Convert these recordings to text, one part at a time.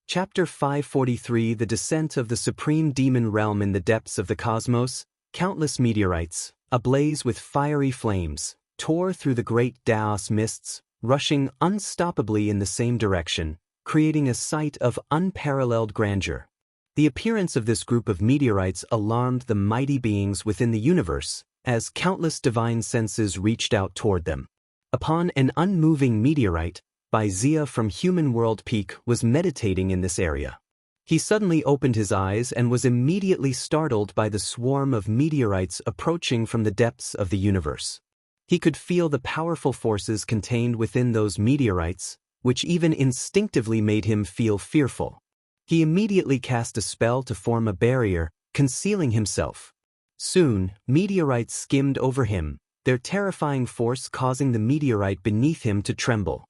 Chapter 543 The Descent of the Supreme Demon Realm. In the depths of the cosmos, countless meteorites, ablaze with fiery flames, tore through the great Daos mists, rushing unstoppably in the same direction, creating a sight of unparalleled grandeur. The appearance of this group of meteorites alarmed the mighty beings within the universe, as countless divine senses reached out toward them. Upon an unmoving meteorite, Wuxia from Human World Peak was meditating in this area. He suddenly opened his eyes and was immediately startled by the swarm of meteorites approaching from the depths of the universe. He could feel the powerful forces contained within those meteorites, which even instinctively made him feel fearful. He immediately cast a spell to form a barrier, concealing himself. Soon, meteorites skimmed over him, their terrifying force causing the meteorite beneath him to tremble.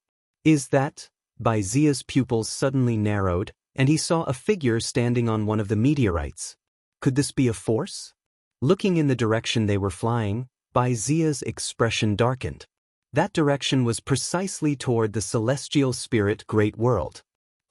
Is that? Wuxia's pupils suddenly narrowed, and he saw a figure standing on one of the meteorites. Could this be a force? Looking in the direction they were flying, Wuxia's expression darkened. That direction was precisely toward the celestial spirit great world.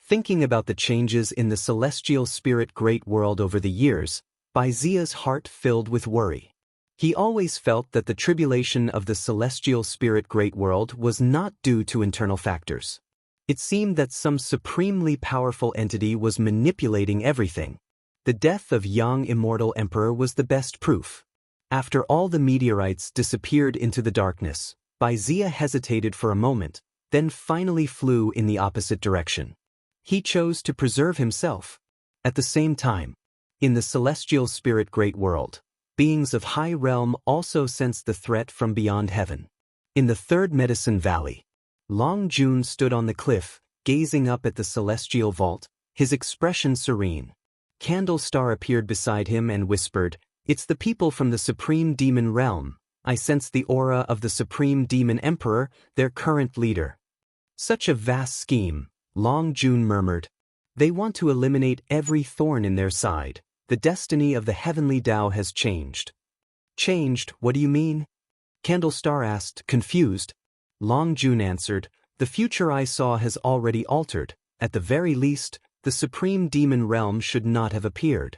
Thinking about the changes in the celestial spirit great world over the years, Wuxia's heart filled with worry. He always felt that the tribulation of the celestial spirit great world was not due to internal factors. It seemed that some supremely powerful entity was manipulating everything. The death of young Immortal Emperor was the best proof. After all the meteorites disappeared into the darkness, Wuxia hesitated for a moment, then finally flew in the opposite direction. He chose to preserve himself. At the same time, in the celestial spirit great world, beings of high realm also sensed the threat from beyond heaven. In the third Medicine Valley, Long Jun stood on the cliff, gazing up at the celestial vault, his expression serene. Candlestar appeared beside him and whispered, "It's the people from the Supreme Demon Realm. I sense the aura of the Supreme Demon Emperor, their current leader." "Such a vast scheme," Long Jun murmured. "They want to eliminate every thorn in their side. The destiny of the heavenly Tao has changed." "Changed, what do you mean?" Candlestar asked, confused. Long Jun answered, "The future I saw has already altered. At the very least, the Supreme Demon Realm should not have appeared."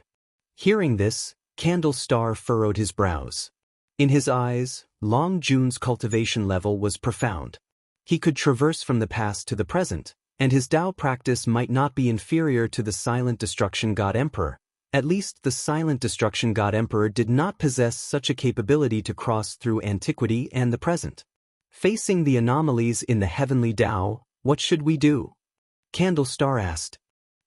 Hearing this, Candlestar furrowed his brows. In his eyes, Long Jun's cultivation level was profound. He could traverse from the past to the present, and his Tao practice might not be inferior to the Silent Destruction God Emperor. At least the Silent Destruction God Emperor did not possess such a capability to cross through antiquity and the present. Facing the anomalies in the heavenly Tao, what should we do? Candlestar asked.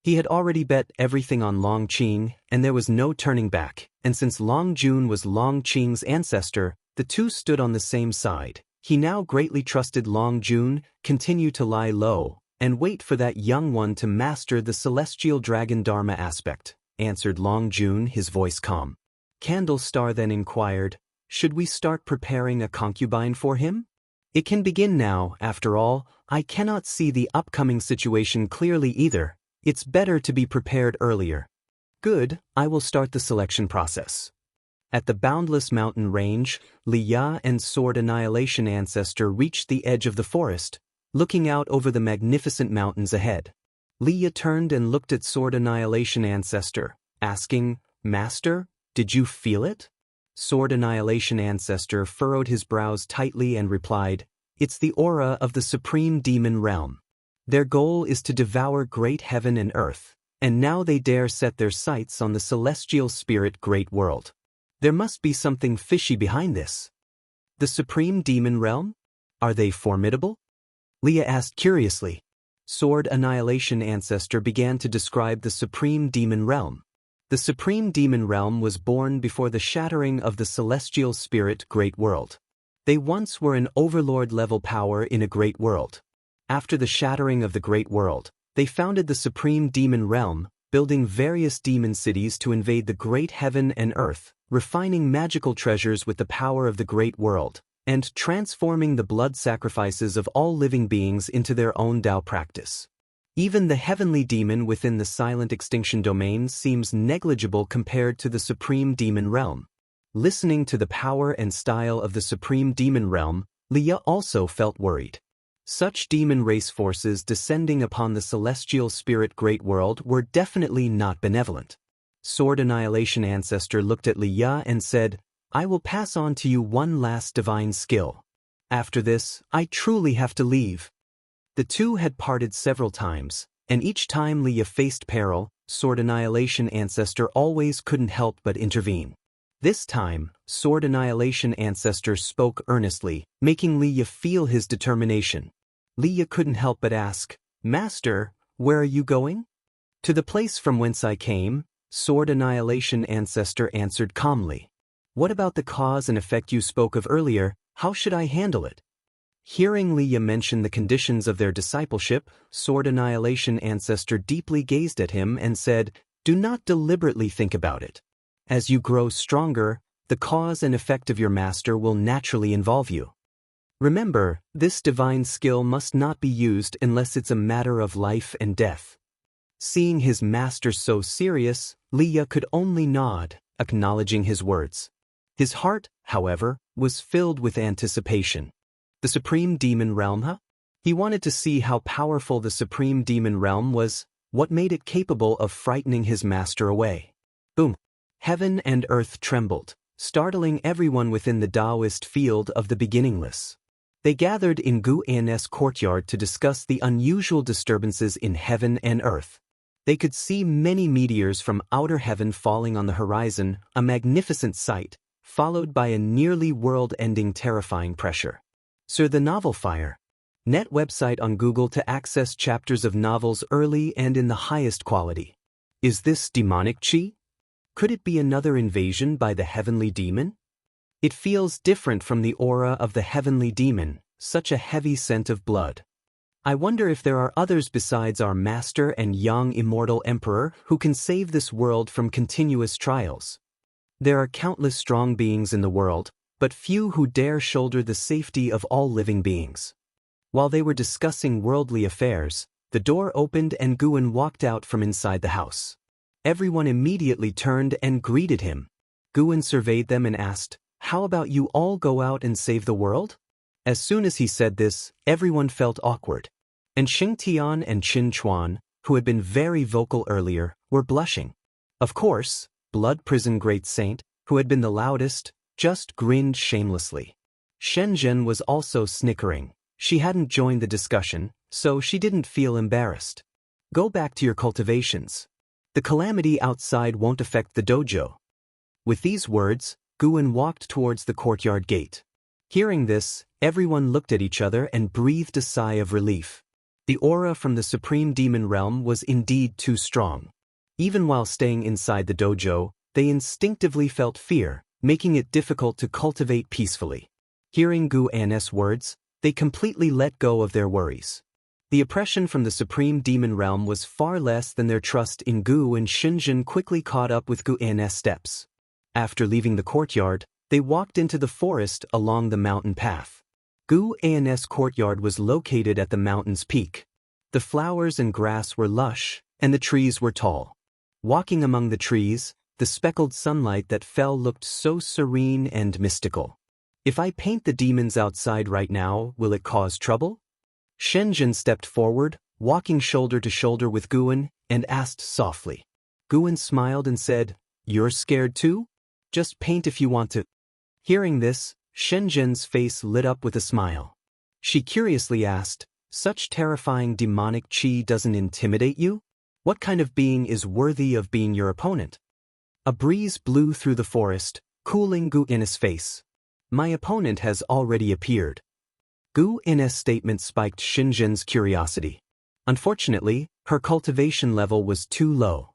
He had already bet everything on Long Qing, and there was no turning back, and since Long Jun was Long Qing's ancestor, the two stood on the same side. He now greatly trusted Long Jun, continue to lie low, and wait for that young one to master the celestial dragon Dharma aspect, answered Long Jun, his voice calm. Candlestar then inquired, "Should we start preparing a concubine for him?" "It can begin now, after all. I cannot see the upcoming situation clearly either. It's better to be prepared earlier." "Good, I will start the selection process." At the boundless mountain range, Liya and Sword Annihilation Ancestor reached the edge of the forest, looking out over the magnificent mountains ahead. Liya turned and looked at Sword Annihilation Ancestor, asking, "Master, did you feel it?" Sword Annihilation Ancestor furrowed his brows tightly and replied, "It's the aura of the Supreme Demon Realm. Their goal is to devour great heaven and earth, and now they dare set their sights on the celestial spirit great world. There must be something fishy behind this." "The Supreme Demon Realm? Are they formidable?" Liya asked curiously. Sword Annihilation Ancestor began to describe the Supreme Demon Realm. The Supreme Demon Realm was born before the shattering of the celestial spirit great world. They once were an overlord-level power in a great world. After the shattering of the great world, they founded the Supreme Demon Realm, building various demon cities to invade the great heaven and earth, refining magical treasures with the power of the great world, and transforming the blood sacrifices of all living beings into their own Tao practice. Even the heavenly demon within the silent extinction domain seems negligible compared to the Supreme Demon Realm. Listening to the power and style of the Supreme Demon Realm, Liya also felt worried. Such demon race forces descending upon the celestial spirit great world were definitely not benevolent. Sword Annihilation Ancestor looked at Li Ya and said, "I will pass on to you one last divine skill. After this, I truly have to leave." The two had parted several times, and each time Li Ya faced peril, Sword Annihilation Ancestor always couldn't help but intervene. This time, Sword Annihilation Ancestor spoke earnestly, making Li Ya feel his determination. Li Ya couldn't help but ask, "Master, where are you going?" "To the place from whence I came," Sword Annihilation Ancestor answered calmly. "What about the cause and effect you spoke of earlier? How should I handle it?" Hearing Li Ya mention the conditions of their discipleship, Sword Annihilation Ancestor deeply gazed at him and said, "Do not deliberately think about it. As you grow stronger, the cause and effect of your master will naturally involve you. Remember, this divine skill must not be used unless it's a matter of life and death." Seeing his master so serious, Li Ya could only nod, acknowledging his words. His heart, however, was filled with anticipation. The Supreme Demon Realm, huh? He wanted to see how powerful the Supreme Demon Realm was, what made it capable of frightening his master away. Boom! Heaven and earth trembled, startling everyone within the Taoist field of the beginningless. They gathered in Gu An's courtyard to discuss the unusual disturbances in heaven and earth. They could see many meteors from outer heaven falling on the horizon, a magnificent sight, followed by a nearly world-ending terrifying pressure. Sir, the novel fire. Net website on Google to access chapters of novels early and in the highest quality. Is this demonic chi? Could it be another invasion by the heavenly demon? It feels different from the aura of the heavenly demon, such a heavy scent of blood. I wonder if there are others besides our master and young immortal emperor who can save this world from continuous trials. There are countless strong beings in the world, but few who dare shoulder the safety of all living beings. While they were discussing worldly affairs, the door opened and Guan walked out from inside the house. Everyone immediately turned and greeted him. Guan surveyed them and asked, "How about you all go out and save the world?" As soon as he said this, everyone felt awkward. And Xingtian and Qin Chuan, who had been very vocal earlier, were blushing. Of course, Blood Prison Great Saint, who had been the loudest, just grinned shamelessly. Shenzhen was also snickering. She hadn't joined the discussion, so she didn't feel embarrassed. "Go back to your cultivations. The calamity outside won't affect the dojo." With these words, Guan walked towards the courtyard gate. Hearing this, everyone looked at each other and breathed a sigh of relief. The aura from the Supreme Demon Realm was indeed too strong. Even while staying inside the dojo, they instinctively felt fear, making it difficult to cultivate peacefully. Hearing Gu An's words, they completely let go of their worries. The oppression from the Supreme Demon Realm was far less than their trust in Gu, and Shenzhen quickly caught up with Gu An's steps. After leaving the courtyard, they walked into the forest along the mountain path. Gu An's courtyard was located at the mountain's peak. The flowers and grass were lush, and the trees were tall. Walking among the trees, the speckled sunlight that fell looked so serene and mystical. "If I paint the demons outside right now, will it cause trouble?" Shenzhen stepped forward, walking shoulder to shoulder with Guan, and asked softly. Guan smiled and said, "You're scared too? Just paint if you want to." Hearing this, Shenzhen's face lit up with a smile. She curiously asked, "Such terrifying demonic chi doesn't intimidate you? What kind of being is worthy of being your opponent?" A breeze blew through the forest, cooling Gu In's face. "My opponent has already appeared." Gu In's statement spiked Shenzhen's curiosity. Unfortunately, her cultivation level was too low.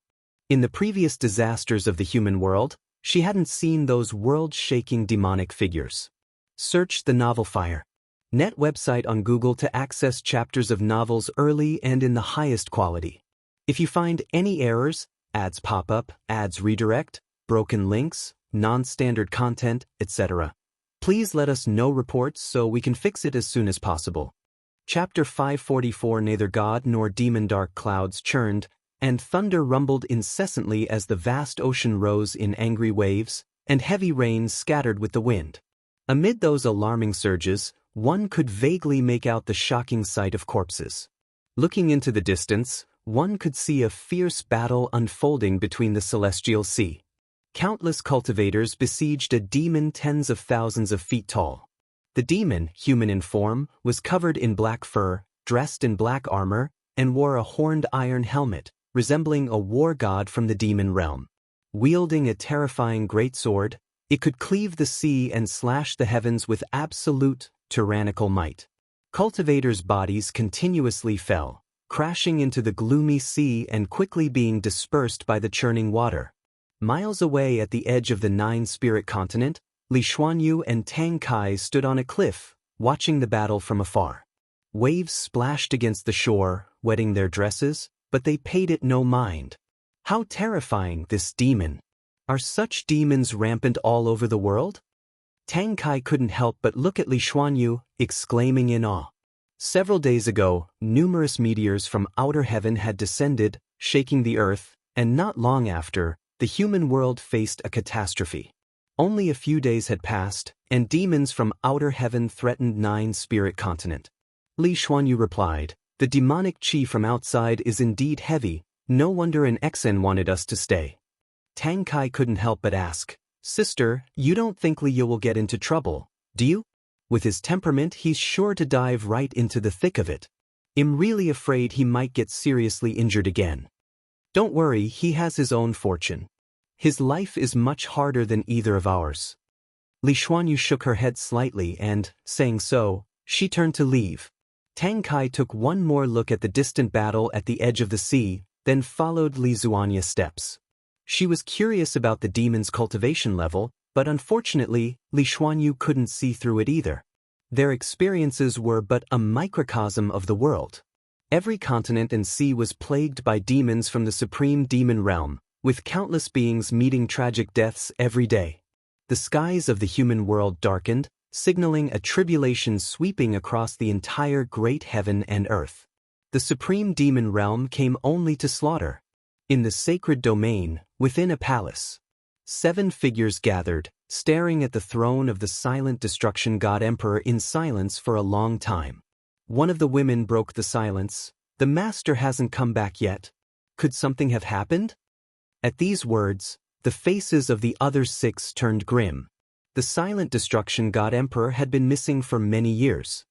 In the previous disasters of the human world, she hadn't seen those world-shaking demonic figures. Search the novel Fire. Net website on Google to access chapters of novels early and in the highest quality. If you find any errors, ads pop up, ads redirect, broken links, non-standard content, etc., please let us know reports so we can fix it as soon as possible. Chapter 544. Neither god nor demon. Dark clouds churned, and thunder rumbled incessantly as the vast ocean rose in angry waves, and heavy rain scattered with the wind. Amid those alarming surges, one could vaguely make out the shocking sight of corpses. Looking into the distance, one could see a fierce battle unfolding between the celestial sea. Countless cultivators besieged a demon tens of thousands of feet tall. The demon, human in form, was covered in black fur, dressed in black armor, and wore a horned iron helmet, resembling a war god from the demon realm. Wielding a terrifying greatsword, it could cleave the sea and slash the heavens with absolute, tyrannical might. Cultivators' bodies continuously fell, crashing into the gloomy sea and quickly being dispersed by the churning water. Miles away at the edge of the Nine-Spirit continent, Li Xuanyu and Tang Kai stood on a cliff, watching the battle from afar. Waves splashed against the shore, wetting their dresses, but they paid it no mind. How terrifying, this demon! Are such demons rampant all over the world? Tang Kai couldn't help but look at Li Xuanyu, exclaiming in awe. Several days ago, numerous meteors from outer heaven had descended, shaking the earth, and not long after, the human world faced a catastrophe. Only a few days had passed, and demons from outer heaven threatened Nine-Spirit continent. Li Xuanyu replied, "The demonic chi from outside is indeed heavy, no wonder an Xen wanted us to stay." Tang Kai couldn't help but ask, "Sister, you don't think Liu will get into trouble, do you? With his temperament, he's sure to dive right into the thick of it. I'm really afraid he might get seriously injured again." "Don't worry, he has his own fortune. His life is much harder than either of ours." Li Xuanyu shook her head slightly and, saying so, she turned to leave. Tang Kai took one more look at the distant battle at the edge of the sea, then followed Li Xuanya's steps. She was curious about the demon's cultivation level, but unfortunately, Li Xuanyu couldn't see through it either. Their experiences were but a microcosm of the world. Every continent and sea was plagued by demons from the supreme demon realm, with countless beings meeting tragic deaths every day. The skies of the human world darkened, signaling a tribulation sweeping across the entire great heaven and earth. The supreme demon realm came only to slaughter. In the sacred domain, within a palace, 7 figures gathered, staring at the throne of the silent destruction god emperor in silence for a long time. One of the women broke the silence. "The master hasn't come back yet. Could something have happened?" At these words, the faces of the other 6 turned grim. The silent destruction god emperor had been missing for many years.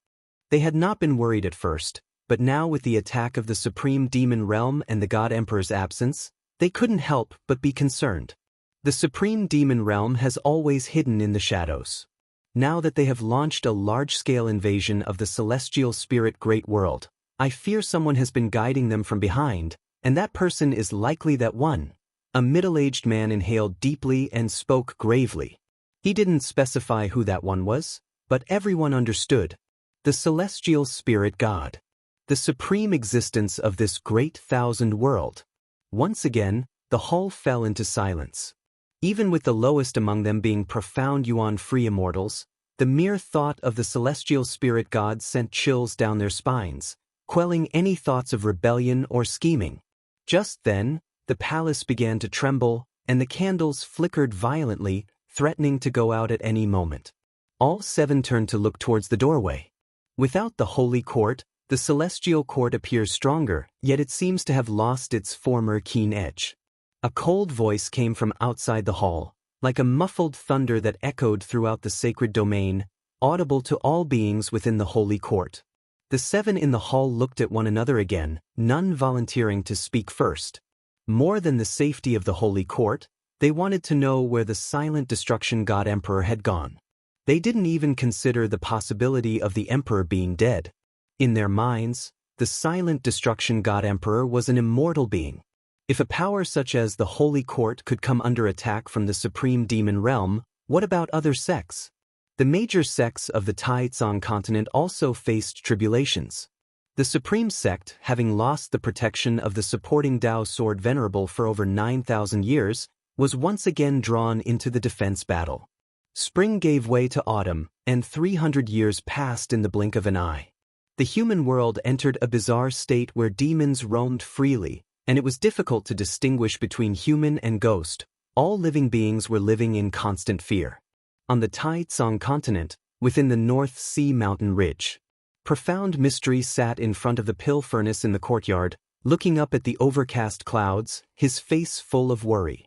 They had not been worried at first, but now with the attack of the supreme demon realm and the god emperor's absence, they couldn't help but be concerned. The supreme demon realm has always hidden in the shadows. Now that they have launched a large-scale invasion of the celestial spirit great world, I fear someone has been guiding them from behind, and that person is likely that one. A middle-aged man inhaled deeply and spoke gravely. He didn't specify who that one was, but everyone understood. The celestial spirit god. The supreme existence of this great thousand world. Once again, the hall fell into silence. Even with the lowest among them being profound yuan-free immortals, the mere thought of the celestial spirit god sent chills down their spines, quelling any thoughts of rebellion or scheming. Just then, the palace began to tremble, and the candles flickered violently, threatening to go out at any moment. All 7 turned to look towards the doorway. Without the holy court, the celestial court appears stronger, yet it seems to have lost its former keen edge. A cold voice came from outside the hall, like a muffled thunder that echoed throughout the sacred domain, audible to all beings within the holy court. The 7 in the hall looked at one another again, none volunteering to speak first. More than the safety of the holy court, they wanted to know where the silent destruction god emperor had gone. They didn't even consider the possibility of the emperor being dead. In their minds, the silent destruction god emperor was an immortal being. If a power such as the holy court could come under attack from the supreme demon realm, what about other sects? The major sects of the Taizong continent also faced tribulations. The supreme sect, having lost the protection of the supporting Dao sword venerable for over 9,000 years, was once again drawn into the defense battle. Spring gave way to autumn, and 300 years passed in the blink of an eye. The human world entered a bizarre state where demons roamed freely, and it was difficult to distinguish between human and ghost. All living beings were living in constant fear. On the Taizong continent, within the North Sea mountain ridge. Profound Mystery sat in front of the pill furnace in the courtyard, looking up at the overcast clouds, his face full of worry.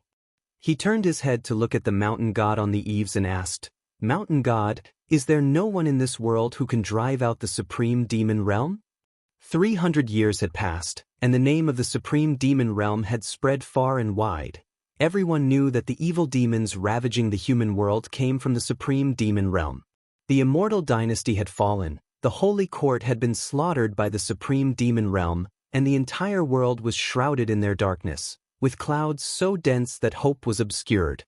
He turned his head to look at the mountain god on the eaves and asked, "Mountain god, is there no one in this world who can drive out the supreme demon realm?" 300 years had passed, and the name of the supreme demon realm had spread far and wide. Everyone knew that the evil demons ravaging the human world came from the supreme demon realm. The Immortal dynasty had fallen, the holy court had been slaughtered by the supreme demon realm, and the entire world was shrouded in their darkness, with clouds so dense that hope was obscured.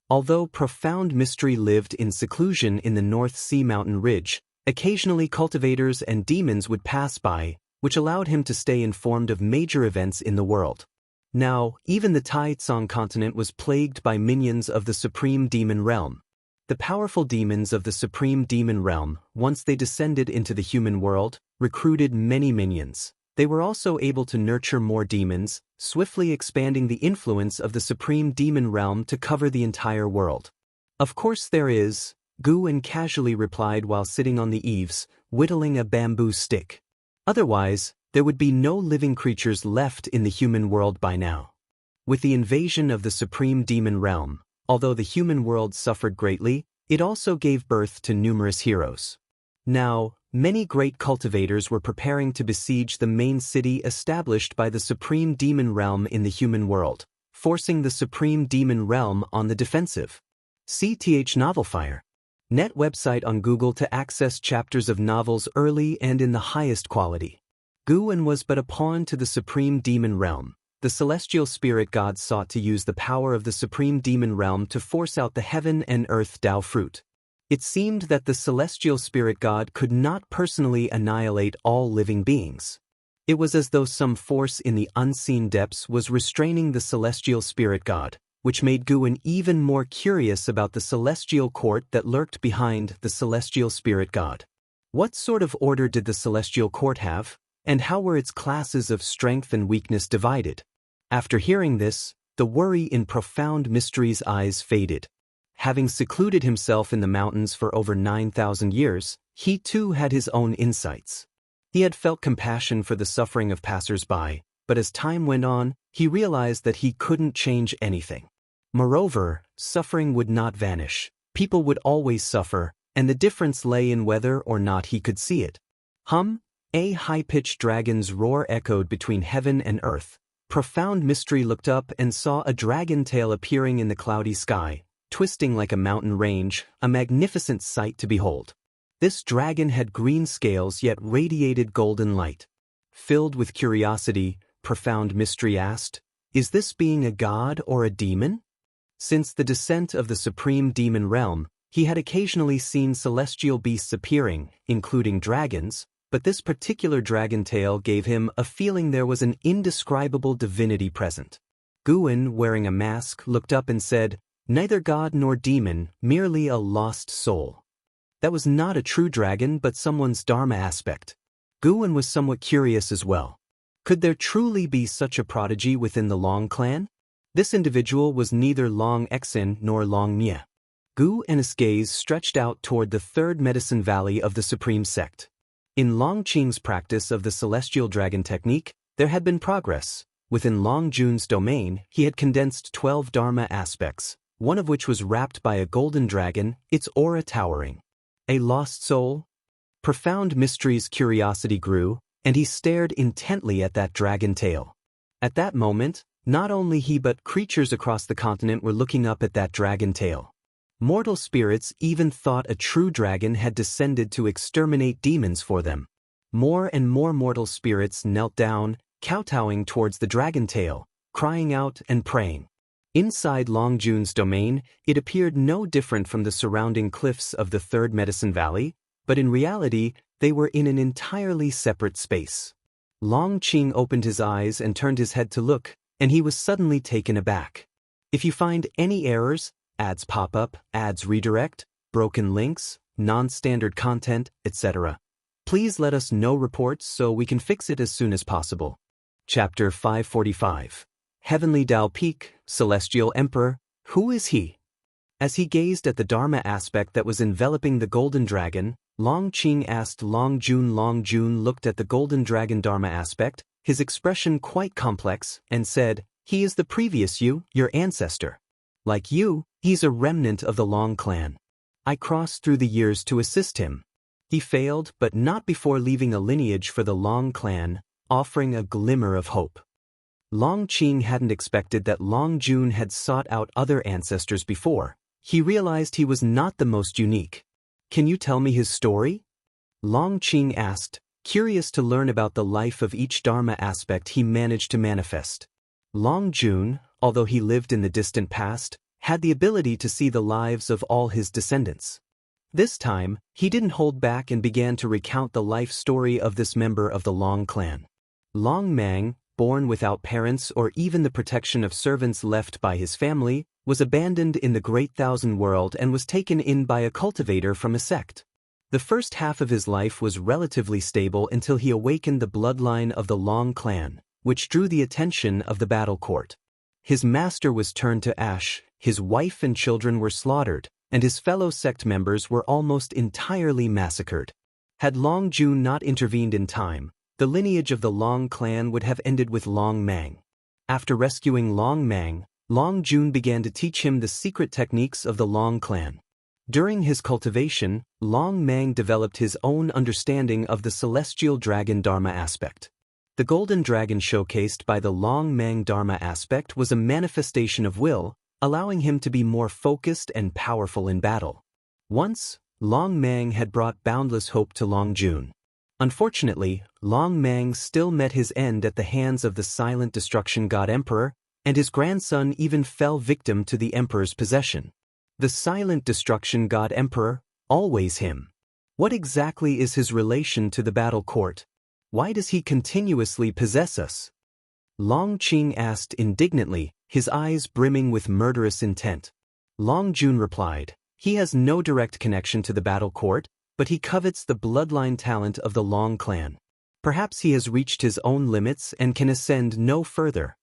Although Profound Mystery lived in seclusion in the North Sea mountain ridge, occasionally cultivators and demons would pass by, which allowed him to stay informed of major events in the world. Now, even the Taitsong continent was plagued by minions of the supreme demon realm. The powerful demons of the supreme demon realm, once they descended into the human world, recruited many minions. They were also able to nurture more demons, swiftly expanding the influence of the supreme demon realm to cover the entire world. "Of course there is," Guan casually replied while sitting on the eaves, whittling a bamboo stick. "Otherwise, there would be no living creatures left in the human world by now." With the invasion of the supreme demon realm, although the human world suffered greatly, it also gave birth to numerous heroes. Now, many great cultivators were preparing to besiege the main city established by the supreme demon realm in the human world, forcing the supreme demon realm on the defensive. CTH Novelfire. Net website on Google to access chapters of novels early and in the highest quality. Guan was but a pawn to the supreme demon realm. The celestial spirit god sought to use the power of the supreme demon realm to force out the heaven and earth Tao fruit. It seemed that the celestial spirit god could not personally annihilate all living beings. It was as though some force in the unseen depths was restraining the celestial spirit god, which made Guan even more curious about the celestial court that lurked behind the celestial spirit god. What sort of order did the celestial court have? And how were its classes of strength and weakness divided? After hearing this, the worry in Profound Mystery's eyes faded. Having secluded himself in the mountains for over 9,000 years, he too had his own insights. He had felt compassion for the suffering of passers-by, but as time went on, he realized that he couldn't change anything. Moreover, suffering would not vanish. People would always suffer, and the difference lay in whether or not he could see it. A high-pitched dragon's roar echoed between heaven and earth. Profound Mystery looked up and saw a dragon tail appearing in the cloudy sky, twisting like a mountain range, a magnificent sight to behold. This dragon had green scales yet radiated golden light. Filled with curiosity, Profound Mystery asked, "Is this being a god or a demon?" Since the descent of the supreme demon realm, he had occasionally seen celestial beasts appearing, including dragons, but this particular dragon tail gave him a feeling there was an indescribable divinity present. Guan, wearing a mask, looked up and said, "Neither god nor demon, merely a lost soul." That was not a true dragon but someone's dharma aspect. Guan was somewhat curious as well. Could there truly be such a prodigy within the Long clan? This individual was neither Long Exin nor Long Nye. Guan's gaze stretched out toward the third medicine valley of the supreme sect. In Long Qing's practice of the celestial dragon technique, there had been progress. Within Long Jun's domain, he had condensed 12 dharma aspects, one of which was wrapped by a golden dragon, its aura towering. A lost soul? Profound Mystery's curiosity grew, and he stared intently at that dragon tail. At that moment, not only he but creatures across the continent were looking up at that dragon tail. Mortal spirits even thought a true dragon had descended to exterminate demons for them. More and more mortal spirits knelt down, kowtowing towards the dragon tail, crying out and praying. Inside Long Jun's domain, it appeared no different from the surrounding cliffs of the Third Medicine Valley, but in reality, they were in an entirely separate space. Long Qing opened his eyes and turned his head to look, and he was suddenly taken aback. If you find any errors, ads pop up, ads redirect, broken links, non-standard content, etc., please let us know reports so we can fix it as soon as possible. Chapter 545. Heavenly Tao Peak, Celestial Emperor, who is he? As he gazed at the Dharma aspect that was enveloping the golden dragon, Long Qing asked Long Jun. Long Jun looked at the golden dragon Dharma aspect, his expression quite complex, and said, "He is the previous you, your ancestor. Like you, he's a remnant of the Long clan. I crossed through the years to assist him." He failed, but not before leaving a lineage for the Long clan, offering a glimmer of hope. Long Qing hadn't expected that Long Jun had sought out other ancestors before. He realized he was not the most unique. "Can you tell me his story?" Long Qing asked, curious to learn about the life of each Dharma aspect he managed to manifest. Long Jun, although he lived in the distant past, had the ability to see the lives of all his descendants. This time, he didn't hold back and began to recount the life story of this member of the Long clan. Long Mang, born without parents or even the protection of servants left by his family, was abandoned in the Great Thousand World and was taken in by a cultivator from a sect. The first half of his life was relatively stable until he awakened the bloodline of the Long clan, which drew the attention of the battle court. His master was turned to ash, his wife and children were slaughtered, and his fellow sect members were almost entirely massacred. Had Long Jun not intervened in time, the lineage of the Long clan would have ended with Long Mang. After rescuing Long Mang, Long Jun began to teach him the secret techniques of the Long clan. During his cultivation, Long Mang developed his own understanding of the celestial dragon Dharma aspect. The golden dragon showcased by the Long Mang Dharma aspect was a manifestation of will, allowing him to be more focused and powerful in battle. Once, Long Mang had brought boundless hope to Long Jun. Unfortunately, Long Mang still met his end at the hands of the silent destruction god Emperor, and his grandson even fell victim to the Emperor's possession. The silent destruction god Emperor, always him. What exactly is his relation to the battle court? Why does he continuously possess us? Long Qing asked indignantly, his eyes brimming with murderous intent. Long Jun replied, "He has no direct connection to the battle court, but he covets the bloodline talent of the Long clan. Perhaps he has reached his own limits and can ascend no further."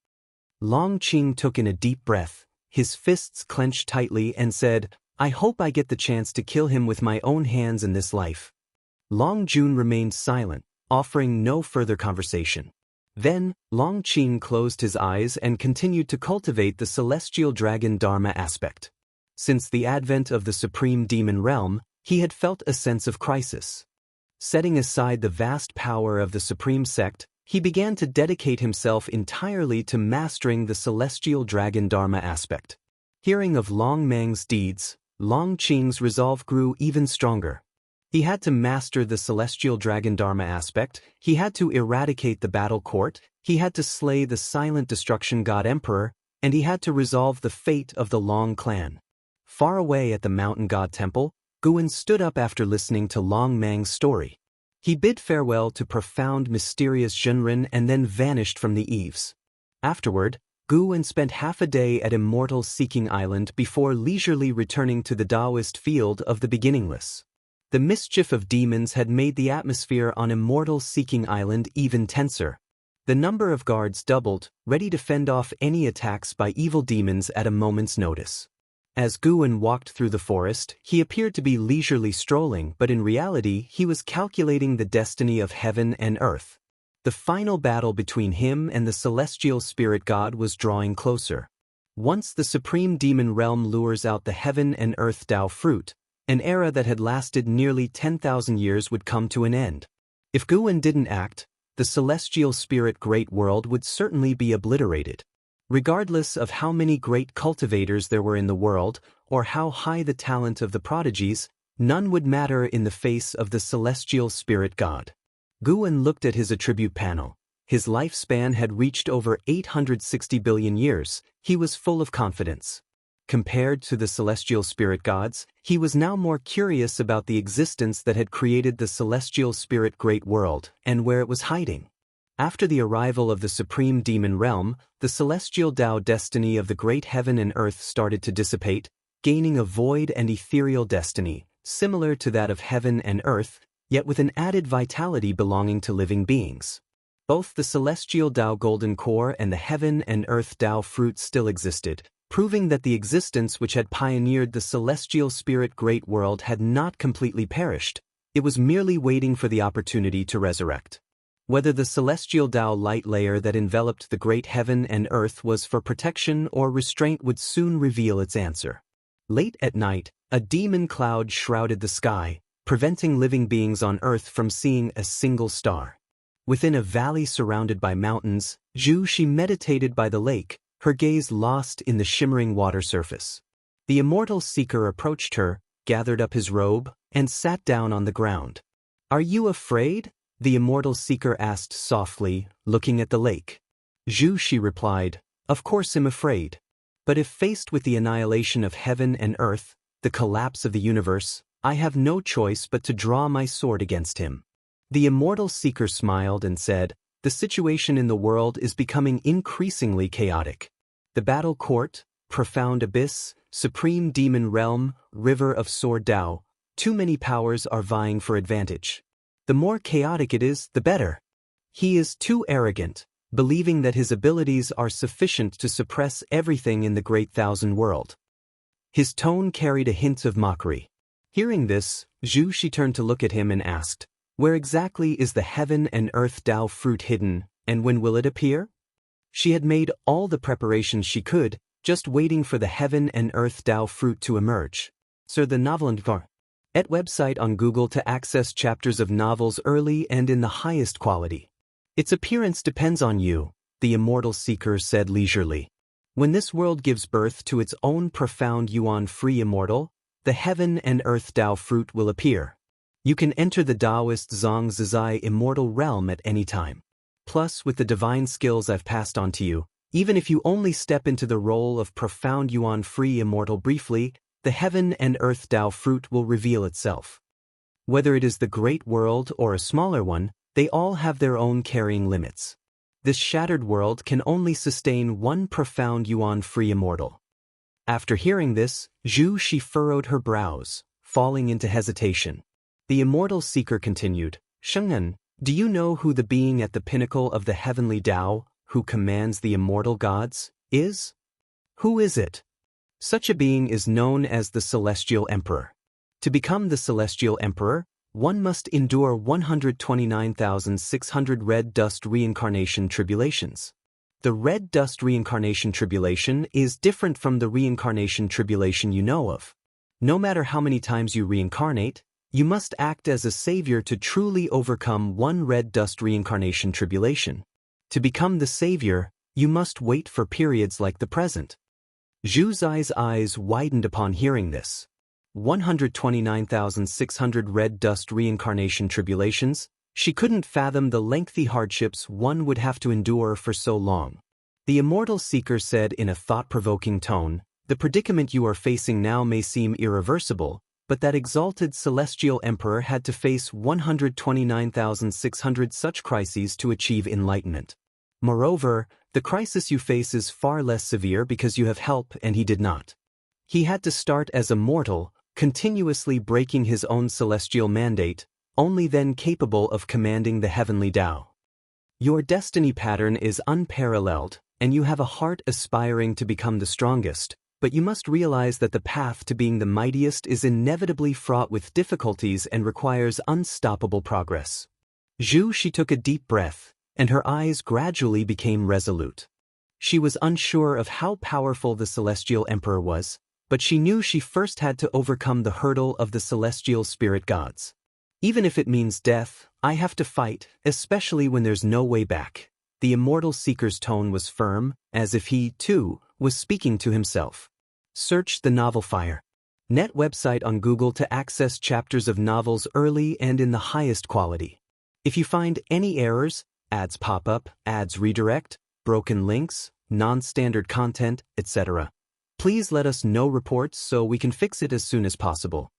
Long Qing took in a deep breath, his fists clenched tightly, and said, "I hope I get the chance to kill him with my own hands in this life." Long Jun remained silent, offering no further conversation. Then, Long Qing closed his eyes and continued to cultivate the celestial dragon Dharma aspect. Since the advent of the supreme demon realm, he had felt a sense of crisis. Setting aside the vast power of the supreme sect, he began to dedicate himself entirely to mastering the celestial dragon Dharma aspect. Hearing of Long Mang's deeds, Long Qing's resolve grew even stronger. He had to master the celestial dragon Dharma aspect, he had to eradicate the battle court, he had to slay the silent destruction god Emperor, and he had to resolve the fate of the Long clan. Far away at the mountain god temple, Guan stood up after listening to Long Mang's story. He bid farewell to profound mysterious Zhenren and then vanished from the eaves. Afterward, Guan spent half a day at Immortal Seeking Island before leisurely returning to the Taoist field of the beginningless. The mischief of demons had made the atmosphere on Immortal Seeking Island even tenser. The number of guards doubled, ready to fend off any attacks by evil demons at a moment's notice. As Guan walked through the forest, he appeared to be leisurely strolling, but in reality he was calculating the destiny of heaven and earth. The final battle between him and the celestial spirit god was drawing closer. Once the supreme demon realm lures out the heaven and earth Tao fruit, an era that had lasted nearly 10,000 years would come to an end. If Guan didn't act, the celestial spirit great world would certainly be obliterated. Regardless of how many great cultivators there were in the world, or how high the talent of the prodigies, none would matter in the face of the celestial spirit god. Guan looked at his attribute panel. His lifespan had reached over 860 billion years. He was full of confidence. Compared to the celestial spirit gods, he was now more curious about the existence that had created the celestial spirit great world and where it was hiding. After the arrival of the supreme demon realm, the celestial Tao destiny of the great heaven and earth started to dissipate, gaining a void and ethereal destiny, similar to that of heaven and earth, yet with an added vitality belonging to living beings. Both the celestial Tao golden core and the heaven and earth Tao fruit still existed, proving that the existence which had pioneered the celestial spirit great world had not completely perished. It was merely waiting for the opportunity to resurrect. Whether the celestial Tao light layer that enveloped the great heaven and earth was for protection or restraint would soon reveal its answer. Late at night, a demon cloud shrouded the sky, preventing living beings on earth from seeing a single star. Within a valley surrounded by mountains, she meditated by the lake, her gaze lost in the shimmering water surface. The immortal seeker approached her, gathered up his robe, and sat down on the ground. "Are you afraid?" the immortal seeker asked softly, looking at the lake. She replied, "Of course I'm afraid. But if faced with the annihilation of heaven and earth, the collapse of the universe, I have no choice but to draw my sword against him." The immortal seeker smiled and said, "The situation in the world is becoming increasingly chaotic. The battle court, profound abyss, supreme demon realm, river of sword Tao, too many powers are vying for advantage. The more chaotic it is, the better. He is too arrogant, believing that his abilities are sufficient to suppress everything in the great thousand world." His tone carried a hint of mockery. Hearing this, she turned to look at him and asked, "Where exactly is the heaven and earth Tao fruit hidden, and when will it appear?" She had made all the preparations she could, just waiting for the heaven and earth Tao fruit to emerge. Sir the novel at website on Google to access chapters of novels early and in the highest quality. "Its appearance depends on you," the immortal seeker said leisurely. "When this world gives birth to its own profound yuan-free immortal, the heaven and earth Tao fruit will appear. You can enter the Taoist Zhang Zizai immortal realm at any time. Plus, with the divine skills I've passed on to you, even if you only step into the role of profound yuan-free immortal briefly, the heaven and earth Tao fruit will reveal itself. Whether it is the great world or a smaller one, they all have their own carrying limits. This shattered world can only sustain one profound yuan-free immortal." After hearing this, she furrowed her brows, falling into hesitation. The immortal seeker continued, "Sheng'an, do you know who the being at the pinnacle of the heavenly Tao, who commands the immortal gods, is? Who is it?" "Such a being is known as the Celestial Emperor. To become the Celestial Emperor, one must endure 129,600 red dust reincarnation tribulations. The red dust reincarnation tribulation is different from the reincarnation tribulation you know of. No matter how many times you reincarnate, you must act as a savior to truly overcome one red dust reincarnation tribulation. To become the savior, you must wait for periods like the present." Zhu Zai's eyes widened upon hearing this. 129,600 red dust reincarnation tribulations? She couldn't fathom the lengthy hardships one would have to endure for so long. The immortal seeker said in a thought-provoking tone, "The predicament you are facing now may seem irreversible, but that exalted celestial emperor had to face 129,600 such crises to achieve enlightenment. Moreover, the crisis you face is far less severe because you have help and he did not. He had to start as a mortal, continuously breaking his own celestial mandate, only then capable of commanding the heavenly Tao. Your destiny pattern is unparalleled, and you have a heart aspiring to become the strongest, but you must realize that the path to being the mightiest is inevitably fraught with difficulties and requires unstoppable progress." She took a deep breath, and her eyes gradually became resolute. She was unsure of how powerful the Celestial Emperor was, but she knew she first had to overcome the hurdle of the celestial spirit gods. "Even if it means death, I have to fight, especially when there's no way back." The immortal seeker's tone was firm, as if he, too, was speaking to himself. Search the novel Fire. Net website on Google to access chapters of novels early and in the highest quality. If you find any errors, ads pop up, ads redirect, broken links, non-standard content, etc., please let us know reports so we can fix it as soon as possible.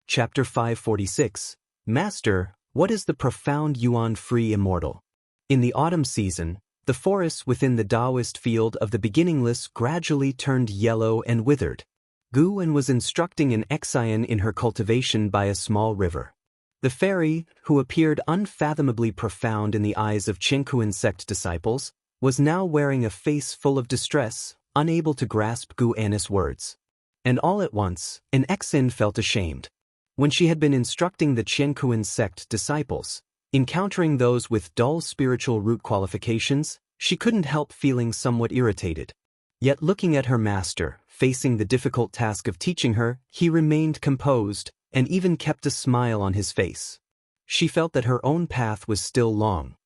Chapter 546. Master, what is the profound yuan-free immortal? In the autumn season, the forests within the Taoist field of the beginningless gradually turned yellow and withered. Guan was instructing an Xian in her cultivation by a small river. The fairy, who appeared unfathomably profound in the eyes of Qinghuan sect disciples, was now wearing a face full of distress, unable to grasp Gu An's words. And all at once, an Xin felt ashamed. When she had been instructing the Qianquan sect disciples, encountering those with dull spiritual root qualifications, she couldn't help feeling somewhat irritated. Yet looking at her master, facing the difficult task of teaching her, he remained composed, and even kept a smile on his face. She felt that her own path was still long.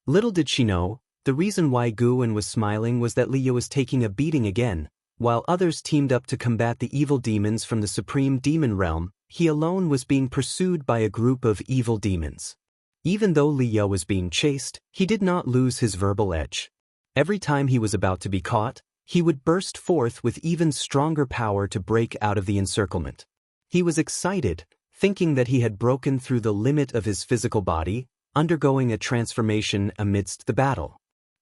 Little did she know, the reason why Gu An was smiling was that Liya was taking a beating again. While others teamed up to combat the evil demons from the supreme demon realm, he alone was being pursued by a group of evil demons. Even though Liya was being chased, he did not lose his verbal edge. Every time he was about to be caught, he would burst forth with even stronger power to break out of the encirclement. He was excited, thinking that he had broken through the limit of his physical body, undergoing a transformation amidst the battle.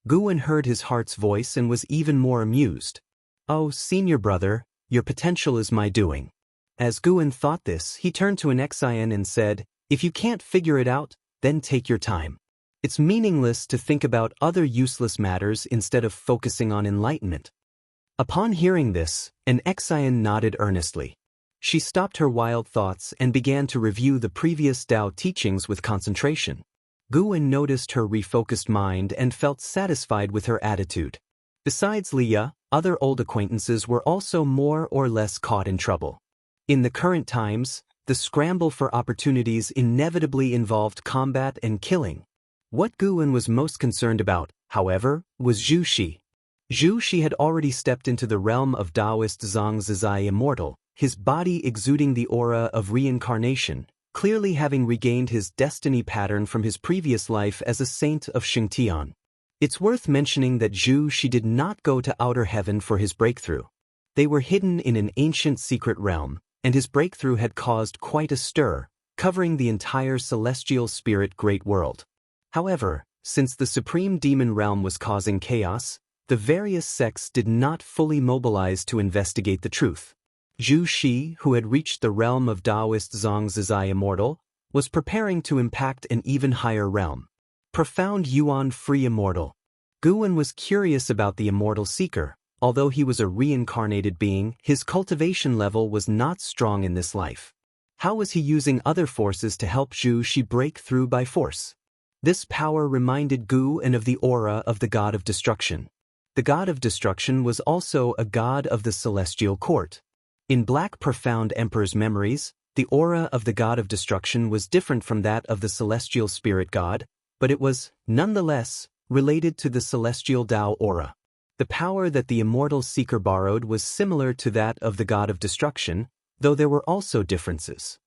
Gu An heard his heart's voice and was even more amused. "Oh, senior brother, your potential is my doing." As Gu An thought this, he turned to an Xian and said, "If you can't figure it out, then take your time. It's meaningless to think about other useless matters instead of focusing on enlightenment." Upon hearing this, an Xian nodded earnestly. She stopped her wild thoughts and began to review the previous Tao teachings with concentration. Gu An noticed her refocused mind and felt satisfied with her attitude. Besides Liya, other old acquaintances were also more or less caught in trouble. In the current times, the scramble for opportunities inevitably involved combat and killing. What Gu An was most concerned about, however, was Zhu Shi. Zhu Shi had already stepped into the realm of Taoist Xianxia Immortal, his body exuding the aura of reincarnation, clearly having regained his destiny pattern from his previous life as a saint of Xianxia. It's worth mentioning that Zhu Shi did not go to outer heaven for his breakthrough. They were hidden in an ancient secret realm, and his breakthrough had caused quite a stir, covering the entire celestial spirit great world. However, since the supreme demon realm was causing chaos, the various sects did not fully mobilize to investigate the truth. Zhu Shi, who had reached the realm of Taoist Xianxia Immortal, was preparing to impact an even higher realm. Profound Yuan Free Immortal. Gu An was curious about the Immortal Seeker. Although he was a reincarnated being, his cultivation level was not strong in this life. How was he using other forces to help Zhu Shi break through by force? This power reminded Gu An of the aura of the god of destruction. The god of destruction was also a god of the celestial court. In Black Profound Emperor's memories, the aura of the god of destruction was different from that of the celestial spirit god, but it was, nonetheless, related to the celestial Tao aura. The power that the Immortal Seeker borrowed was similar to that of the god of destruction, though there were also differences.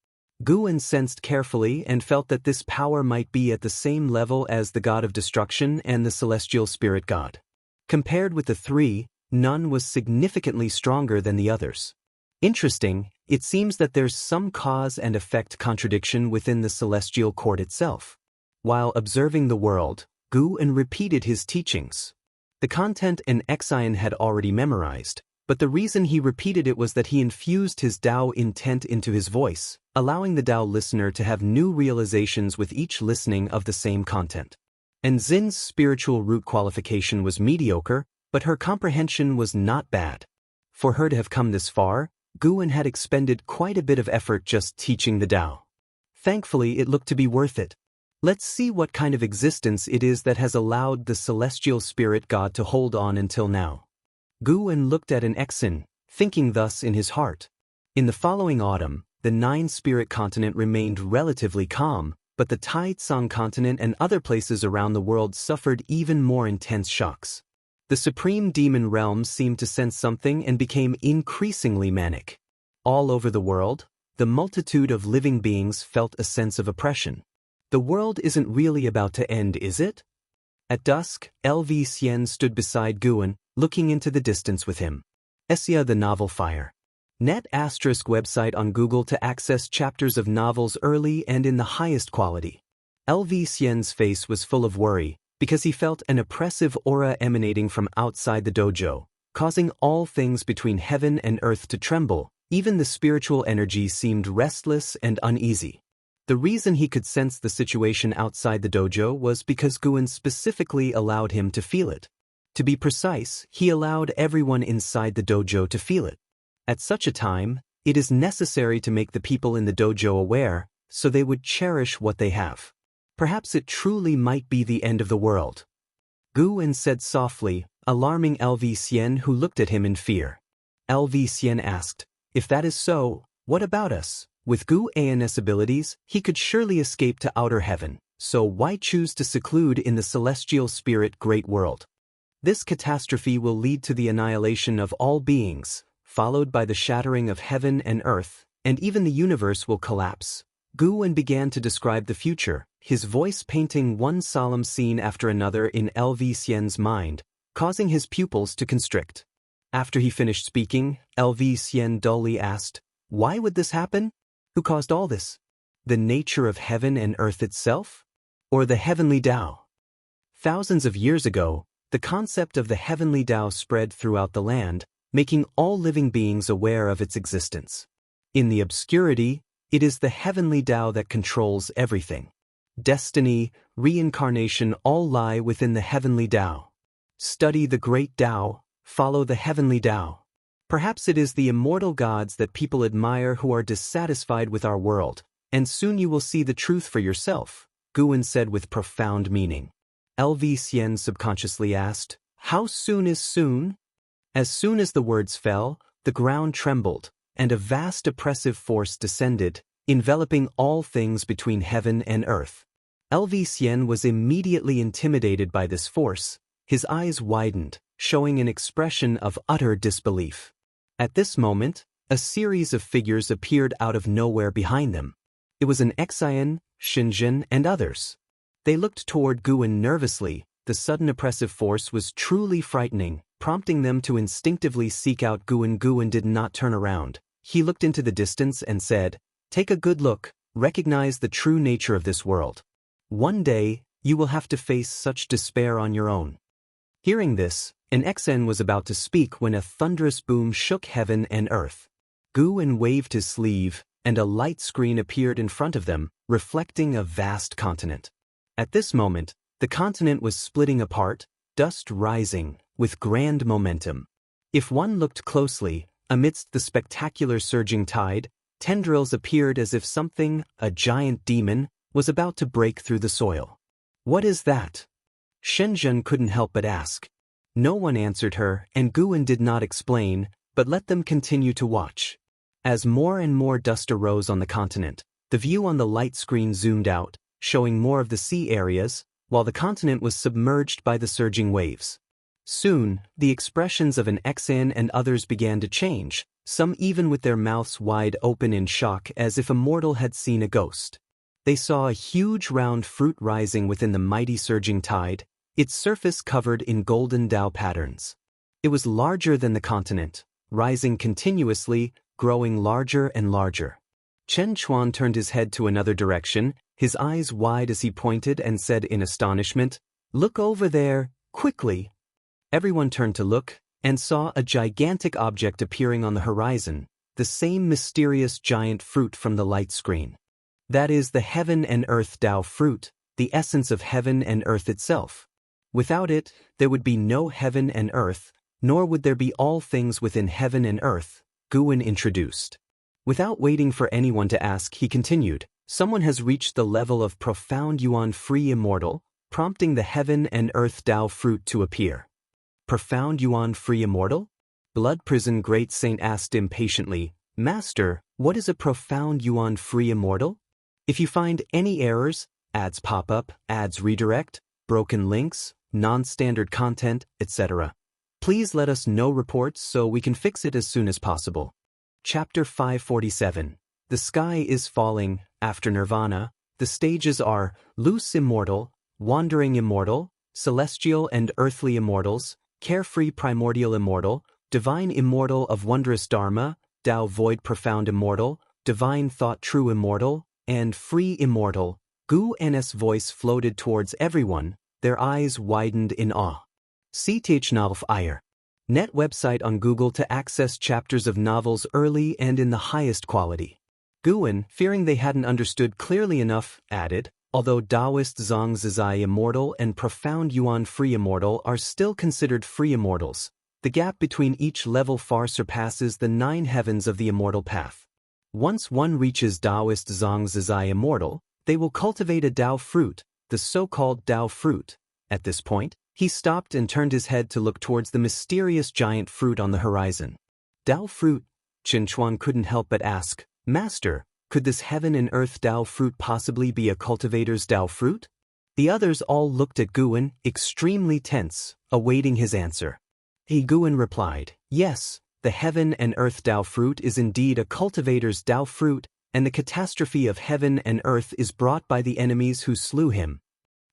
Gu An sensed carefully and felt that this power might be at the same level as the god of destruction and the celestial spirit god. Compared with the three, none was significantly stronger than the others. Interesting, it seems that there's some cause and effect contradiction within the celestial court itself. While observing the world, Gu An repeated his teachings. The content an Xian had already memorized, but the reason he repeated it was that he infused his Tao intent into his voice, allowing the Tao listener to have new realizations with each listening of the same content. And Xin's spiritual root qualification was mediocre, but her comprehension was not bad. For her to have come this far, Gu An had expended quite a bit of effort just teaching the Tao. Thankfully, it looked to be worth it. Let's see what kind of existence it is that has allowed the celestial spirit god to hold on until now. Gu An looked at an Xin, thinking thus in his heart. In the following autumn, the nine-spirit continent remained relatively calm, but the Taitsang continent and other places around the world suffered even more intense shocks. The supreme demon realm seemed to sense something and became increasingly manic. All over the world, the multitude of living beings felt a sense of oppression. The world isn't really about to end, is it? At dusk, LV Xian stood beside Gu An, looking into the distance with him. Xianxia the Novel Fire. Net * website on Google to access chapters of novels early and in the highest quality. LV Xian's face was full of worry, because he felt an oppressive aura emanating from outside the dojo, causing all things between heaven and earth to tremble. Even the spiritual energy seemed restless and uneasy. The reason he could sense the situation outside the dojo was because Gu An specifically allowed him to feel it. To be precise, he allowed everyone inside the dojo to feel it. At such a time, it is necessary to make the people in the dojo aware, so they would cherish what they have. Perhaps it truly might be the end of the world. Guwen said softly, alarming LV Xian, who looked at him in fear. LV Xian asked, "If that is so, what about us? With Gu An's abilities, he could surely escape to outer heaven, so why choose to seclude in the celestial spirit great world? This catastrophe will lead to the annihilation of all beings, followed by the shattering of heaven and earth, and even the universe will collapse." Guwen began to describe the future, his voice painting one solemn scene after another in LV Xian's mind, causing his pupils to constrict. After he finished speaking, LV Xian dully asked, "Why would this happen? Who caused all this? The nature of heaven and earth itself? Or the heavenly Tao?" Thousands of years ago, the concept of the heavenly Tao spread throughout the land, making all living beings aware of its existence. In the obscurity, it is the heavenly Tao that controls everything. Destiny, reincarnation all lie within the heavenly Tao. Study the great Tao, follow the heavenly Tao. Perhaps it is the immortal gods that people admire who are dissatisfied with our world, and soon you will see the truth for yourself, Guwen said with profound meaning. LV Xian subconsciously asked, "How soon is soon?" As soon as the words fell, the ground trembled, and a vast oppressive force descended, enveloping all things between heaven and earth. LV Xian was immediately intimidated by this force. His eyes widened, showing an expression of utter disbelief. At this moment, a series of figures appeared out of nowhere behind them. It was an Xian, Xinjian, and others. They looked toward Guwen nervously. The sudden oppressive force was truly frightening, prompting them to instinctively seek out Guwen. Guwen did not turn around. He looked into the distance and said, "Take a good look, recognize the true nature of this world. One day, you will have to face such despair on your own." Hearing this, an Xian was about to speak when a thunderous boom shook heaven and earth. Guwen waved his sleeve, and a light screen appeared in front of them, reflecting a vast continent. At this moment, the continent was splitting apart, dust rising, with grand momentum. If one looked closely, amidst the spectacular surging tide, tendrils appeared as if something, a giant demon, was about to break through the soil. "What is that?" Shenzhen couldn't help but ask. No one answered her, and Guwen did not explain, but let them continue to watch. As more and more dust arose on the continent, the view on the light screen zoomed out, showing more of the sea areas, while the continent was submerged by the surging waves. Soon, the expressions of an Xian and others began to change, some even with their mouths wide open in shock as if a mortal had seen a ghost. They saw a huge round fruit rising within the mighty surging tide, its surface covered in golden Tao patterns. It was larger than the continent, rising continuously, growing larger and larger. Chen Chuan turned his head to another direction, his eyes wide as he pointed and said in astonishment, "Look over there, quickly." Everyone turned to look, and saw a gigantic object appearing on the horizon, the same mysterious giant fruit from the light screen. That is the heaven and earth Tao fruit, the essence of heaven and earth itself. Without it, there would be no heaven and earth, nor would there be all things within heaven and earth, Guwen introduced. Without waiting for anyone to ask, he continued, "Someone has reached the level of profound Yuan free immortal, prompting the heaven and earth Tao fruit to appear." Profound Yuan free immortal? Blood Prison Great Saint asked impatiently, "Master, what is a profound Yuan free immortal? If you find any errors, ads pop up, ads redirect, broken links, non-standard content, etc., please let us know reports so we can fix it as soon as possible." Chapter 547. The Sky is Falling. After Nirvana, the stages are Loose Immortal, Wandering Immortal, Celestial and Earthly Immortals, Carefree Primordial Immortal, Divine Immortal of Wondrous Dharma, Tao Void Profound Immortal, Divine Thought True Immortal, and Free Immortal. Guwen's voice floated towards everyone, their eyes widened in awe. CTH Ire. Net website on Google to access chapters of novels early and in the highest quality. Guwen, fearing they hadn't understood clearly enough, added, Although Taoist Zhangzizai Immortal and Profound Yuan Free Immortal are still considered free immortals, the gap between each level far surpasses the 9 heavens of the immortal path. Once one reaches Taoist Zhangzizai Immortal, they will cultivate a Tao fruit, the so-called Tao fruit. At this point, he stopped and turned his head to look towards the mysterious giant fruit on the horizon. Tao fruit? Qinchuan couldn't help but ask, Master, could this heaven and earth Tao fruit possibly be a cultivator's Tao fruit? The others all looked at Guan, extremely tense, awaiting his answer. Guan replied, yes, the heaven and earth Tao fruit is indeed a cultivator's Tao fruit, and the catastrophe of heaven and earth is brought by the enemies who slew him.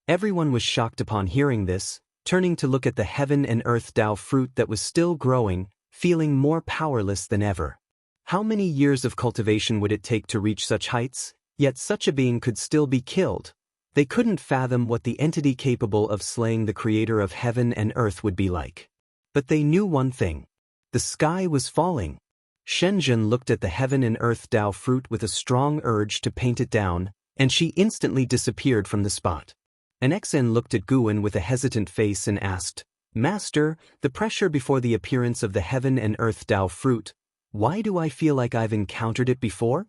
Everyone was shocked upon hearing this, turning to look at the heaven and earth Tao fruit that was still growing, feeling more powerless than ever. How many years of cultivation would it take to reach such heights? Yet such a being could still be killed. They couldn't fathom what the entity capable of slaying the creator of heaven and earth would be like. But they knew one thing. The sky was falling. Shenzhen looked at the heaven and earth Tao fruit with a strong urge to paint it down, and she instantly disappeared from the spot. An Xen looked at Guan with a hesitant face and asked, Master, the pressure before the appearance of the heaven and earth Tao fruit, why do I feel like I've encountered it before?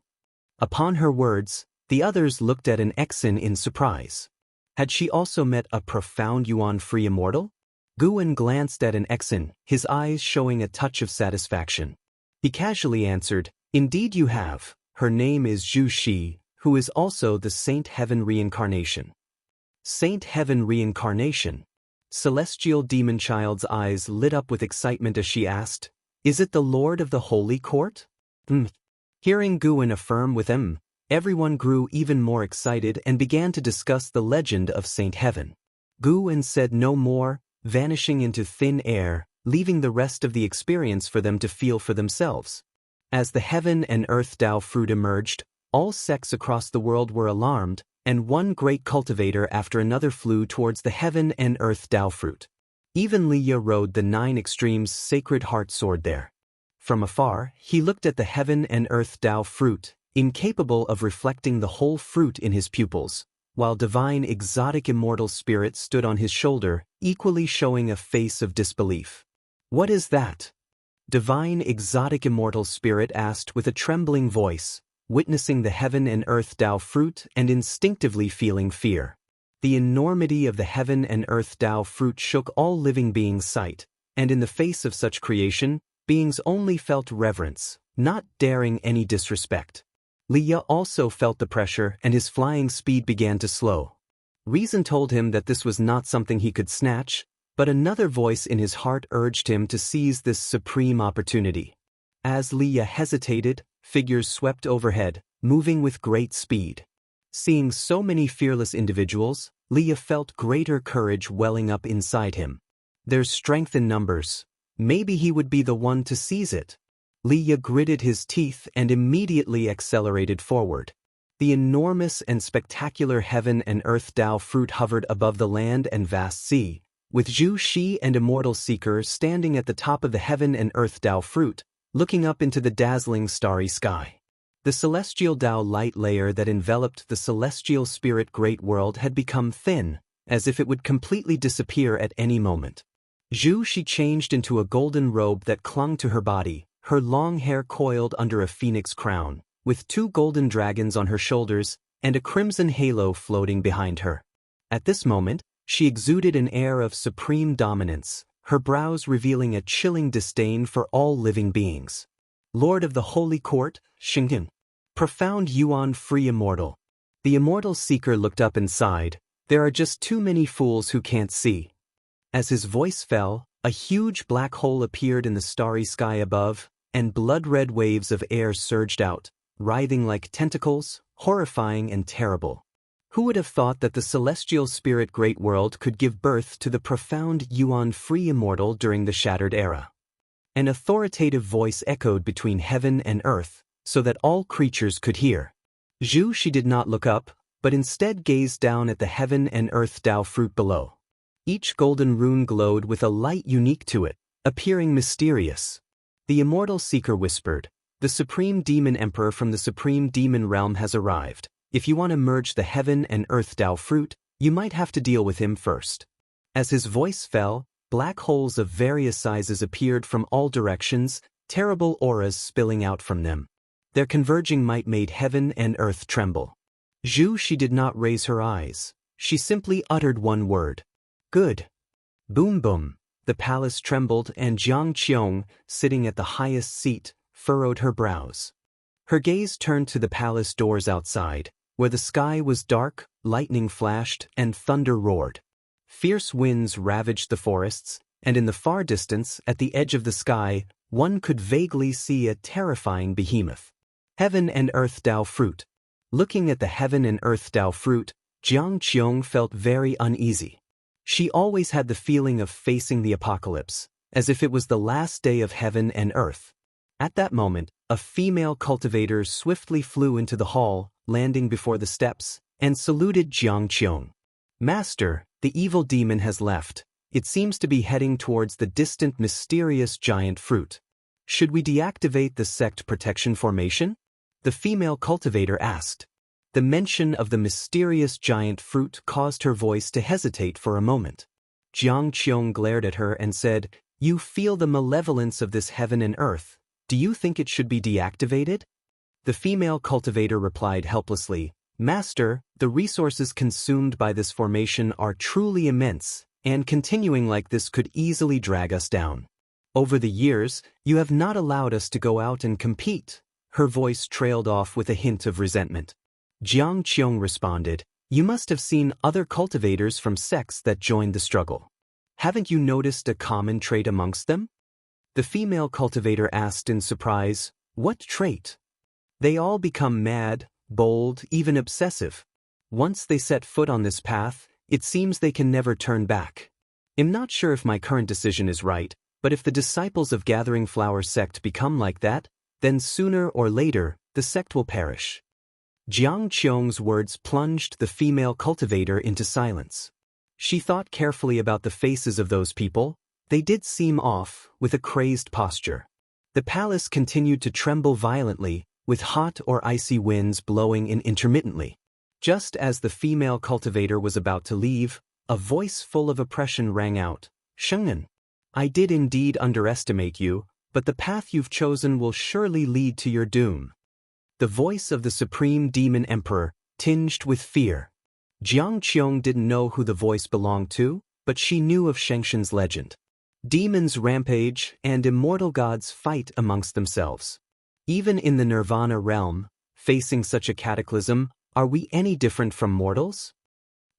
Upon her words, the others looked at an Xen in surprise. Had she also met a profound Yuan free immortal? Guan glanced at an Xen, his eyes showing a touch of satisfaction. He casually answered, Indeed you have. Her name is Zhu Shi, who is also the Saint Heaven reincarnation. Saint Heaven reincarnation? Celestial demon child's eyes lit up with excitement as she asked, Is it the Lord of the Holy Court? Hearing Guan affirm with everyone grew even more excited and began to discuss the legend of Saint Heaven. Guan said no more, vanishing into thin air, leaving the rest of the experience for them to feel for themselves. As the heaven and earth Tao fruit emerged, all sects across the world were alarmed, and one great cultivator after another flew towards the heaven and earth Tao fruit. Even Liya rode the 9 extremes sacred heart sword there. From afar, he looked at the heaven and earth Tao fruit, incapable of reflecting the whole fruit in his pupils, while divine exotic immortal spirit stood on his shoulder, equally showing a face of disbelief. What is that? Divine exotic immortal spirit asked with a trembling voice, witnessing the heaven and earth Tao fruit and instinctively feeling fear. The enormity of the heaven and earth Tao fruit shook all living beings' sight, and in the face of such creation, beings only felt reverence, not daring any disrespect. Liya also felt the pressure and his flying speed began to slow. Reason told him that this was not something he could snatch, but another voice in his heart urged him to seize this supreme opportunity. As Liya hesitated, figures swept overhead, moving with great speed. Seeing so many fearless individuals, Liya felt greater courage welling up inside him. There's strength in numbers. Maybe he would be the one to seize it. Liya gritted his teeth and immediately accelerated forward. The enormous and spectacular heaven and earth Tao fruit hovered above the land and vast sea, with Zhu Shi and Immortal Seeker standing at the top of the heaven and earth Tao fruit, looking up into the dazzling starry sky. The celestial Tao light layer that enveloped the celestial spirit great world had become thin, as if it would completely disappear at any moment. Zhu Shi changed into a golden robe that clung to her body, her long hair coiled under a phoenix crown, with 2 golden dragons on her shoulders and a crimson halo floating behind her. At this moment, she exuded an air of supreme dominance, her brows revealing a chilling disdain for all living beings. Lord of the Holy Court, Xingyan. Profound Yuan free immortal. The Immortal Seeker looked up and sighed, there are just too many fools who can't see. As his voice fell, a huge black hole appeared in the starry sky above, and blood-red waves of air surged out, writhing like tentacles, horrifying and terrible. Who would have thought that the celestial spirit great world could give birth to the profound Yuan free immortal during the shattered era? An authoritative voice echoed between heaven and earth, so that all creatures could hear. Zhu Shi did not look up, but instead gazed down at the heaven and earth Tao fruit below. Each golden rune glowed with a light unique to it, appearing mysterious. The Immortal Seeker whispered, the Supreme Demon Emperor from the Supreme Demon Realm has arrived. If you want to merge the heaven and earth Tao fruit, you might have to deal with him first. As his voice fell, black holes of various sizes appeared from all directions, terrible auras spilling out from them. Their converging might made heaven and earth tremble. She did not raise her eyes. She simply uttered one word. Good. Boom boom. The palace trembled and Xianxia, sitting at the highest seat, furrowed her brows. Her gaze turned to the palace doors outside, where the sky was dark, lightning flashed, and thunder roared. Fierce winds ravaged the forests, and in the far distance, at the edge of the sky, one could vaguely see a terrifying behemoth. Heaven and earth Tao fruit. Looking at the heaven and earth Tao fruit, Xianxia felt very uneasy. She always had the feeling of facing the apocalypse, as if it was the last day of heaven and earth. At that moment, a female cultivator swiftly flew into the hall, landing before the steps, and saluted Xianxia. Master, the evil demon has left. It seems to be heading towards the distant mysterious giant fruit. Should we deactivate the sect protection formation? The female cultivator asked. The mention of the mysterious giant fruit caused her voice to hesitate for a moment. Xianxia glared at her and said, "You feel the malevolence of this heaven and earth. Do you think it should be deactivated?" The female cultivator replied helplessly, "Master, the resources consumed by this formation are truly immense, and continuing like this could easily drag us down. Over the years, you have not allowed us to go out and compete." Her voice trailed off with a hint of resentment. Xianxia responded, "You must have seen other cultivators from sects that joined the struggle. Haven't you noticed a common trait amongst them?" The female cultivator asked in surprise, "What trait?" "They all become mad, bold, even obsessive. Once they set foot on this path, it seems they can never turn back. I'm not sure if my current decision is right, but if the disciples of Gathering Flower sect become like that, then sooner or later, the sect will perish." Xianxia's words plunged the female cultivator into silence. She thought carefully about the faces of those people. They did seem off, with a crazed posture. The palace continued to tremble violently, with hot or icy winds blowing in intermittently. Just as the female cultivator was about to leave, a voice full of oppression rang out, "Sheng'an, I did indeed underestimate you, but the path you've chosen will surely lead to your doom." The voice of the Supreme Demon Emperor, tinged with fear. Xianxia didn't know who the voice belonged to, but she knew of Xianxia's legend. Demons rampage, and immortal gods fight amongst themselves. Even in the Nirvana realm, facing such a cataclysm, are we any different from mortals?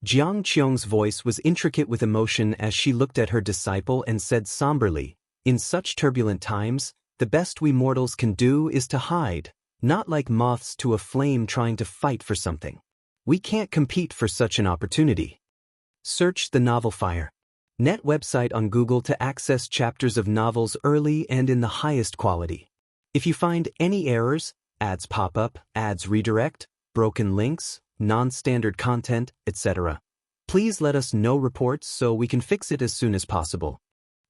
Xianxia's voice was intricate with emotion as she looked at her disciple and said somberly, "In such turbulent times, the best we mortals can do is to hide, not like moths to a flame trying to fight for something. We can't compete for such an opportunity." Search the novel Fire. Net website on Google to access chapters of novels early and in the highest quality. If you find any errors, ads pop up, ads redirect, broken links, non-standard content, etc., please let us know reports so we can fix it as soon as possible.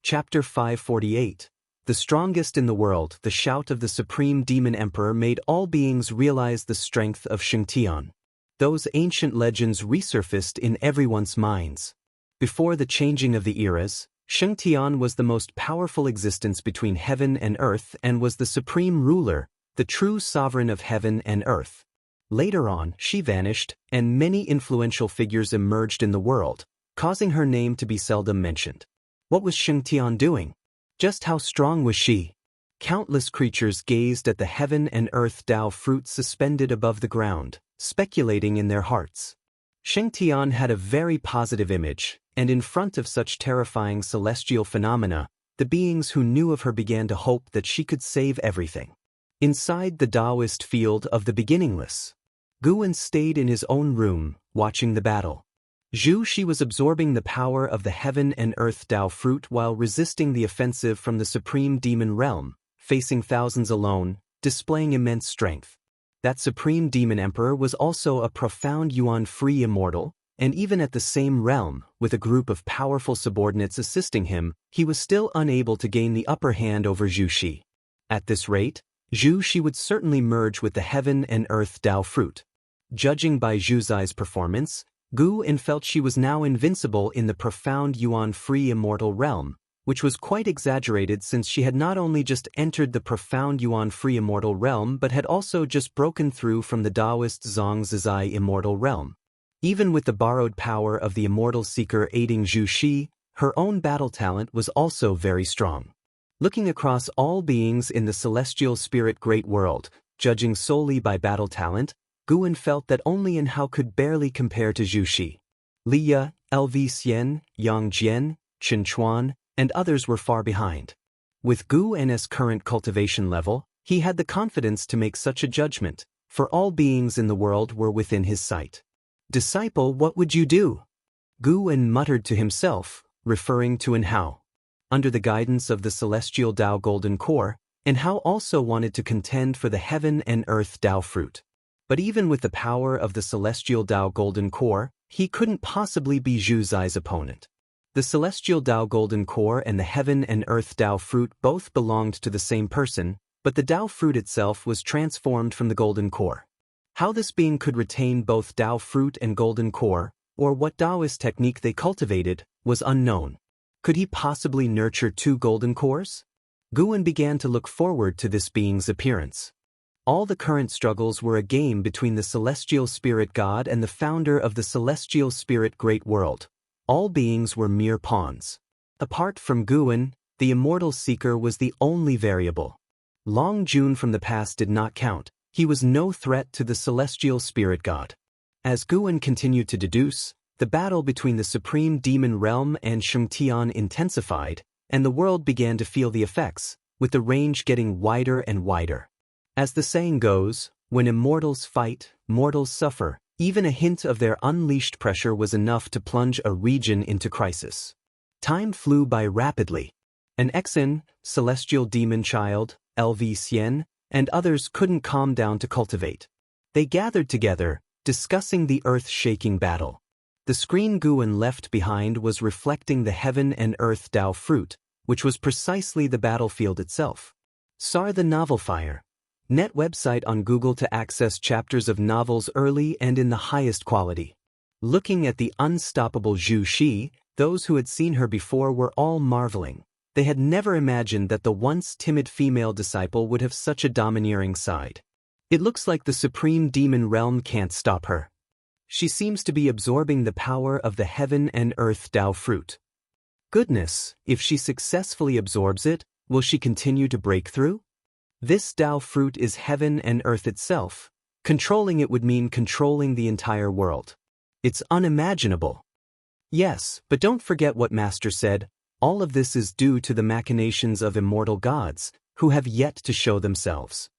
Chapter 548. The strongest in the world, the shout of the Supreme Demon Emperor made all beings realize the strength of Xianxia. Those ancient legends resurfaced in everyone's minds. Before the changing of the eras, Xianxia was the most powerful existence between heaven and earth and was the supreme ruler, the true sovereign of heaven and earth. Later on, she vanished, and many influential figures emerged in the world, causing her name to be seldom mentioned. What was Xianxia doing? Just how strong was she? Countless creatures gazed at the heaven and earth Tao fruit suspended above the ground, speculating in their hearts. Xianxia had a very positive image, and in front of such terrifying celestial phenomena, the beings who knew of her began to hope that she could save everything. Inside the Taoist field of the beginningless, Guan stayed in his own room, watching the battle. She was absorbing the power of the heaven and earth Tao fruit while resisting the offensive from the supreme demon realm, facing thousands alone, displaying immense strength. That supreme demon emperor was also a profound yuan-free immortal, and even at the same realm, with a group of powerful subordinates assisting him, he was still unable to gain the upper hand over Zhu. At this rate, Zhu would certainly merge with the heaven and earth Tao fruit. Judging by Zhu Zai's performance, Gu En felt she was now invincible in the profound Yuan-free immortal realm, which was quite exaggerated since she had not only just entered the profound Yuan-free immortal realm but had also just broken through from the Taoist Zhang Zizai immortal realm. Even with the borrowed power of the immortal seeker aiding Zhu Xi, her own battle talent was also very strong. Looking across all beings in the celestial spirit great world, judging solely by battle talent, Gu En felt that only In Hao could barely compare to Zhu Xi. Li Ye, LV Xian, Yang Jian, Chen Chuan, and others were far behind. With Gu En's current cultivation level, he had the confidence to make such a judgment, for all beings in the world were within his sight. "Disciple, what would you do?" Gu En muttered to himself, referring to In Hao. Under the guidance of the celestial Tao Golden Core, In Hao also wanted to contend for the heaven and earth Tao fruit. But even with the power of the celestial Tao Golden Core, he couldn't possibly be Zhu Zai's opponent. The celestial Tao Golden Core and the heaven and earth Tao fruit both belonged to the same person, but the Tao fruit itself was transformed from the Golden Core. How this being could retain both Tao fruit and Golden Core, or what Taoist technique they cultivated, was unknown. Could he possibly nurture two Golden Cores? Gu En began to look forward to this being's appearance. All the current struggles were a game between the celestial spirit god and the founder of the celestial spirit great world. All beings were mere pawns. Apart from Gu En, the immortal seeker was the only variable. Long Jun from the past did not count. He was no threat to the celestial spirit god. As Gu En continued to deduce, the battle between the supreme demon realm and Xianxia intensified, and the world began to feel the effects, with the range getting wider and wider. As the saying goes, when immortals fight, mortals suffer. Even a hint of their unleashed pressure was enough to plunge a region into crisis. Time flew by rapidly. An Exen, celestial demon child, LV Xian, and others couldn't calm down to cultivate. They gathered together, discussing the earth-shaking battle. The screen Gu En left behind was reflecting the heaven and earth Tao fruit, which was precisely the battlefield itself. SAR the Novel Fire. Net website on Google to access chapters of novels early and in the highest quality. Looking at the unstoppable Zhu Xi, those who had seen her before were all marveling. They had never imagined that the once timid female disciple would have such a domineering side. It looks like the supreme demon realm can't stop her. She seems to be absorbing the power of the heaven and earth Tao fruit. Goodness, if she successfully absorbs it, will she continue to break through? This Tao fruit is heaven and earth itself. Controlling it would mean controlling the entire world. It's unimaginable. Yes, but don't forget what Master said, all of this is due to the machinations of immortal gods, who have yet to show themselves.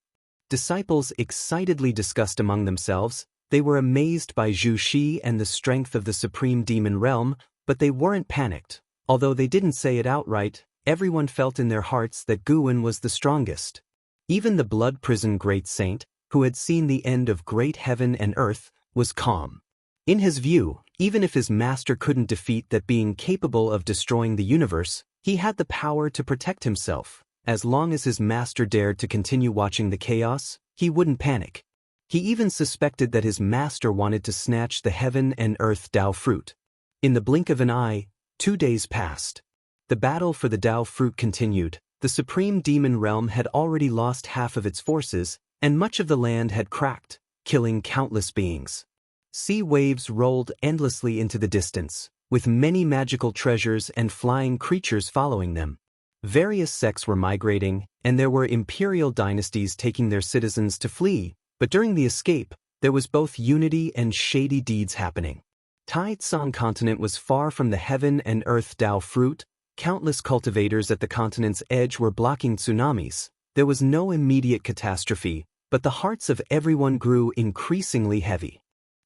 Disciples excitedly discussed among themselves. They were amazed by Zhu Xi and the strength of the supreme demon realm, but they weren't panicked. Although they didn't say it outright, everyone felt in their hearts that Gu En was the strongest. Even the blood prison great saint, who had seen the end of great heaven and earth, was calm. In his view, even if his master couldn't defeat that being capable of destroying the universe, he had the power to protect himself. As long as his master dared to continue watching the chaos, he wouldn't panic. He even suspected that his master wanted to snatch the heaven and earth Tao fruit. In the blink of an eye, 2 days passed. The battle for the Tao fruit continued. The supreme demon realm had already lost half of its forces, and much of the land had cracked, killing countless beings. Sea waves rolled endlessly into the distance, with many magical treasures and flying creatures following them. Various sects were migrating, and there were imperial dynasties taking their citizens to flee. But during the escape, there was both unity and shady deeds happening. Tai Tsang continent was far from the heaven and earth Tao fruit. Countless cultivators at the continent's edge were blocking tsunamis. There was no immediate catastrophe, but the hearts of everyone grew increasingly heavy.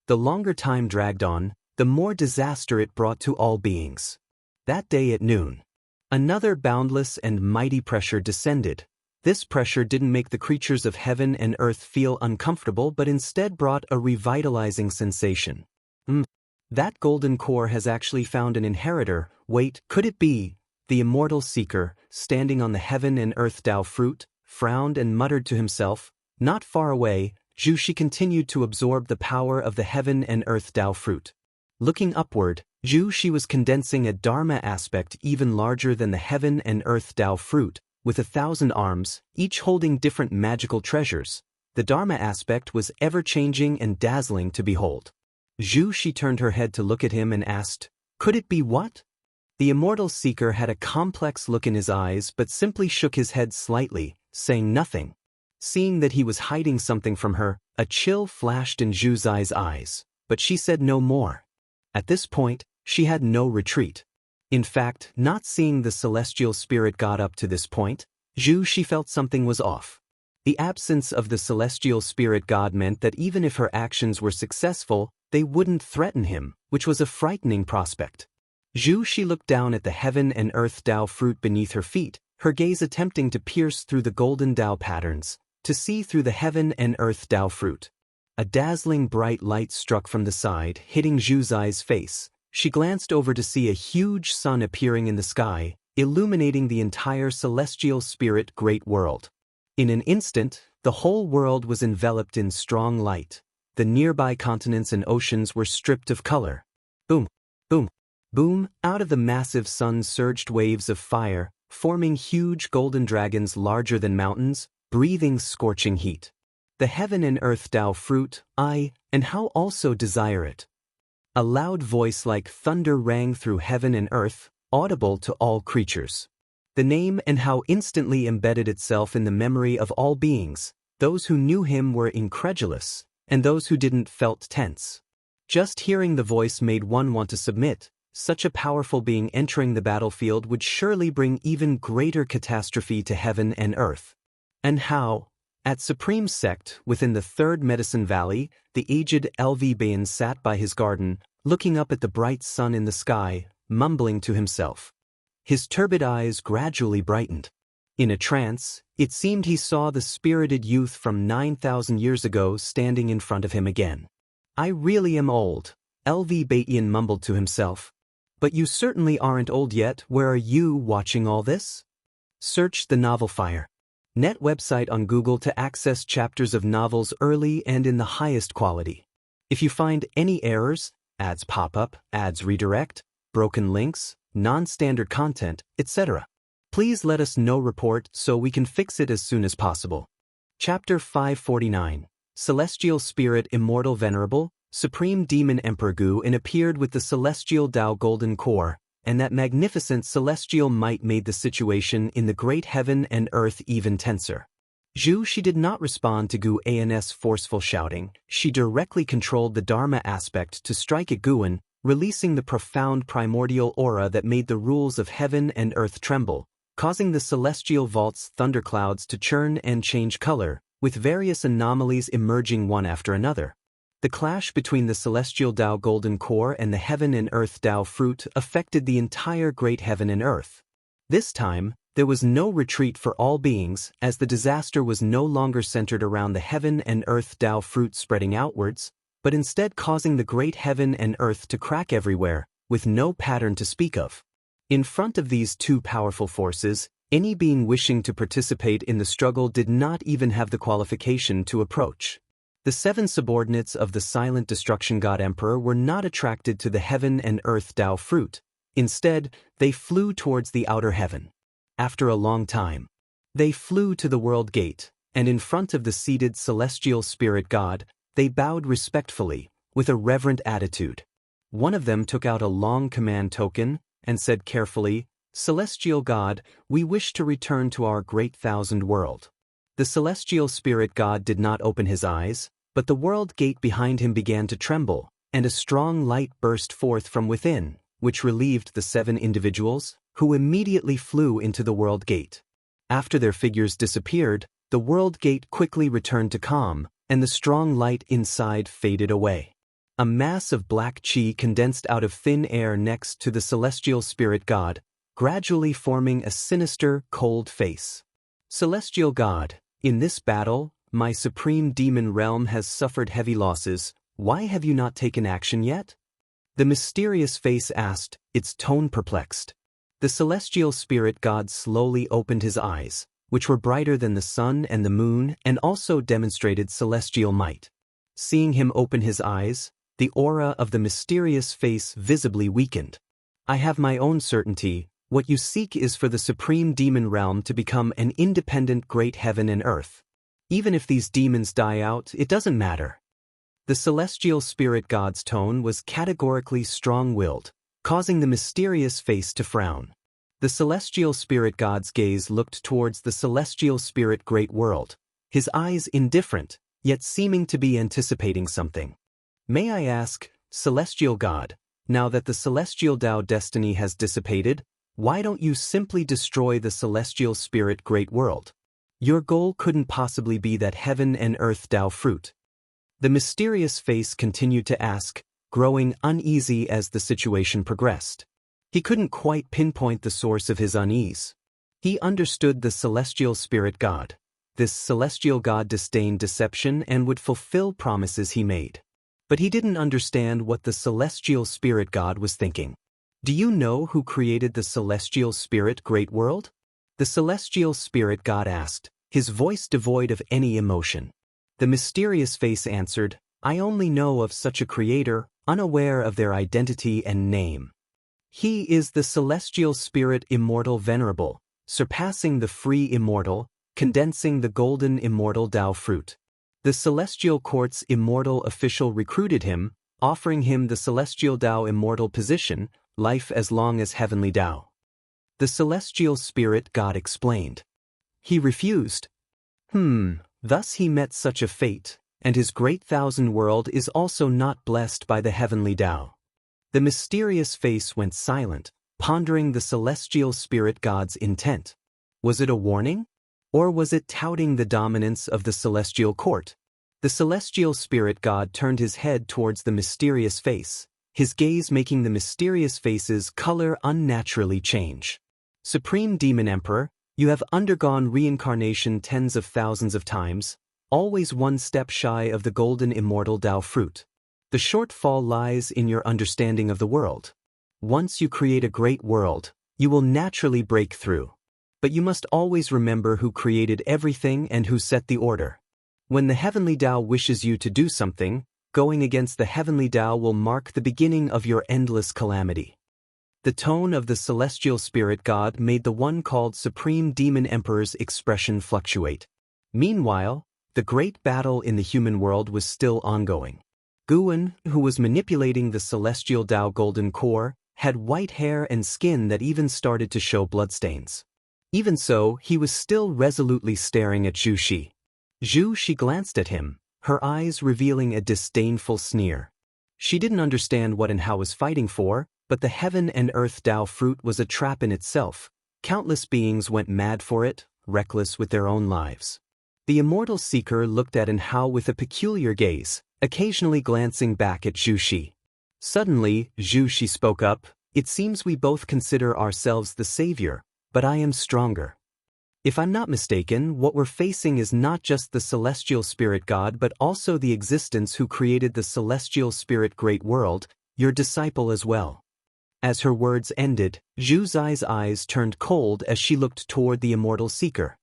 The longer time dragged on, the more disaster it brought to all beings. That day at noon, another boundless and mighty pressure descended. This pressure didn't make the creatures of heaven and earth feel uncomfortable but instead brought a revitalizing sensation. That golden core has actually found an inheritor. Wait, could it be? The immortal seeker, standing on the heaven and earth Tao fruit, frowned and muttered to himself. Not far away, Zhu continued to absorb the power of the heaven and earth Tao fruit. Looking upward, Zhu was condensing a Dharma aspect even larger than the heaven and earth Tao fruit, with 1,000 arms, each holding different magical treasures. The Dharma aspect was ever-changing and dazzling to behold. Zhu turned her head to look at him and asked, "Could it be what?" The immortal seeker had a complex look in his eyes but simply shook his head slightly, saying nothing. Seeing that he was hiding something from her, a chill flashed in Zhu's eyes, but she said no more. At this point, she had no retreat. In fact, not seeing the celestial spirit god up to this point, she felt something was off. The absence of the celestial spirit god meant that even if her actions were successful, they wouldn't threaten him, which was a frightening prospect. She looked down at the heaven and earth Tao fruit beneath her feet, her gaze attempting to pierce through the golden Tao patterns, to see through the heaven and earth Tao fruit. A dazzling bright light struck from the side, hitting Zhu's face. She glanced over to see a huge sun appearing in the sky, illuminating the entire celestial spirit great world. In an instant, the whole world was enveloped in strong light. The nearby continents and oceans were stripped of color. Boom, boom, boom, out of the massive sun surged waves of fire, forming huge golden dragons larger than mountains, breathing scorching heat. The heaven and earth Tao fruit, and how also desire it. A loud voice like thunder rang through heaven and earth, audible to all creatures. The name and how instantly embedded itself in the memory of all beings. Those who knew him were incredulous, and those who didn't felt tense. Just hearing the voice made one want to submit. Such a powerful being entering the battlefield would surely bring even greater catastrophe to heaven and earth. And how? At Supreme Sect, within the Third Medicine Valley, the aged LV Bayan sat by his garden, looking up at the bright sun in the sky, mumbling to himself. His turbid eyes gradually brightened. In a trance, it seemed he saw the spirited youth from 9,000 years ago standing in front of him again. "I really am old," LV Bayan mumbled to himself. "But you certainly aren't old yet. Where are you watching all this?" Search the novel Fire. Net website on Google to access chapters of novels early and in the highest quality. If you find any errors, ads pop up, ads redirect, broken links, non-standard content, etc., please let us know report so we can fix it as soon as possible. Chapter 549. Celestial Spirit Immortal Venerable, Supreme Demon Emperor Gu appeared with the Celestial Tao Golden Core, and that magnificent celestial might made the situation in the great heaven and earth even tenser. She did not respond to Gu's forceful shouting. She directly controlled the Dharma aspect to strike at Guan, releasing the profound primordial aura that made the rules of heaven and earth tremble, causing the celestial vault's thunderclouds to churn and change color, with various anomalies emerging one after another. The clash between the Celestial Tao Golden Core and the Heaven and Earth Tao Fruit affected the entire great heaven and earth. This time, there was no retreat for all beings, as the disaster was no longer centered around the Heaven and Earth Tao Fruit spreading outwards, but instead causing the great heaven and earth to crack everywhere, with no pattern to speak of. In front of these two powerful forces, any being wishing to participate in the struggle did not even have the qualification to approach. The 7 subordinates of the silent destruction god emperor were not attracted to the heaven and earth Tao fruit. Instead, they flew towards the outer heaven. After a long time, they flew to the world gate, and in front of the seated celestial spirit god, they bowed respectfully, with a reverent attitude. One of them took out a long command token, and said carefully, "Celestial God, we wish to return to our great thousand world." The celestial spirit god did not open his eyes, but the world gate behind him began to tremble, and a strong light burst forth from within, which relieved the 7 individuals, who immediately flew into the world gate. After their figures disappeared, the world gate quickly returned to calm, and the strong light inside faded away. A mass of black chi condensed out of thin air next to the celestial spirit god, gradually forming a sinister, cold face. "Celestial God, in this battle, my supreme demon realm has suffered heavy losses. Why have you not taken action yet?" The mysterious face asked, its tone perplexed. The celestial spirit god slowly opened his eyes, which were brighter than the sun and the moon and also demonstrated celestial might. Seeing him open his eyes, the aura of the mysterious face visibly weakened. I have my own certainty. What you seek is for the supreme demon realm to become an independent great heaven and earth. Even if these demons die out, it doesn't matter. The celestial spirit god's tone was categorically strong-willed, causing the mysterious face to frown. The celestial spirit god's gaze looked towards the celestial spirit great world, his eyes indifferent, yet seeming to be anticipating something. May I ask, celestial god, now that the celestial Tao destiny has dissipated, why don't you simply destroy the celestial spirit great world? Your goal couldn't possibly be that heaven and earth Tao fruit. The mysterious face continued to ask, growing uneasy as the situation progressed. He couldn't quite pinpoint the source of his unease. He understood the celestial spirit god. This celestial god disdained deception and would fulfill promises he made. But he didn't understand what the celestial spirit god was thinking. Do you know who created the celestial spirit great world? The celestial spirit god asked, his voice devoid of any emotion. The mysterious face answered, I only know of such a creator, unaware of their identity and name. He is the celestial spirit immortal venerable, surpassing the free immortal, condensing the golden immortal Tao fruit. The celestial court's immortal official recruited him, offering him the celestial Tao immortal position, life as long as heavenly Tao. The celestial spirit god explained. He refused. Thus he met such a fate, and his great thousand world is also not blessed by the heavenly Tao. The mysterious face went silent, pondering the celestial spirit god's intent. Was it a warning? Or was it touting the dominance of the celestial court? The celestial spirit god turned his head towards the mysterious face, his gaze making the mysterious face's color unnaturally change. Supreme Demon Emperor, you have undergone reincarnation tens of thousands of times, always one step shy of the golden immortal Tao fruit. The shortfall lies in your understanding of the world. Once you create a great world, you will naturally break through. But you must always remember who created everything and who set the order. When the heavenly Tao wishes you to do something, going against the heavenly Tao will mark the beginning of your endless calamity. The tone of the celestial spirit god made the one called Supreme Demon Emperor's expression fluctuate. Meanwhile, the great battle in the human world was still ongoing. Guan, who was manipulating the celestial Tao golden core, had white hair and skin that even started to show bloodstains. Even so, he was still resolutely staring at Zhu Shi. Zhu Shi glanced at him, her eyes revealing a disdainful sneer. She didn't understand what and how was fighting for, but the heaven and earth Tao fruit was a trap in itself. Countless beings went mad for it, reckless with their own lives. The immortal seeker looked at Hao with a peculiar gaze, occasionally glancing back at Zhu Shi. Suddenly, Zhu Shi spoke up, it seems we both consider ourselves the savior, but I am stronger. If I'm not mistaken, what we're facing is not just the celestial spirit god but also the existence who created the celestial spirit great world, your disciple as well. As her words ended, Zhu Zai's eyes turned cold as she looked toward the immortal seeker.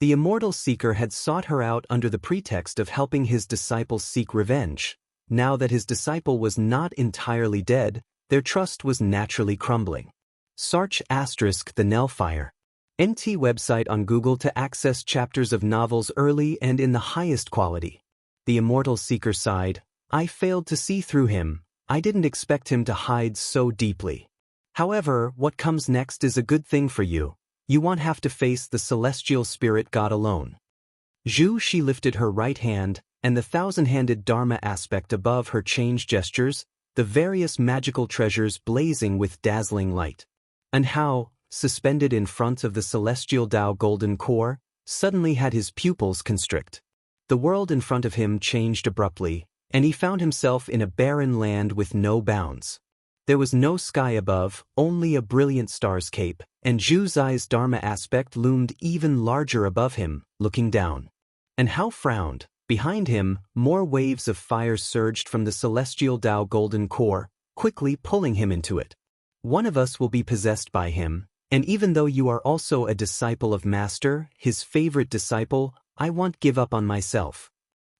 The immortal seeker had sought her out under the pretext of helping his disciple seek revenge. Now that his disciple was not entirely dead, their trust was naturally crumbling. Search * the Nellfire. NT website on Google to access chapters of novels early and in the highest quality. The immortal seeker sighed, I failed to see through him. I didn't expect him to hide so deeply. However, what comes next is a good thing for you. You won't have to face the celestial spirit god alone. Zhu Shi lifted her right hand, and the thousand-handed Dharma aspect above her changed gestures, the various magical treasures blazing with dazzling light. And Hao, suspended in front of the celestial Tao golden core, suddenly had his pupils constrict. The world in front of him changed abruptly, and he found himself in a barren land with no bounds. There was no sky above, only a brilliant star's cape, and Zhu Zai's Dharma aspect loomed even larger above him, looking down. And Hao frowned. Behind him, more waves of fire surged from the celestial Tao golden core, quickly pulling him into it. One of us will be possessed by him, And even though you are also a disciple of Master, his favorite disciple, I won't give up on myself.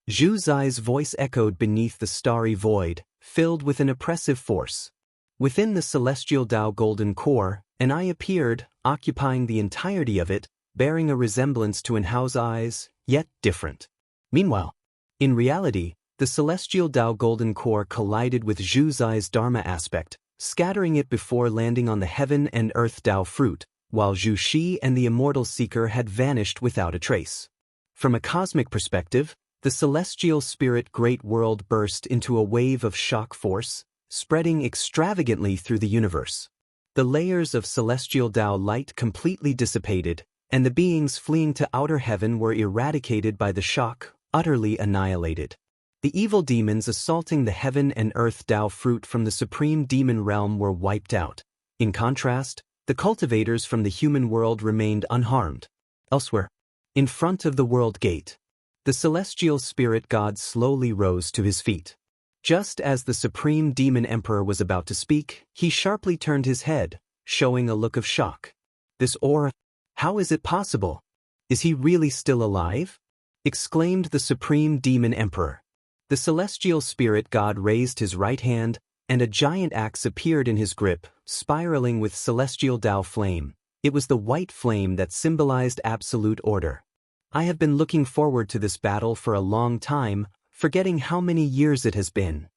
Zhu Zai's voice echoed beneath the starry void, filled with an oppressive force. Within the celestial Tao golden core, an eye appeared, occupying the entirety of it, bearing a resemblance to Enhao's eyes, yet different. Meanwhile, in reality, the celestial Tao golden core collided with Zhu Zai's Dharma aspect, scattering it before landing on the heaven and earth Tao fruit, while Zhu Shi and the immortal seeker had vanished without a trace. From a cosmic perspective, the celestial spirit great world burst into a wave of shock force, spreading extravagantly through the universe. The layers of celestial Tao light completely dissipated, and the beings fleeing to outer heaven were eradicated by the shock, utterly annihilated. The evil demons assaulting the heaven and earth Tao fruit from the supreme demon realm were wiped out. In contrast, the cultivators from the human world remained unharmed. Elsewhere, in front of the world gate, the celestial spirit god slowly rose to his feet. Just as the supreme demon emperor was about to speak, he sharply turned his head, showing a look of shock. This aura, how is it possible? Is he really still alive? Exclaimed the supreme demon emperor. The celestial spirit god raised his right hand, and a giant axe appeared in his grip, spiraling with celestial Tao flame. It was the white flame that symbolized absolute order. I have been looking forward to this battle for a long time, forgetting how many years it has been.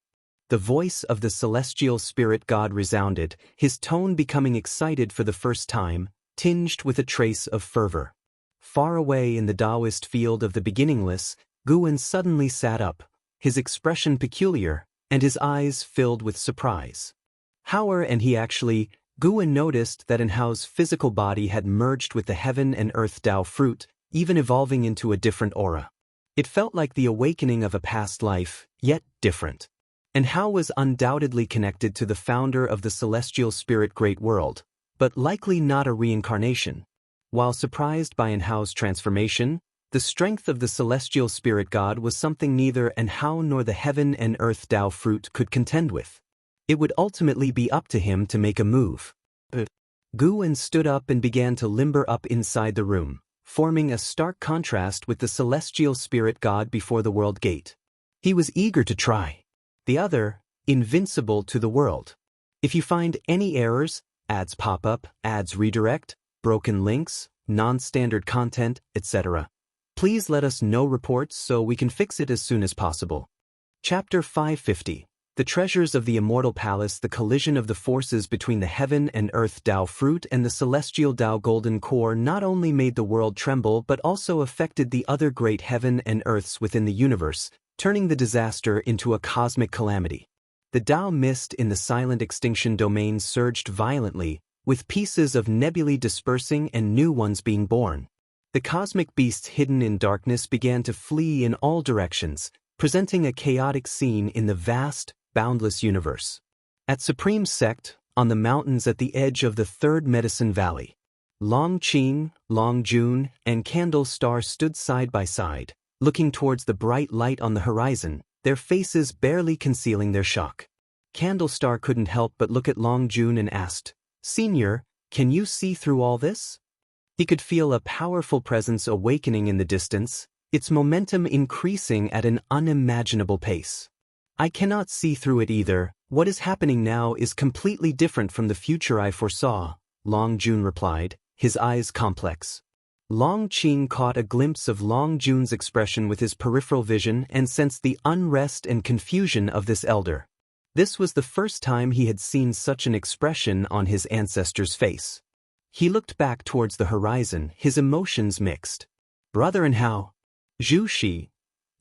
The voice of the celestial spirit god resounded, his tone becoming excited for the first time, tinged with a trace of fervor. Far away in the Taoist field of the beginningless, Guwen suddenly sat up, his expression peculiar, and his eyes filled with surprise. Guwen noticed that Enhao's physical body had merged with the heaven and earth Tao fruit, even evolving into a different aura. It felt like the awakening of a past life, yet different. Enhao was undoubtedly connected to the founder of the celestial spirit great world, but likely not a reincarnation. While surprised by Enhao's transformation, the strength of the celestial spirit god was something neither Enhao nor the heaven and earth Tao fruit could contend with. It would ultimately be up to him to make a move. Guwen stood up and began to limber up inside the room, forming a stark contrast with the celestial spirit god before the world gate. He was eager to try. The other, invincible to the world. If you find any errors, ads pop up, ads redirect, broken links, non-standard content, etc., please let us know reports so we can fix it as soon as possible. Chapter 550. The Treasures of the Immortal Palace. The collision of the forces between the heaven and earth Tao fruit and the celestial Tao golden core not only made the world tremble but also affected the other great heaven and earths within the universe, turning the disaster into a cosmic calamity. The Tao mist in the silent extinction domain surged violently, with pieces of nebulae dispersing and new ones being born. The cosmic beasts hidden in darkness began to flee in all directions, presenting a chaotic scene in the vast, boundless universe. At Supreme Sect, on the mountains at the edge of the Third Medicine Valley, Long Qing, Long Jun, and Candle Star stood side by side, looking towards the bright light on the horizon, their faces barely concealing their shock. Candle Star couldn't help but look at Long Jun and asked, "Senior, can you see through all this?" He could feel a powerful presence awakening in the distance, its momentum increasing at an unimaginable pace. "I cannot see through it either. What is happening now is completely different from the future I foresaw," Long Jun replied, his eyes complex. Long Qing caught a glimpse of Long Jun's expression with his peripheral vision and sensed the unrest and confusion of this elder. This was the first time he had seen such an expression on his ancestor's face. He looked back towards the horizon, his emotions mixed. "Brother Enhao." "Zhu Shi."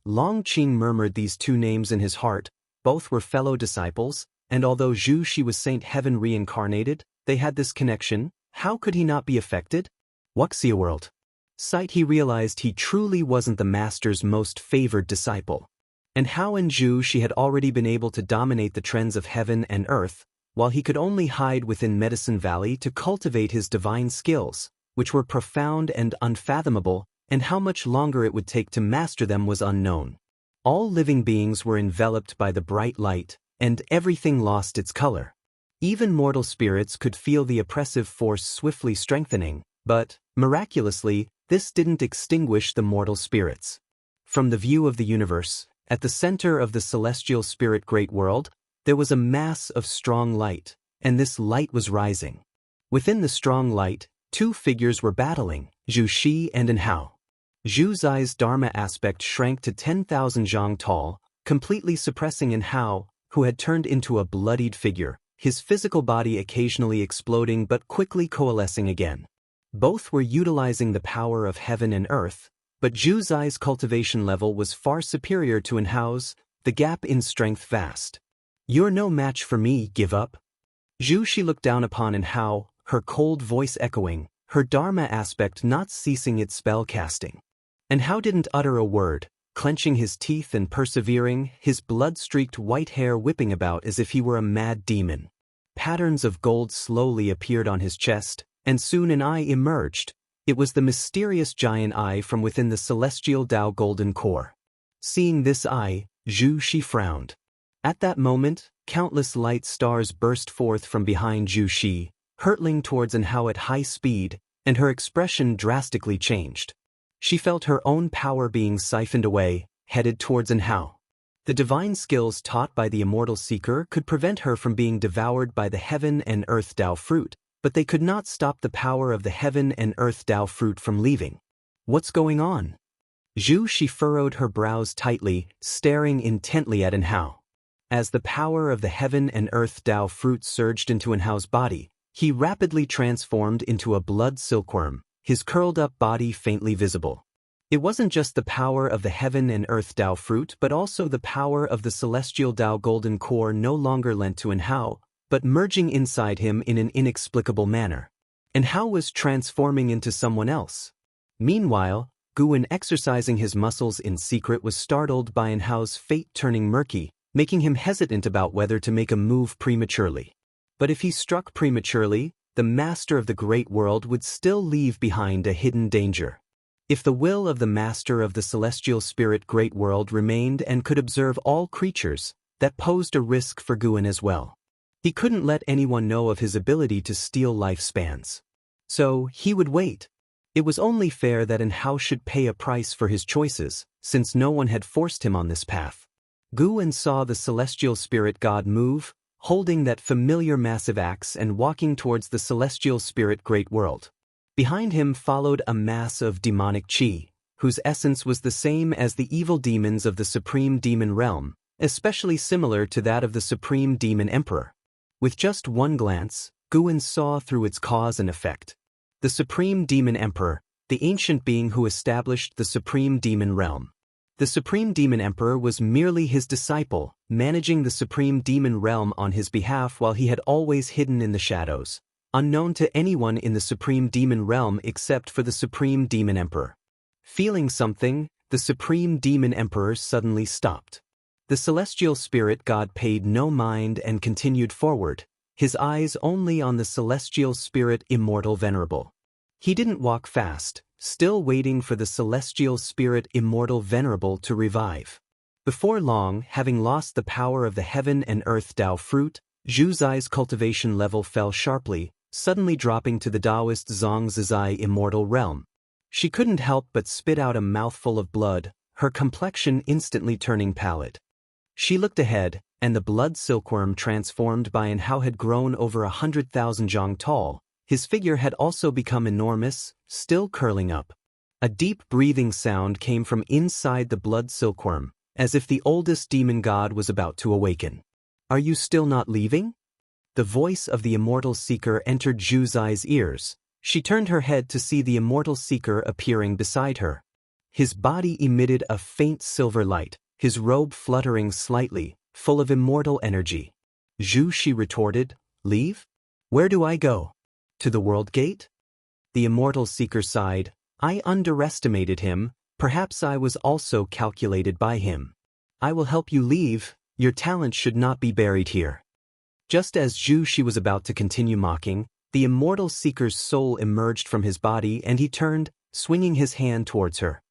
Long Qing murmured these two names in his heart. Both were fellow disciples, and although Zhu Shi was Saint Heaven reincarnated, they had this connection. How could he not be affected? Wuxia world. Sight he realized he truly wasn't the master's most favored disciple. And how in Zhu Shi had already been able to dominate the trends of heaven and earth, while he could only hide within Medicine Valley to cultivate his divine skills, which were profound and unfathomable, and how much longer it would take to master them was unknown. All living beings were enveloped by the bright light, and everything lost its color. Even mortal spirits could feel the oppressive force swiftly strengthening, but, miraculously, this didn't extinguish the mortal spirits. From the view of the universe, at the center of the celestial spirit great world, there was a mass of strong light, and this light was rising. Within the strong light, two figures were battling, Zhu Shi and Hao. Zhu Zai's Dharma aspect shrank to 10,000 zhang tall, completely suppressing Hao, who had turned into a bloodied figure, his physical body occasionally exploding but quickly coalescing again. Both were utilizing the power of heaven and earth, but Zhu Zai's cultivation level was far superior to Hao's, the gap in strength vast. "You're no match for me, give up." Zhu Shi looked down upon Hao, her cold voice echoing, her Dharma aspect not ceasing its spell casting. Hao didn't utter a word, clenching his teeth and persevering, his blood-streaked white hair whipping about as if he were a mad demon. Patterns of gold slowly appeared on his chest, and soon an eye emerged. It was the mysterious giant eye from within the celestial Tao golden core. Seeing this eye, Zhu Shi frowned. At that moment, countless light stars burst forth from behind Zhu Shi, hurtling towards Hao at high speed, and her expression drastically changed. She felt her own power being siphoned away, headed towards Hao. The divine skills taught by the Immortal Seeker could prevent her from being devoured by the heaven and earth Tao fruit, but they could not stop the power of the heaven and earth Tao fruit from leaving. What's going on? Zhu Shi furrowed her brows tightly, staring intently at Hao. As the power of the heaven and earth Tao fruit surged into Hao's body, he rapidly transformed into a blood silkworm, his curled-up body faintly visible. It wasn't just the power of the heaven and earth Tao fruit but also the power of the celestial Tao golden core no longer lent to Hao, but merging inside him in an inexplicable manner. Hao was transforming into someone else. Meanwhile, Guan, exercising his muscles in secret, was startled by Hao's fate turning murky, making him hesitant about whether to make a move prematurely. But if he struck prematurely, the master of the great world would still leave behind a hidden danger. If the will of the master of the celestial spirit great world remained and could observe all creatures, that posed a risk for Guan as well. He couldn't let anyone know of his ability to steal lifespans. So, he would wait. It was only fair that Hao should pay a price for his choices, since no one had forced him on this path. Guan saw the celestial spirit god move, holding that familiar massive axe and walking towards the celestial spirit great world. Behind him followed a mass of demonic qi, whose essence was the same as the evil demons of the supreme demon realm, especially similar to that of the supreme demon emperor. With just one glance, Guan saw through its cause and effect. The supreme demon emperor, the ancient being who established the supreme demon realm. The supreme demon emperor was merely his disciple, managing the supreme demon realm on his behalf while he had always hidden in the shadows, unknown to anyone in the supreme demon realm except for the supreme demon emperor. Feeling something, the supreme demon emperor suddenly stopped. The celestial spirit god paid no mind and continued forward, his eyes only on the celestial spirit Immortal Venerable. He didn't walk fast, still waiting for the celestial spirit Immortal Venerable to revive. Before long, having lost the power of the heaven and earth Tao fruit, Zhu Zai's cultivation level fell sharply, suddenly dropping to the Taoist Xianxia immortal realm. She couldn't help but spit out a mouthful of blood, her complexion instantly turning pallid. She looked ahead, and the blood silkworm transformed by Hao had grown over 100,000 zhang tall. His figure had also become enormous, still curling up. A deep breathing sound came from inside the blood silkworm, as if the oldest demon god was about to awaken. "Are you still not leaving?" The voice of the Immortal Seeker entered Zhu Zai's ears. She turned her head to see the Immortal Seeker appearing beside her. His body emitted a faint silver light, his robe fluttering slightly, full of immortal energy. Zhu Shi retorted, "Leave? Where do I go? To the World Gate?" The Immortal Seeker sighed. "I underestimated him, perhaps I was also calculated by him. I will help you leave, your talent should not be buried here." Just as Zhu Shi was about to continue mocking, the Immortal Seeker's soul emerged from his body and he turned, swinging his hand towards her.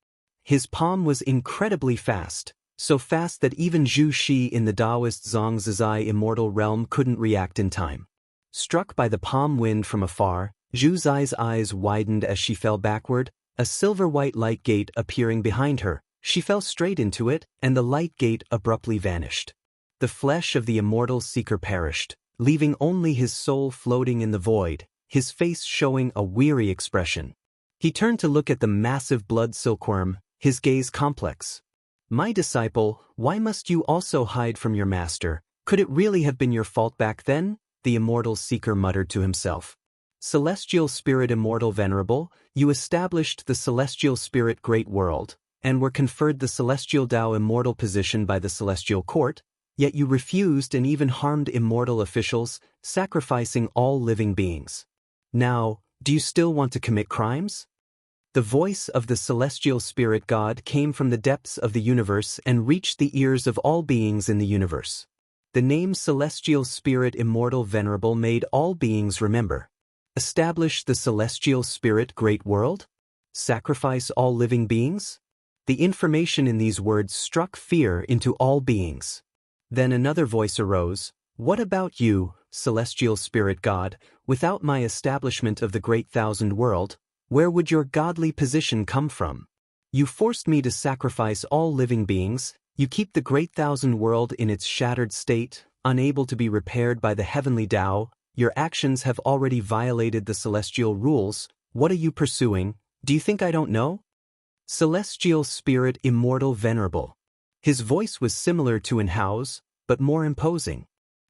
His palm was incredibly fast, so fast that even Zhu Shi in the Taoist Xianxia immortal realm couldn't react in time. Struck by the palm wind from afar, Zhu Zai's eyes widened as she fell backward, a silver-white light gate appearing behind her. She fell straight into it, and the light gate abruptly vanished. The flesh of the immortal seeker perished, leaving only his soul floating in the void, his face showing a weary expression. He turned to look at the massive blood silkworm, his gaze complex. "My disciple, why must you also hide from your master? Could it really have been your fault back then?" the immortal seeker muttered to himself. "Celestial Spirit Immortal Venerable, you established the Celestial Spirit Great World, and were conferred the Celestial Tao Immortal position by the Celestial Court, yet you refused and even harmed immortal officials, sacrificing all living beings. Now, do you still want to commit crimes?" The voice of the Celestial Spirit God came from the depths of the universe and reached the ears of all beings in the universe. The name Celestial Spirit Immortal Venerable made all beings remember. Establish the Celestial Spirit Great World? Sacrifice all living beings? The information in these words struck fear into all beings. Then another voice arose. "What about you, Celestial Spirit God? Without my establishment of the Great Thousand World, where would your godly position come from? You forced me to sacrifice all living beings. You keep the Great Thousand World in its shattered state, unable to be repaired by the heavenly Tao. Your actions have already violated the celestial rules. What are you pursuing? Do you think I don't know?" Celestial Spirit Immortal Venerable. His voice was similar to Inhao's, but more imposing.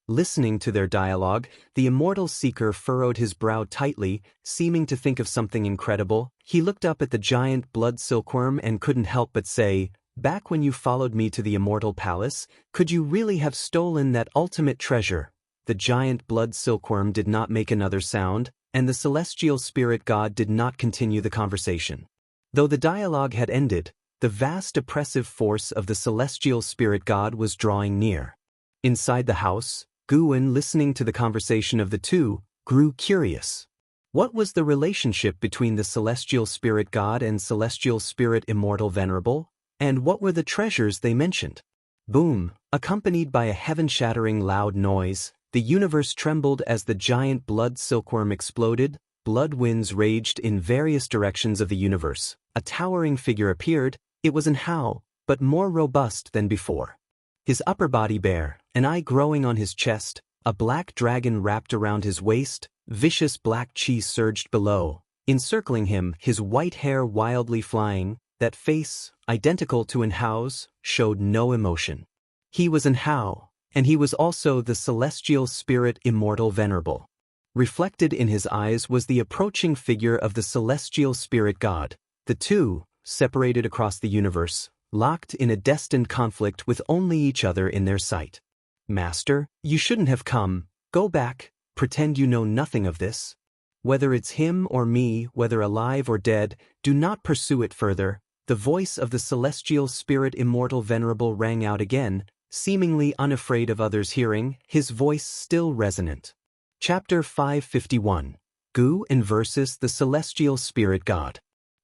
Listening to their dialogue, the immortal seeker furrowed his brow tightly, seeming to think of something incredible. He looked up at the giant blood silkworm and couldn't help but say, "Back when you followed me to the immortal palace, could you really have stolen that ultimate treasure?" The giant blood silkworm did not make another sound, and the celestial spirit god did not continue the conversation. Though the dialogue had ended, the vast oppressive force of the celestial spirit god was drawing near. Inside the house, Guwen, listening to the conversation of the two, grew curious. What was the relationship between the celestial spirit god and celestial spirit immortal venerable? And what were the treasures they mentioned? Boom! Accompanied by a heaven-shattering loud noise, the universe trembled as the giant blood silkworm exploded. Blood winds raged in various directions of the universe. A towering figure appeared. It was Inhao, but more robust than before. His upper body bare, an eye growing on his chest, a black dragon wrapped around his waist, vicious black chi surged below, encircling him, his white hair wildly flying. That face, identical to Inhao's, showed no emotion. He was Inhao, and he was also the celestial spirit immortal venerable. Reflected in his eyes was the approaching figure of the celestial spirit god. The two, separated across the universe, locked in a destined conflict with only each other in their sight. "Master, you shouldn't have come. Go back, pretend you know nothing of this. Whether it's him or me, whether alive or dead, do not pursue it further." The voice of the celestial spirit immortal venerable rang out again, seemingly unafraid of others hearing, his voice still resonant. Chapter 551. Guwen versus the Celestial Spirit God.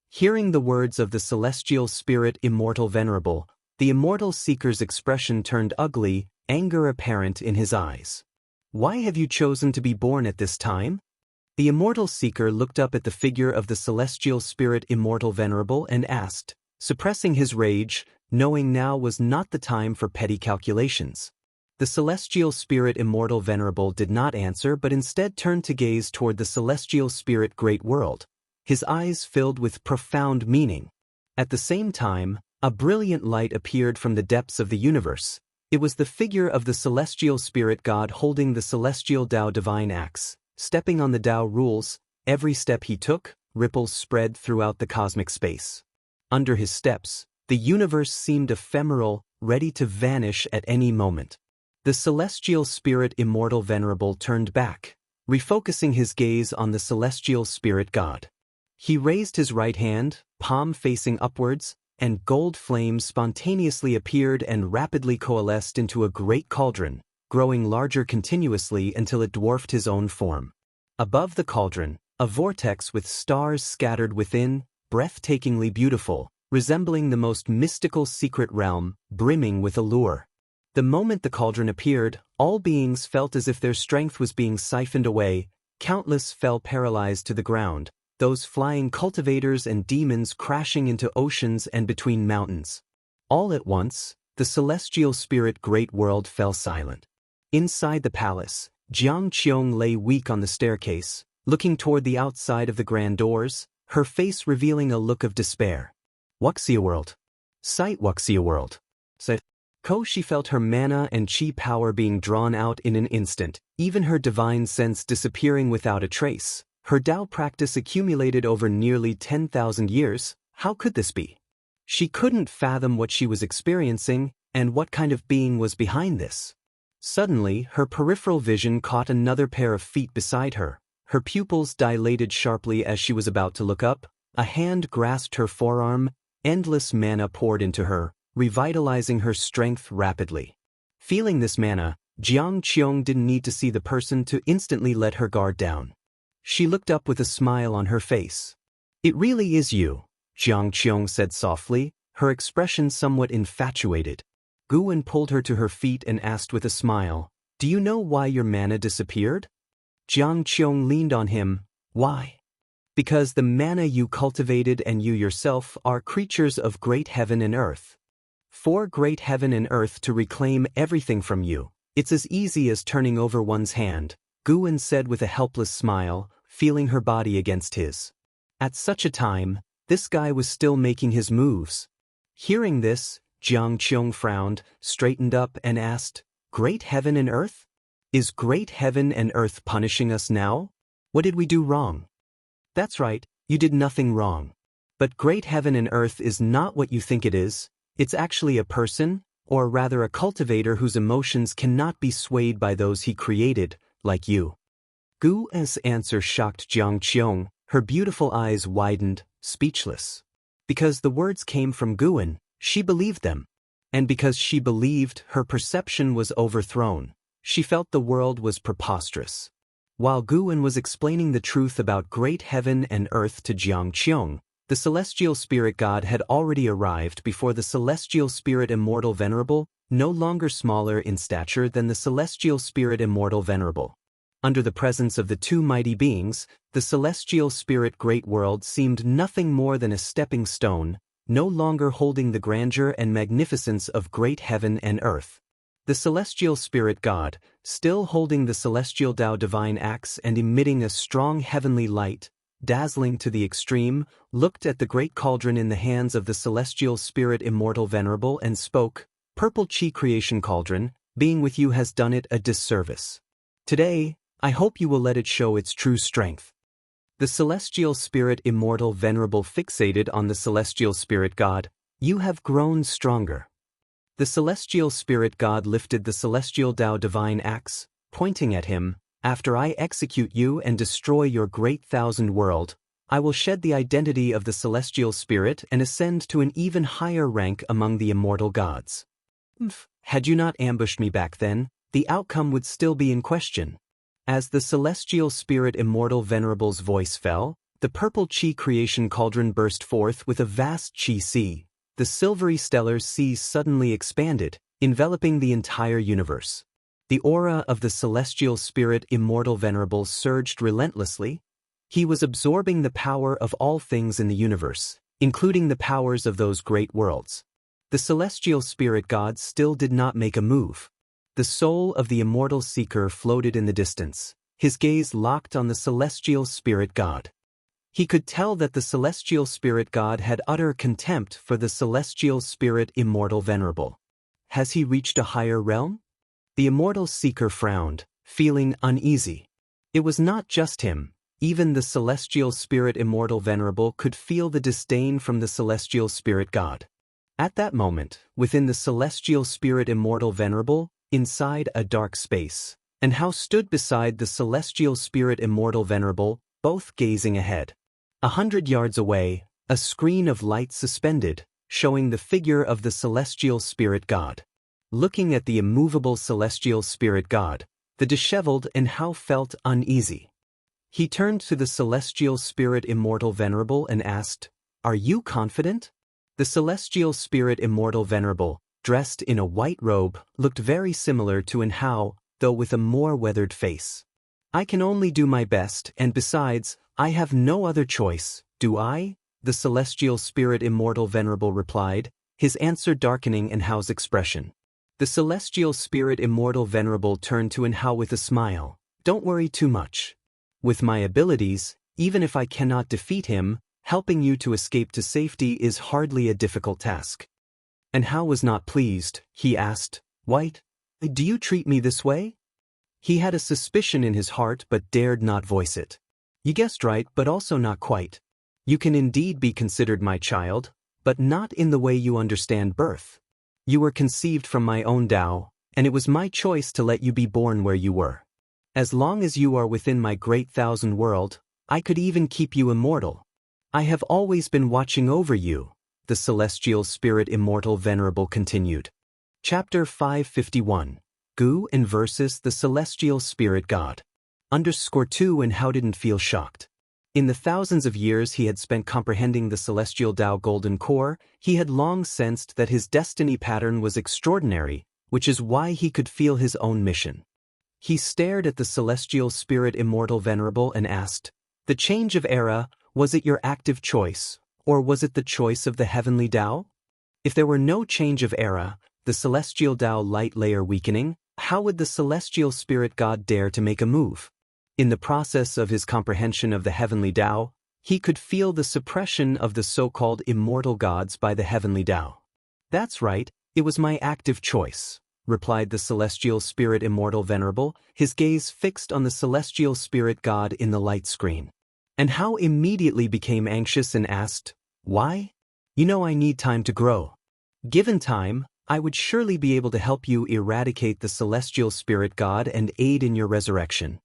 Hearing the words of the celestial spirit immortal venerable, the immortal seeker's expression turned ugly, anger apparent in his eyes. "Why have you chosen to be born at this time?" The immortal seeker looked up at the figure of the celestial spirit immortal venerable and asked, suppressing his rage, knowing now was not the time for petty calculations. The celestial spirit immortal venerable did not answer but instead turned to gaze toward the celestial spirit great world, his eyes filled with profound meaning. At the same time, a brilliant light appeared from the depths of the universe. It was the figure of the celestial spirit god holding the celestial Tao divine axe. Stepping on the Tao rules, every step he took, ripples spread throughout the cosmic space. Under his steps, the universe seemed ephemeral, ready to vanish at any moment. The celestial spirit immortal venerable turned back, refocusing his gaze on the celestial spirit god. He raised his right hand, palm facing upwards, and gold flames spontaneously appeared and rapidly coalesced into a great cauldron, growing larger continuously until it dwarfed his own form. Above the cauldron, a vortex with stars scattered within, breathtakingly beautiful, resembling the most mystical secret realm, brimming with allure. The moment the cauldron appeared, all beings felt as if their strength was being siphoned away. Countless fell paralyzed to the ground, those flying cultivators and demons crashing into oceans and between mountains. All at once, the celestial spirit great world fell silent. Inside the palace, Xianxia lay weak on the staircase, looking toward the outside of the grand doors, her face revealing a look of despair. Wuxia world. Sight Wuxia world. Said. She felt her mana and chi power being drawn out in an instant, even her divine sense disappearing without a trace. Her Tao practice accumulated over nearly 10,000 years. How could this be? She couldn't fathom what she was experiencing, and what kind of being was behind this. Suddenly, her peripheral vision caught another pair of feet beside her. Her pupils dilated sharply as she was about to look up. A hand grasped her forearm. Endless mana poured into her, revitalizing her strength rapidly. Feeling this mana, Xianxia didn't need to see the person to instantly let her guard down. She looked up with a smile on her face. "It really is you," Xianxia said softly, her expression somewhat infatuated. Guwen pulled her to her feet and asked with a smile, "Do you know why your mana disappeared?" Xianxia leaned on him. "Why?" "Because the mana you cultivated and you yourself are creatures of great heaven and earth. For great heaven and earth to reclaim everything from you, it's as easy as turning over one's hand," Guwen said with a helpless smile, feeling her body against his. At such a time, this guy was still making his moves. Hearing this, Xianxia frowned, straightened up and asked, "Great heaven and earth? Is great heaven and earth punishing us now? What did we do wrong?" "That's right, you did nothing wrong. But great heaven and earth is not what you think it is. It's actually a person, or rather a cultivator whose emotions cannot be swayed by those he created, like you." Gu's answer shocked Xianxia, her beautiful eyes widened, speechless. Because the words came from Guwen, she believed them. And because she believed, her perception was overthrown. She felt the world was preposterous. While Guwen was explaining the truth about great heaven and earth to Xianxia, the celestial spirit god had already arrived before the celestial spirit Immortal Venerable, no longer smaller in stature than the celestial spirit Immortal Venerable. Under the presence of the two mighty beings, the celestial spirit great world seemed nothing more than a stepping stone, no longer holding the grandeur and magnificence of great heaven and earth. The celestial spirit god, still holding the celestial Tao divine axe and emitting a strong heavenly light, dazzling to the extreme, looked at the great cauldron in the hands of the celestial spirit Immortal Venerable and spoke, "Purple Chi creation cauldron, being with you has done it a disservice. Today, I hope you will let it show its true strength." The celestial spirit Immortal Venerable fixated on the celestial spirit god. "You have grown stronger." The celestial spirit god lifted the celestial Tao divine axe, pointing at him, "After I execute you and destroy your great thousand world, I will shed the identity of the celestial spirit and ascend to an even higher rank among the immortal gods." Had you not ambushed me back then, the outcome would still be in question. As the celestial spirit Immortal Venerable's voice fell, the purple chi creation cauldron burst forth with a vast chi sea. The silvery stellar sea suddenly expanded, enveloping the entire universe. The aura of the celestial spirit Immortal Venerable surged relentlessly. He was absorbing the power of all things in the universe, including the powers of those great worlds. The celestial spirit god still did not make a move. The soul of the immortal seeker floated in the distance, his gaze locked on the celestial spirit god. He could tell that the celestial spirit god had utter contempt for the celestial spirit Immortal Venerable. Has he reached a higher realm? The immortal seeker frowned, feeling uneasy. It was not just him. Even the celestial spirit Immortal Venerable could feel the disdain from the celestial spirit god. At that moment, within the celestial spirit Immortal Venerable, inside a dark space, and Hao stood beside the celestial spirit Immortal Venerable, both gazing ahead. 100 yards away, a screen of light suspended, showing the figure of the celestial spirit god. Looking at the immovable celestial spirit god, the disheveled and Hao felt uneasy. He turned to the celestial spirit Immortal Venerable and asked, "Are you confident?" The celestial spirit Immortal Venerable, dressed in a white robe, looked very similar to An Hao, though with a more weathered face. "I can only do my best, and besides, I have no other choice, do I?" the celestial spirit Immortal Venerable replied, his answer darkening An Hao's expression. The celestial spirit Immortal Venerable turned to An Hao with a smile. "Don't worry too much. With my abilities, even if I cannot defeat him, helping you to escape to safety is hardly a difficult task." An Hao was not pleased. He asked, "White, do you treat me this way?" He had a suspicion in his heart but dared not voice it. "You guessed right, but also not quite. You can indeed be considered my child, but not in the way you understand birth. You were conceived from my own Tao, and it was my choice to let you be born where you were. As long as you are within my great thousand world, I could even keep you immortal. I have always been watching over you," the celestial spirit Immortal Venerable continued. Chapter 551. Gu and versus the celestial spirit god. _2 And Hao didn't feel shocked. In the thousands of years he had spent comprehending the celestial Tao Golden Core, he had long sensed that his destiny pattern was extraordinary, which is why he could feel his own mission. He stared at the celestial spirit Immortal Venerable and asked, "The change of era, was it your active choice, or was it the choice of the heavenly Tao?" If there were no change of era, the celestial Tao light layer weakening, how would the celestial spirit god dare to make a move? In the process of his comprehension of the heavenly Tao, he could feel the suppression of the so-called immortal gods by the heavenly Tao. "That's right, it was my active choice," replied the celestial spirit Immortal Venerable, his gaze fixed on the celestial spirit god in the light screen. And Hao immediately became anxious and asked, "Why?" "You know I need time to grow. Given time, I would surely be able to help you eradicate the celestial spirit god and aid in your resurrection."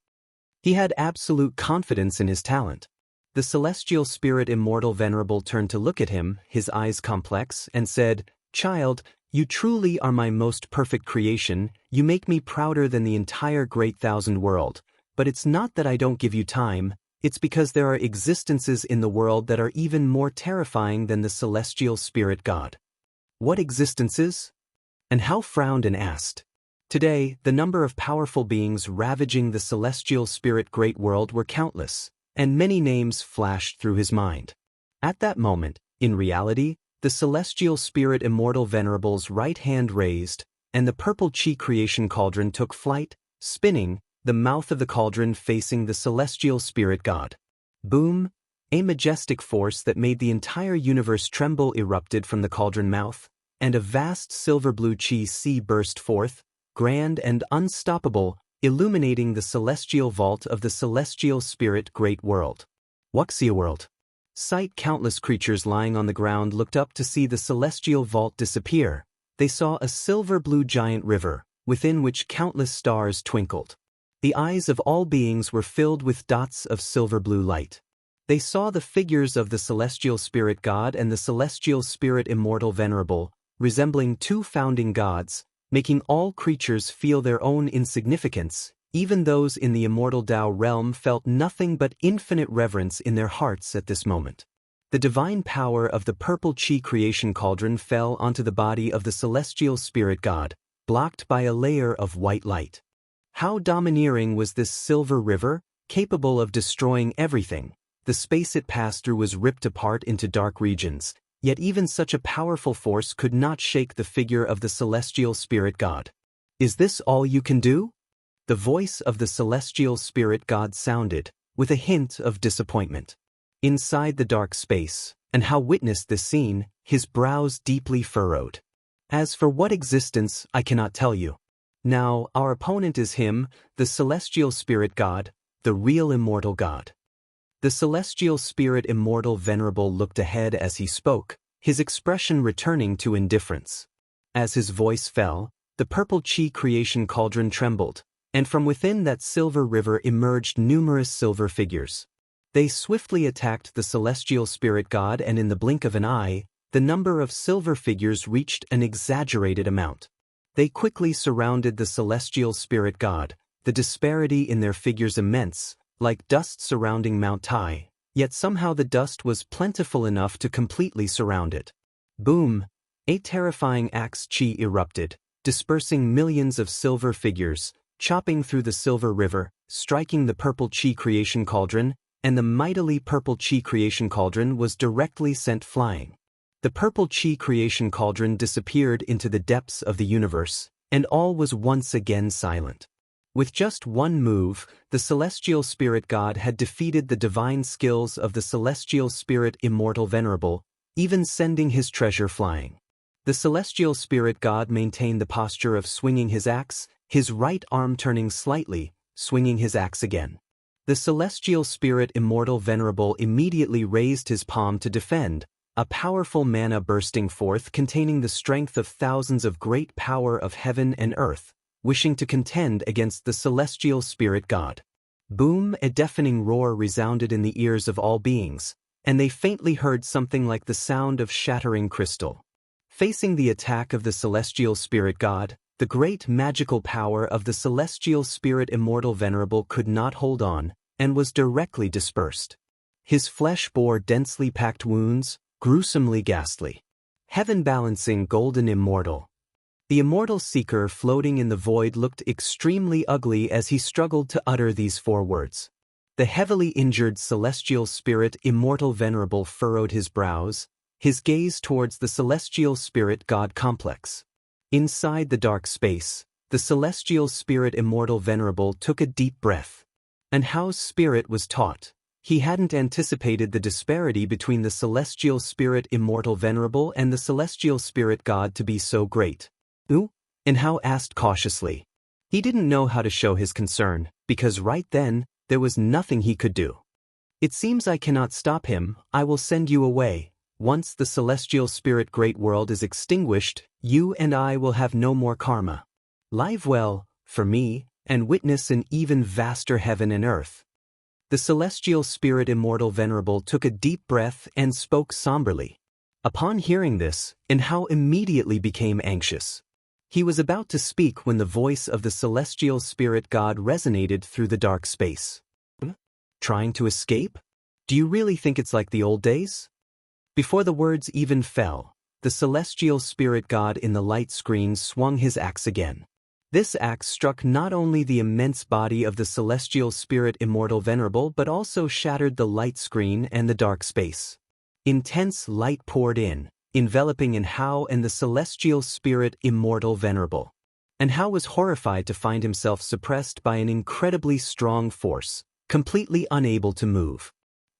He had absolute confidence in his talent. The celestial spirit Immortal Venerable turned to look at him, his eyes complex, and said, "Child, you truly are my most perfect creation. You make me prouder than the entire great thousand world. But it's not that I don't give you time, it's because there are existences in the world that are even more terrifying than the celestial spirit god." "What existences?" And Hao frowned and asked. Today, the number of powerful beings ravaging the celestial spirit great world were countless, and many names flashed through his mind. At that moment, in reality, the celestial spirit Immortal Venerable's right hand raised, and the purple chi creation cauldron took flight, spinning, the mouth of the cauldron facing the celestial spirit god. Boom! A majestic force that made the entire universe tremble erupted from the cauldron mouth, and a vast silver blue chi sea burst forth, grand and unstoppable, illuminating the celestial vault of the celestial spirit great world. Wuxia world. Sight countless creatures lying on the ground looked up to see the celestial vault disappear. They saw a silver blue giant river, within which countless stars twinkled. The eyes of all beings were filled with dots of silver blue light. They saw the figures of the celestial spirit god and the celestial spirit Immortal Venerable, resembling two founding gods, making all creatures feel their own insignificance. Even those in the immortal Tao realm felt nothing but infinite reverence in their hearts at this moment. The divine power of the purple chi creation cauldron fell onto the body of the celestial spirit god, blocked by a layer of white light. How domineering was this silver river, capable of destroying everything? The space it passed through was ripped apart into dark regions, yet even such a powerful force could not shake the figure of the celestial spirit god. "Is this all you can do?" The voice of the celestial spirit god sounded, with a hint of disappointment. Inside the dark space, and Hao witnessed this scene, his brows deeply furrowed. "As for what existence, I cannot tell you. Now, our opponent is him, the celestial spirit god, the real immortal god." The celestial spirit Immortal Venerable looked ahead as he spoke, his expression returning to indifference. As his voice fell, the purple chi creation cauldron trembled, and from within that silver river emerged numerous silver figures. They swiftly attacked the celestial spirit god, and in the blink of an eye, the number of silver figures reached an exaggerated amount. They quickly surrounded the celestial spirit god, the disparity in their figures immense, like dust surrounding Mount Tai, yet somehow the dust was plentiful enough to completely surround it. Boom! A terrifying axe chi erupted, dispersing millions of silver figures, chopping through the silver river, striking the purple chi creation cauldron, and the mightily purple chi creation cauldron was directly sent flying. The purple chi creation cauldron disappeared into the depths of the universe, and all was once again silent. With just one move, the celestial spirit god had defeated the divine skills of the celestial spirit Immortal Venerable, even sending his treasure flying. The celestial spirit god maintained the posture of swinging his axe, his right arm turning slightly, swinging his axe again. The celestial spirit Immortal Venerable immediately raised his palm to defend, a powerful mana bursting forth containing the strength of thousands of great power of heaven and earth, wishing to contend against the celestial spirit god. Boom! A deafening roar resounded in the ears of all beings, and they faintly heard something like the sound of shattering crystal. Facing the attack of the celestial spirit god, the great magical power of the celestial spirit Immortal Venerable could not hold on, and was directly dispersed. His flesh bore densely packed wounds, gruesomely ghastly. Heaven-balancing golden immortal. The immortal seeker floating in the void looked extremely ugly as he struggled to utter these 4 words. The heavily injured celestial spirit Immortal Venerable furrowed his brows, his gaze towards the celestial spirit god complex. Inside the dark space, the celestial spirit Immortal Venerable took a deep breath. And Hao's spirit was taut. He hadn't anticipated the disparity between the celestial spirit Immortal Venerable and the celestial spirit god to be so great. Ooh? And Hao asked cautiously. He didn't know how to show his concern, because right then, there was nothing he could do. It seems I cannot stop him. I will send you away. Once the celestial spirit great world is extinguished, you and I will have no more karma. Live well, for me, and witness an even vaster heaven and earth. The celestial spirit Immortal Venerable took a deep breath and spoke somberly. Upon hearing this, Hao immediately became anxious. He was about to speak when the voice of the celestial spirit god resonated through the dark space. Trying to escape? Do you really think it's like the old days? Before the words even fell, the celestial spirit god in the light screen swung his axe again. This axe struck not only the immense body of the celestial spirit Immortal Venerable but also shattered the light screen and the dark space. Intense light poured in, enveloping Hao and the celestial spirit Immortal Venerable. And Hao was horrified to find himself suppressed by an incredibly strong force, completely unable to move.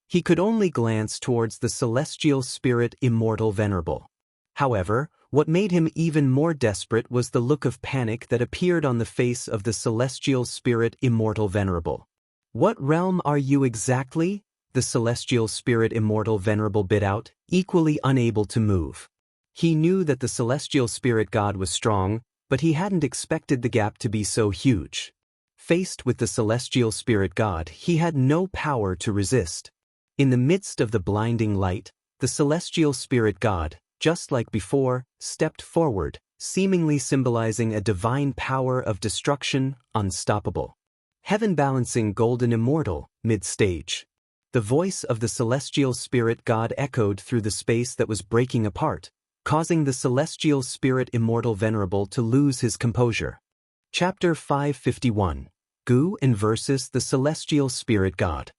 He could only glance towards the celestial spirit Immortal Venerable. However, what made him even more desperate was the look of panic that appeared on the face of the celestial spirit Immortal Venerable. What realm are you exactly? The celestial spirit Immortal Venerable bit out, equally unable to move. He knew that the celestial spirit god was strong, but he hadn't expected the gap to be so huge. Faced with the celestial spirit god, he had no power to resist. In the midst of the blinding light, the celestial spirit god, just like before, stepped forward, seemingly symbolizing a divine power of destruction, unstoppable. Heaven-balancing golden immortal, mid-stage. The voice of the celestial spirit god echoed through the space that was breaking apart, causing the celestial spirit Immortal Venerable to lose his composure. Chapter 551. Gu and versus the celestial spirit god.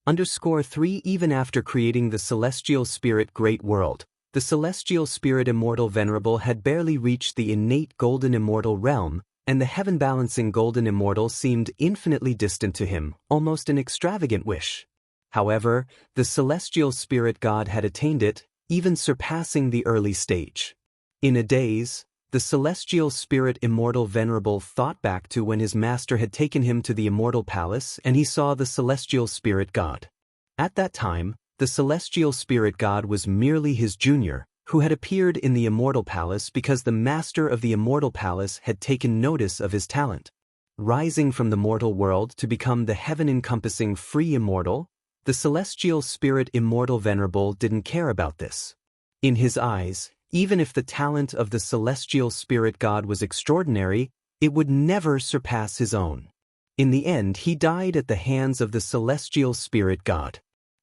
_3 Even after creating the celestial spirit great world, the celestial spirit Immortal Venerable had barely reached the innate golden immortal realm, and the heaven-balancing golden immortal seemed infinitely distant to him, almost an extravagant wish. However, the celestial spirit god had attained it, even surpassing the early stage. In a daze, the celestial spirit Immortal Venerable thought back to when his master had taken him to the Immortal Palace and he saw the celestial spirit god. At that time, the celestial spirit god was merely his junior, who had appeared in the Immortal Palace because the master of the Immortal Palace had taken notice of his talent. Rising from the mortal world to become the heaven-encompassing free immortal, the celestial spirit Immortal Venerable didn't care about this. In his eyes, even if the talent of the celestial spirit god was extraordinary, it would never surpass his own. In the end, he died at the hands of the celestial spirit god.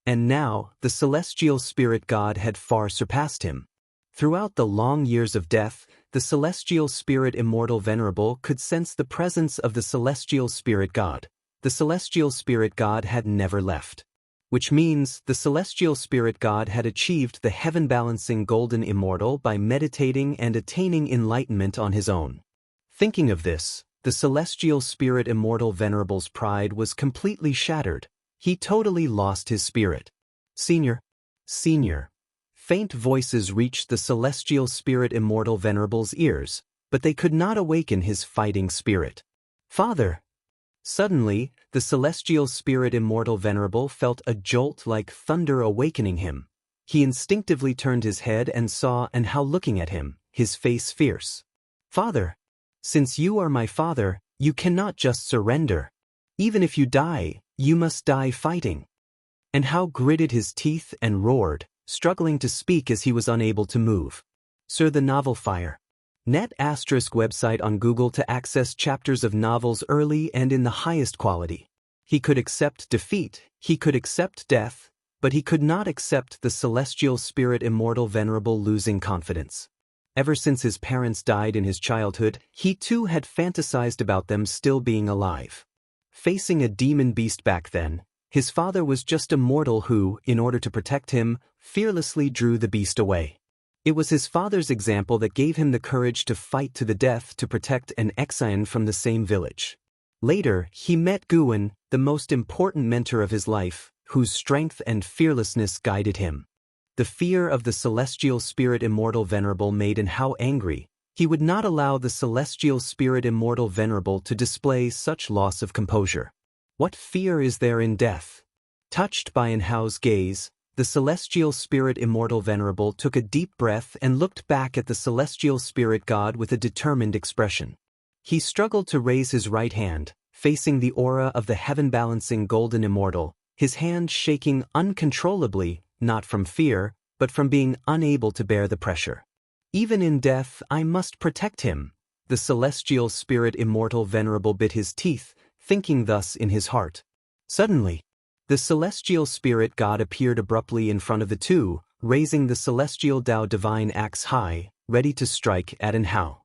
And now, the celestial spirit god had far surpassed him. Throughout the long years of death, the celestial spirit Immortal Venerable could sense the presence of the celestial spirit god. The celestial spirit god had never left. Which means the celestial spirit god had achieved the heaven-balancing golden immortal by meditating and attaining enlightenment on his own. Thinking of this, the celestial spirit Immortal Venerable's pride was completely shattered. He totally lost his spirit. Senior. Faint voices reached the celestial spirit Immortal Venerable's ears, but they could not awaken his fighting spirit. Father! Suddenly, the celestial spirit Immortal Venerable felt a jolt like thunder awakening him. He instinctively turned his head and saw Anhao looking at him, his face fierce. Father! Since you are my father, you cannot just surrender. Even if you die, you must die fighting. Anhao gritted his teeth and roared, struggling to speak as he was unable to move. Sir, the novel Fire. Net * website on Google to access chapters of novels early and in the highest quality. He could accept defeat, he could accept death, but he could not accept the celestial spirit Immortal Venerable losing confidence. Ever since his parents died in his childhood, he too had fantasized about them still being alive. Facing a demon beast back then, his father was just a mortal who, in order to protect him, fearlessly drew the beast away. It was his father's example that gave him the courage to fight to the death to protect an Xian from the same village. Later, he met Guwen, the most important mentor of his life, whose strength and fearlessness guided him. The fear of the celestial spirit Immortal Venerable made Anhao angry. He would not allow the celestial spirit Immortal Venerable to display such loss of composure. What fear is there in death? Touched by Anhao's gaze, the celestial spirit Immortal Venerable took a deep breath and looked back at the celestial spirit god with a determined expression. He struggled to raise his right hand, facing the aura of the heaven-balancing golden immortal, his hand shaking uncontrollably, not from fear, but from being unable to bear the pressure. Even in death, I must protect him. The celestial spirit Immortal Venerable bit his teeth, thinking thus in his heart. Suddenly, the celestial spirit god appeared abruptly in front of the two, raising the celestial Dao divine axe high, ready to strike at Anhao.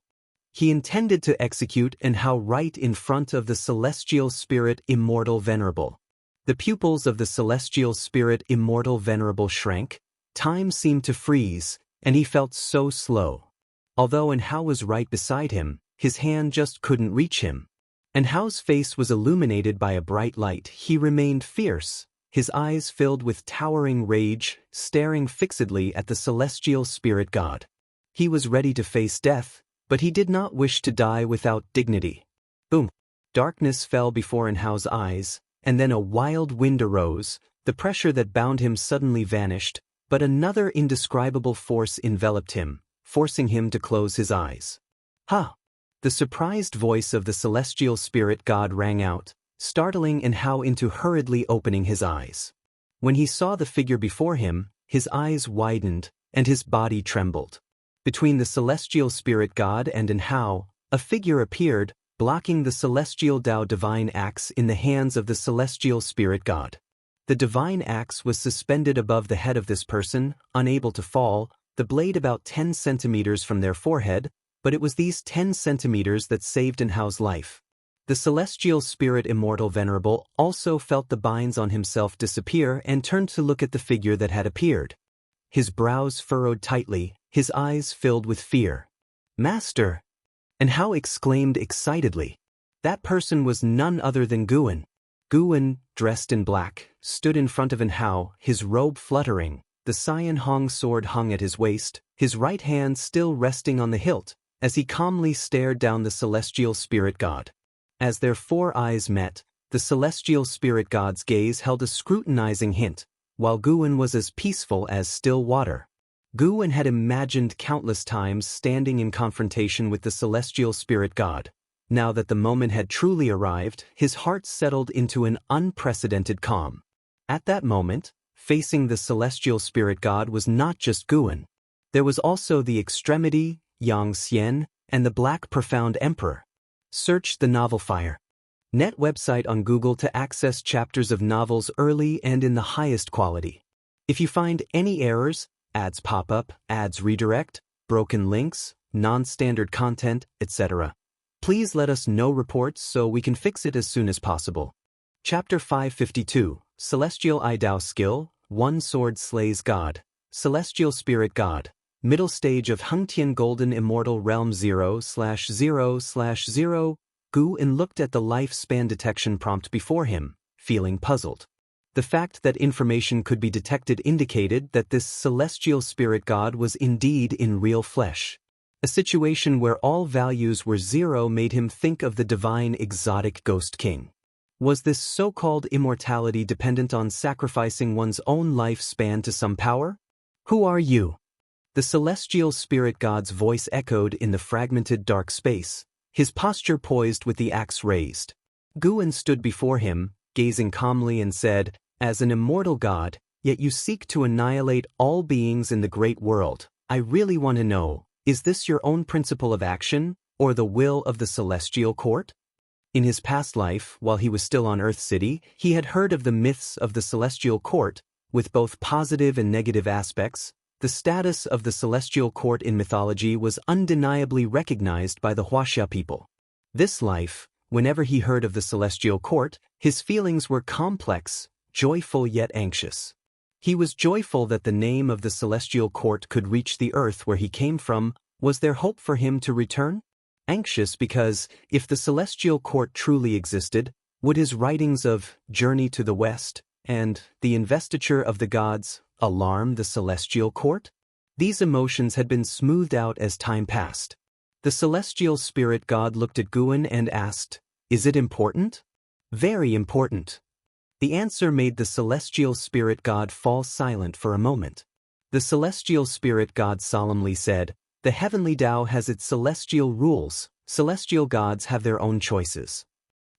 He intended to execute Anhao right in front of the celestial spirit Immortal Venerable. The pupils of the celestial spirit Immortal Venerable shrank, time seemed to freeze, and he felt so slow. Although Anhao was right beside him, his hand just couldn't reach him. Anhao's face was illuminated by a bright light. He remained fierce, his eyes filled with towering rage, staring fixedly at the celestial spirit god. He was ready to face death, but he did not wish to die without dignity. Boom! Darkness fell before Anhao's eyes, and then a wild wind arose. The pressure that bound him suddenly vanished, but another indescribable force enveloped him, forcing him to close his eyes. Ha! The surprised voice of the celestial spirit god rang out, startling Anhao into hurriedly opening his eyes. When he saw the figure before him, his eyes widened, and his body trembled. Between the celestial spirit god and Anhao, a figure appeared, blocking the celestial Dao divine axe in the hands of the celestial spirit god. The divine axe was suspended above the head of this person, unable to fall, the blade about 10 centimeters from their forehead, but it was these 10 centimeters that saved Anhao's life. The celestial spirit Immortal Venerable also felt the binds on himself disappear and turned to look at the figure that had appeared. His brows furrowed tightly, his eyes filled with fear. Master! Anhao exclaimed excitedly. That person was none other than Guwen. Guwen, dressed in black, stood in front of Anhao, his robe fluttering, the Xian Hong sword hung at his waist, his right hand still resting on the hilt, as he calmly stared down the celestial spirit god. As their four eyes met, the celestial spirit god's gaze held a scrutinizing hint, while Guwen was as peaceful as still water. Guwen had imagined countless times standing in confrontation with the celestial spirit god. Now that the moment had truly arrived, his heart settled into an unprecedented calm. At that moment, facing the celestial spirit god was not just Guwen. There was also the extremity, Xianxia, and the Black Profound Emperor. Search the novel Fire. Net website on Google to access chapters of novels early and in the highest quality. If you find any errors, Ads pop up, ads redirect, broken links, non-standard content, etc. Please let us know reports so we can fix it as soon as possible. Chapter 552, Celestial Idao Skill, 1 Sword Slays God. Celestial Spirit God. Middle stage of Hengtian Golden Immortal Realm 0/0/0. Gu-en looked at the lifespan detection prompt before him, feeling puzzled. The fact that information could be detected indicated that this celestial spirit god was indeed in real flesh. A situation where all values were 0 made him think of the divine exotic Ghost King. Was this so-called immortality dependent on sacrificing one's own lifespan to some power? Who are you? The celestial spirit god's voice echoed in the fragmented dark space, his posture poised with the axe raised. Gu-en stood before him, gazing calmly and said, "As an immortal god, yet you seek to annihilate all beings in the great world. I really want to know, is this your own principle of action, or the will of the celestial court?" In his past life, while he was still on Earth City, he had heard of the myths of the celestial court, with both positive and negative aspects. The status of the celestial court in mythology was undeniably recognized by the Wuxia people. This life, whenever he heard of the celestial court, his feelings were complex, joyful yet anxious. He was joyful that the name of the celestial court could reach the earth where he came from. Was there hope for him to return? Anxious because, if the celestial court truly existed, would his writings of Journey to the West and The Investiture of the Gods alarm the celestial court? These emotions had been smoothed out as time passed. The celestial spirit god looked at Gu-en and asked, "Is it important?" "Very important." The answer made the celestial spirit god fall silent for a moment. The celestial spirit god solemnly said, "The heavenly Tao has its celestial rules. Celestial gods have their own choices."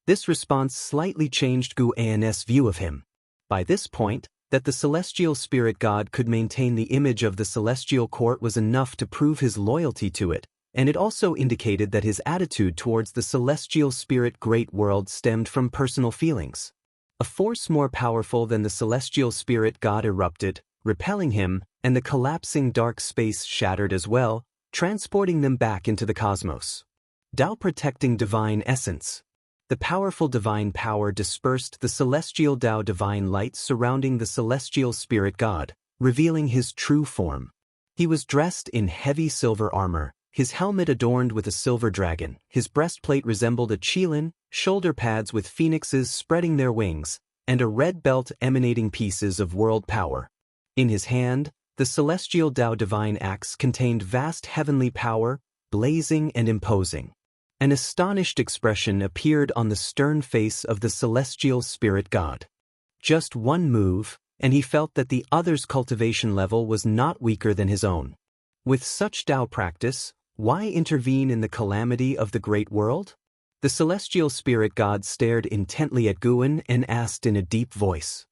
This response slightly changed Gu-en's view of him. By this point, that the celestial spirit god could maintain the image of the celestial court was enough to prove his loyalty to it, and it also indicated that his attitude towards the celestial spirit great world stemmed from personal feelings. A force more powerful than the celestial spirit god erupted, repelling him, and the collapsing dark space shattered as well, transporting them back into the cosmos. Tao protecting divine essence. The powerful divine power dispersed the celestial Tao divine light surrounding the celestial spirit god, revealing his true form. He was dressed in heavy silver armor, his helmet adorned with a silver dragon, his breastplate resembled a qilin, shoulder pads with phoenixes spreading their wings, and a red belt emanating pieces of world power. In his hand, the celestial Tao divine axe contained vast heavenly power, blazing and imposing. An astonished expression appeared on the stern face of the celestial spirit god. Just one move, and he felt that the other's cultivation level was not weaker than his own. With such Tao practice, why intervene in the calamity of the great world? The celestial spirit god stared intently at Gu-en and asked in a deep voice.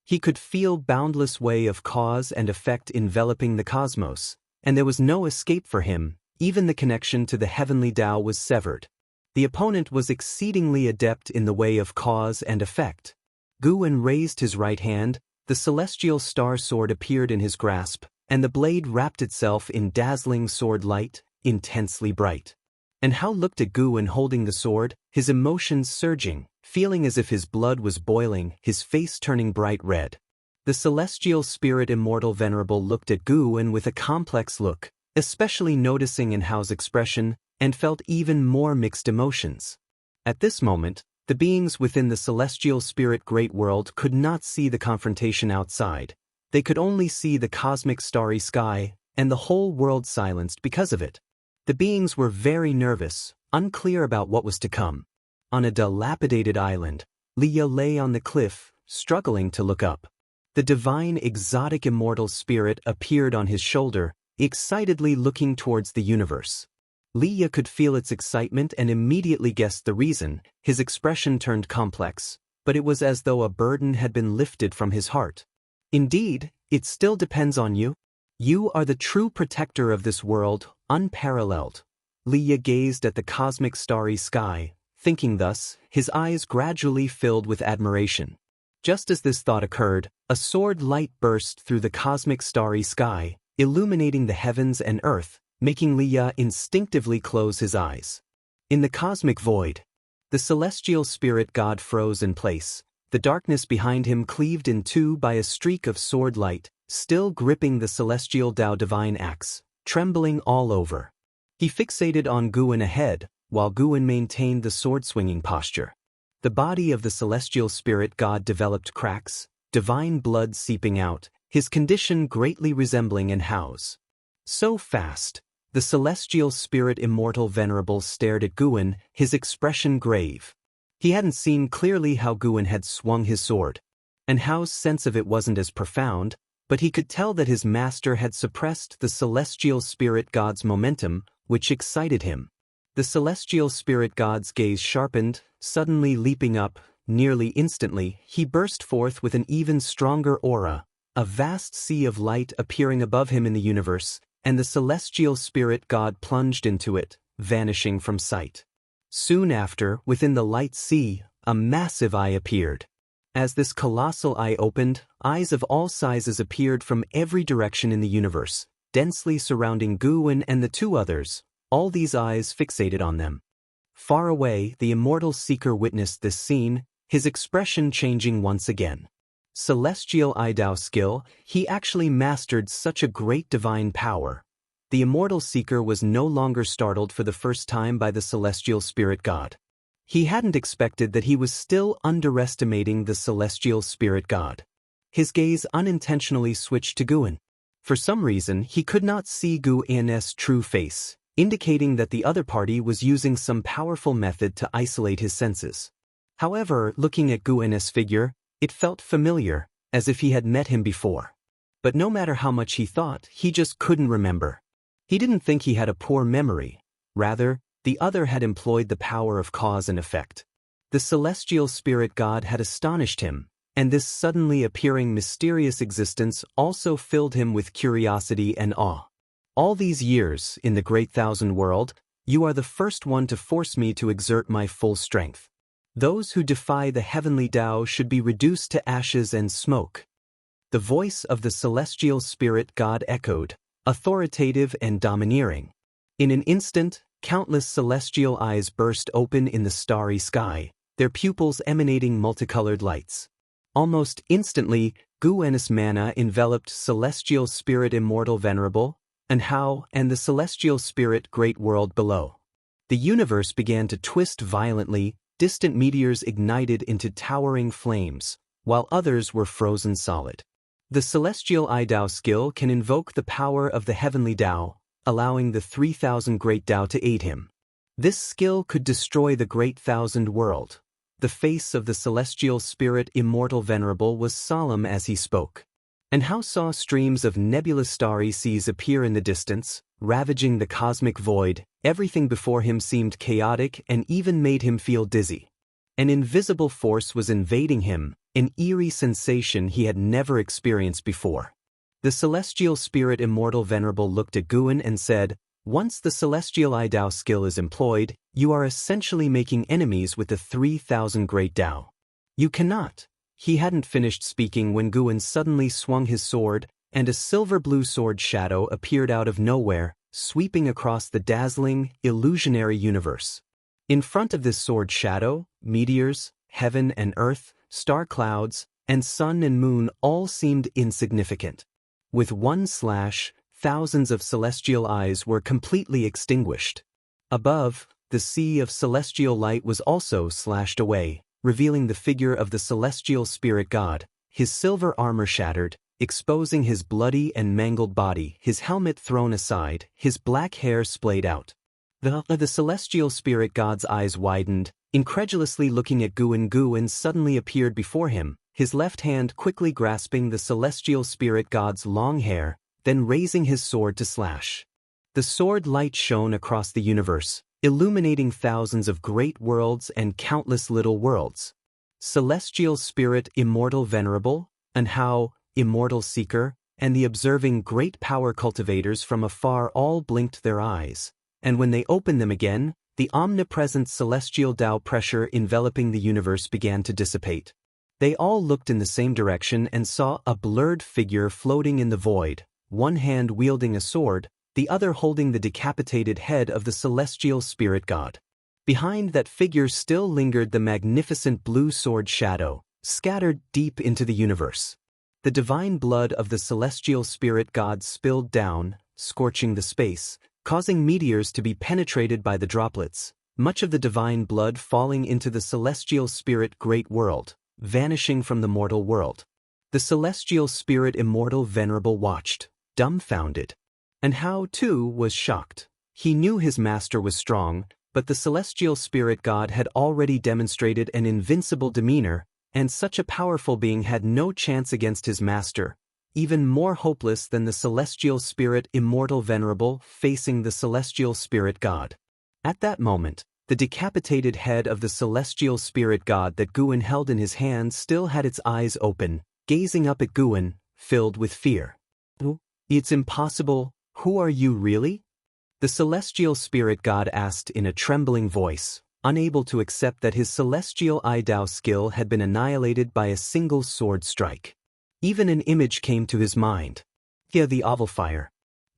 He could feel boundless way of cause and effect enveloping the cosmos, and there was no escape for him. Even the connection to the heavenly Tao was severed. The opponent was exceedingly adept in the way of cause and effect. Gu-en raised his right hand, the celestial star sword appeared in his grasp, and the blade wrapped itself in dazzling sword light, intensely bright. And Hao looked at Gu-en holding the sword, his emotions surging, feeling as if his blood was boiling, his face turning bright red. The celestial spirit immortal venerable looked at Gu-en with a complex look, especially noticing in Hao's expression, and felt even more mixed emotions. At this moment, the beings within the celestial spirit great world could not see the confrontation outside. They could only see the cosmic starry sky, and the whole world silenced because of it. The beings were very nervous, unclear about what was to come. On a dilapidated island, Liya lay on the cliff, struggling to look up. The divine exotic immortal spirit appeared on his shoulder, excitedly looking towards the universe. Liya could feel its excitement and immediately guessed the reason. His expression turned complex, but it was as though a burden had been lifted from his heart. "Indeed, it still depends on you. You are the true protector of this world, unparalleled." Liya gazed at the cosmic starry sky, thinking thus, his eyes gradually filled with admiration. Just as this thought occurred, a sword light burst through the cosmic starry sky, illuminating the heavens and earth, making Liya instinctively close his eyes. In the cosmic void, the celestial spirit god froze in place, the darkness behind him cleaved in two by a streak of sword light, still gripping the celestial Tao divine axe, trembling all over. He fixated on Guwen ahead, while Guwen maintained the sword-swinging posture. The body of the celestial spirit god developed cracks, divine blood seeping out, his condition greatly resembling an Hao's. So fast, the celestial spirit Immortal Venerable stared at Guwen, his expression grave. He hadn't seen clearly how Guwen had swung his sword, and Hao's sense of it wasn't as profound, but he could tell that his master had suppressed the celestial spirit god's momentum, which excited him. The celestial spirit god's gaze sharpened, suddenly leaping up, nearly instantly, he burst forth with an even stronger aura, a vast sea of light appearing above him in the universe, and the celestial spirit god plunged into it, vanishing from sight. Soon after, within the light sea, a massive eye appeared. As this colossal eye opened, eyes of all sizes appeared from every direction in the universe, densely surrounding Guwen and the two others, all these eyes fixated on them. Far away, the immortal seeker witnessed this scene, his expression changing once again. Celestial Idao skill, he actually mastered such a great divine power. The immortal seeker was no longer startled for the first time by the celestial spirit god. He hadn't expected that he was still underestimating the celestial spirit god. His gaze unintentionally switched to Guwen. For some reason, he could not see Guwen's true face, indicating that the other party was using some powerful method to isolate his senses. However, looking at Guwen's figure, it felt familiar, as if he had met him before. But no matter how much he thought, he just couldn't remember. He didn't think he had a poor memory. Rather, the other had employed the power of cause and effect. The celestial spirit god had astonished him, and this suddenly appearing mysterious existence also filled him with curiosity and awe. All these years, in the Great Thousand World, you are the first one to force me to exert my full strength. Those who defy the heavenly Tao should be reduced to ashes and smoke. The voice of the celestial spirit god echoed, authoritative and domineering. In an instant, countless celestial eyes burst open in the starry sky, their pupils emanating multicolored lights. Almost instantly, Guwen's mana enveloped celestial spirit Immortal Venerable, and Hao and the celestial spirit Great World below. The universe began to twist violently, distant meteors ignited into towering flames, while others were frozen solid. The celestial Idao skill can invoke the power of the heavenly Tao, allowing the 3,000 great Tao to aid him. This skill could destroy the Great Thousand World. The face of the celestial spirit Immortal Venerable was solemn as he spoke. And Hao saw streams of nebulous starry seas appear in the distance, ravaging the cosmic void. Everything before him seemed chaotic and even made him feel dizzy. An invisible force was invading him, an eerie sensation he had never experienced before. The celestial spirit Immortal Venerable looked at Guwen and said, "Once the celestial Idao skill is employed, you are essentially making enemies with the 3,000 great Tao. You cannot." He hadn't finished speaking when Guwen suddenly swung his sword, and a silver-blue sword shadow appeared out of nowhere, sweeping across the dazzling, illusionary universe. In front of this sword shadow, meteors, heaven and earth, star clouds, and sun and moon all seemed insignificant. With one slash, thousands of celestial eyes were completely extinguished. Above, the sea of celestial light was also slashed away, revealing the figure of the celestial spirit god, his silver armor shattered, exposing his bloody and mangled body, his helmet thrown aside, his black hair splayed out. The celestial spirit god's eyes widened, incredulously looking at Guwen. Guwen suddenly appeared before him, his left hand quickly grasping the celestial spirit god's long hair, then raising his sword to slash. The sword light shone across the universe, illuminating thousands of great worlds and countless little worlds. Celestial spirit Immortal Venerable, and Hao, Immortal Seeker, and the observing great power cultivators from afar all blinked their eyes, and when they opened them again, the omnipresent celestial Tao pressure enveloping the universe began to dissipate. They all looked in the same direction and saw a blurred figure floating in the void, one hand wielding a sword, the other holding the decapitated head of the celestial spirit god. Behind that figure still lingered the magnificent blue sword shadow, scattered deep into the universe. The divine blood of the celestial spirit god spilled down, scorching the space, causing meteors to be penetrated by the droplets, much of the divine blood falling into the celestial spirit great world, vanishing from the mortal world. The celestial spirit immortal venerable watched, dumbfounded. And Hao, too, was shocked. He knew his master was strong, but the celestial spirit god had already demonstrated an invincible demeanor, and such a powerful being had no chance against his master, even more hopeless than the celestial spirit immortal venerable facing the celestial spirit god. At that moment, the decapitated head of the celestial spirit god that Guan held in his hand still had its eyes open, gazing up at Guan, filled with fear. "It's impossible. Who are you really?" The celestial spirit god asked in a trembling voice, unable to accept that his celestial I-Dao skill had been annihilated by a single sword strike. Even an image came to his mind. The Ovalfire.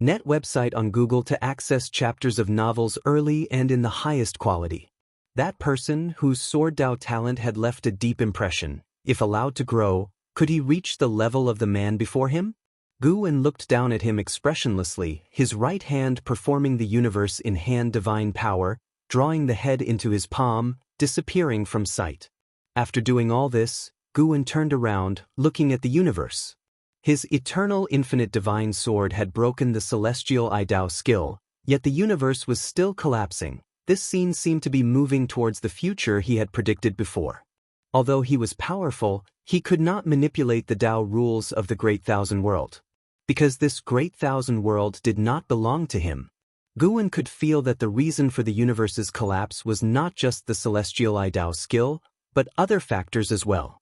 Net website on Google to access chapters of novels early and in the highest quality. That person, whose sword Dao talent had left a deep impression, if allowed to grow, could he reach the level of the man before him? Guan looked down at him expressionlessly, his right hand performing the universe in hand divine power, drawing the head into his palm, disappearing from sight. After doing all this, Guan turned around, looking at the universe. His eternal infinite divine sword had broken the celestial I-Dao skill, yet the universe was still collapsing. This scene seemed to be moving towards the future he had predicted before. Although he was powerful, he could not manipulate the Dao rules of the Great Thousand World. Because this Great Thousand World did not belong to him. Guan could feel that the reason for the universe's collapse was not just the celestial I-Dao skill, but other factors as well.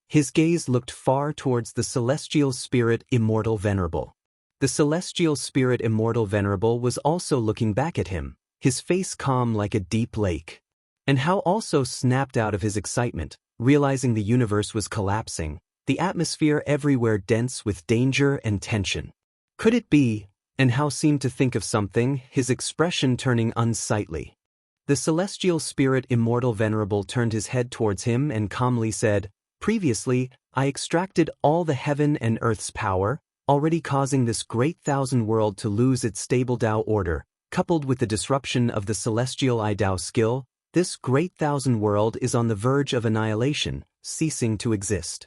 His gaze looked far towards the celestial spirit immortal venerable. The celestial spirit immortal venerable was also looking back at him, his face calm like a deep lake. And Hao also snapped out of his excitement, realizing the universe was collapsing, the atmosphere everywhere dense with danger and tension. Could it be? And Hao seemed to think of something, his expression turning unsightly. The celestial spirit immortal venerable turned his head towards him and calmly said, "Previously, I extracted all the heaven and earth's power, already causing this great thousand world to lose its stable Dao order, coupled with the disruption of the celestial I-Dao skill. This great thousand world is on the verge of annihilation, ceasing to exist."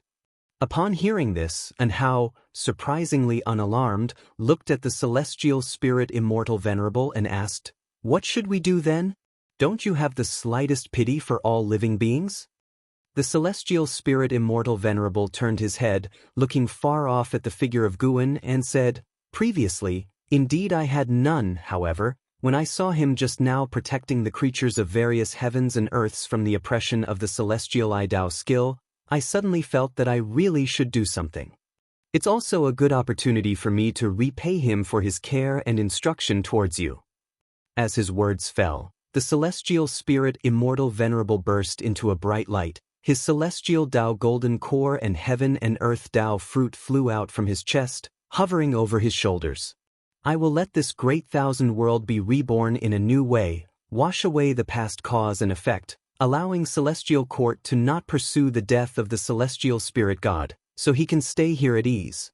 Upon hearing this, and Hao, surprisingly unalarmed, looked at the celestial spirit immortal venerable and asked, "What should we do then? Don't you have the slightest pity for all living beings?" The celestial spirit immortal venerable turned his head, looking far off at the figure of Guan, and said, "Previously, indeed I had none, however, when I saw him just now protecting the creatures of various heavens and earths from the oppression of the celestial I-Dao skill, I suddenly felt that I really should do something. It's also a good opportunity for me to repay him for his care and instruction towards you." As his words fell, the celestial spirit immortal venerable burst into a bright light. His celestial Dao golden core and heaven and earth Dao fruit flew out from his chest, hovering over his shoulders. "I will let this great thousand world be reborn in a new way, wash away the past cause and effect, allowing celestial court to not pursue the death of the celestial spirit god, so he can stay here at ease."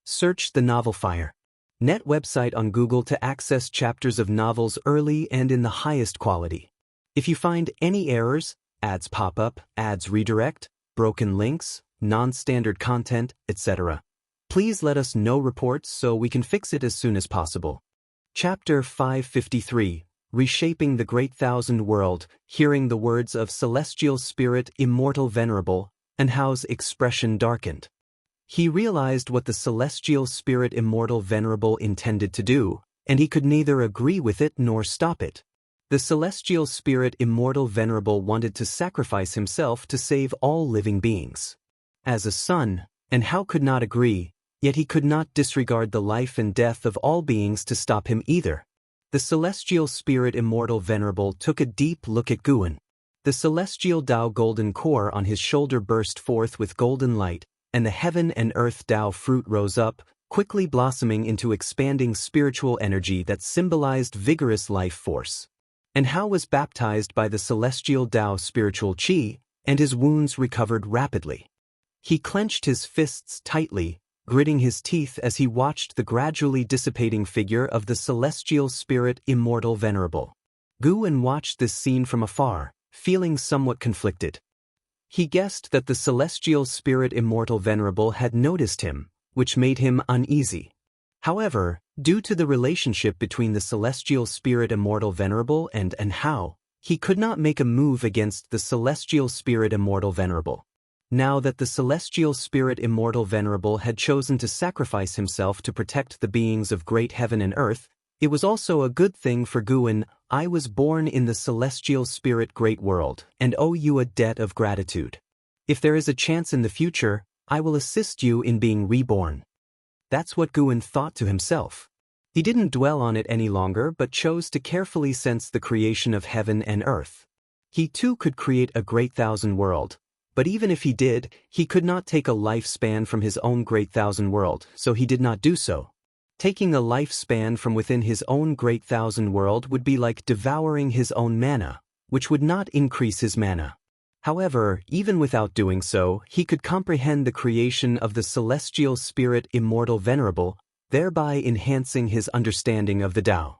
Search the novel Fire. Net website on Google to access chapters of novels early and in the highest quality. If you find any errors, ads pop up, ads redirect, broken links, non-standard content, etc., please let us know reports so we can fix it as soon as possible. Chapter 553. Reshaping the Great Thousand World, hearing the words of celestial spirit immortal venerable, and Hao's expression darkened. He realized what the celestial spirit immortal venerable intended to do, and he could neither agree with it nor stop it. The celestial spirit immortal venerable wanted to sacrifice himself to save all living beings. As a son, and Hao could not agree, yet he could not disregard the life and death of all beings to stop him either. The celestial spirit immortal venerable took a deep look at Guan. The celestial Dao golden core on his shoulder burst forth with golden light, and the heaven and earth Dao fruit rose up, quickly blossoming into expanding spiritual energy that symbolized vigorous life force. And Hao was baptized by the celestial Tao spiritual qi, and his wounds recovered rapidly. He clenched his fists tightly, gritting his teeth as he watched the gradually dissipating figure of the celestial spirit Immortal Venerable. Guwen watched this scene from afar, feeling somewhat conflicted. He guessed that the celestial spirit Immortal Venerable had noticed him, which made him uneasy. However, due to the relationship between the celestial spirit Immortal Venerable and Hao, he could not make a move against the celestial spirit Immortal Venerable. Now that the celestial spirit Immortal Venerable had chosen to sacrifice himself to protect the beings of great heaven and earth, it was also a good thing for Guwen. I was born in the celestial spirit great world and owe you a debt of gratitude. If there is a chance in the future, I will assist you in being reborn. That's what Guwen thought to himself. He didn't dwell on it any longer but chose to carefully sense the creation of heaven and earth. He too could create a great thousand world, but even if he did, he could not take a lifespan from his own great thousand world, so he did not do so. Taking a lifespan from within his own great thousand world would be like devouring his own mana, which would not increase his mana. However, even without doing so, he could comprehend the creation of the celestial spirit Immortal Venerable, thereby enhancing his understanding of the Tao.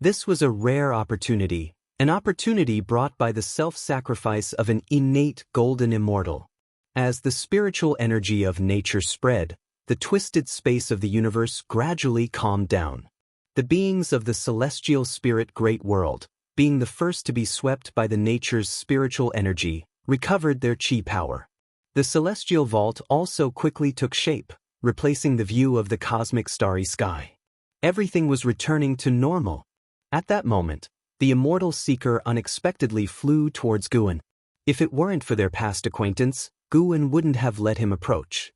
This was a rare opportunity, an opportunity brought by the self-sacrifice of an innate golden immortal. As the spiritual energy of nature spread, the twisted space of the universe gradually calmed down. The beings of the celestial spirit great world, being the first to be swept by the nature's spiritual energy, recovered their qi power. The celestial vault also quickly took shape, replacing the view of the cosmic starry sky. Everything was returning to normal. At that moment, the immortal seeker unexpectedly flew towards Guwen. If it weren't for their past acquaintance, Guwen wouldn't have let him approach.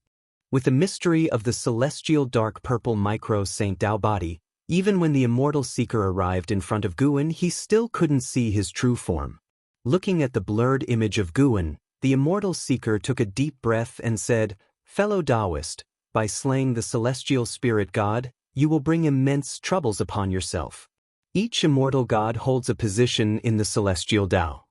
With the mystery of the celestial dark purple micro Saint Tao body, even when the immortal seeker arrived in front of Guwen, he still couldn't see his true form. Looking at the blurred image of Guwen, the immortal seeker took a deep breath and said, "Fellow Taoist, by slaying the celestial spirit god, you will bring immense troubles upon yourself. Each immortal god holds a position in the celestial Tao.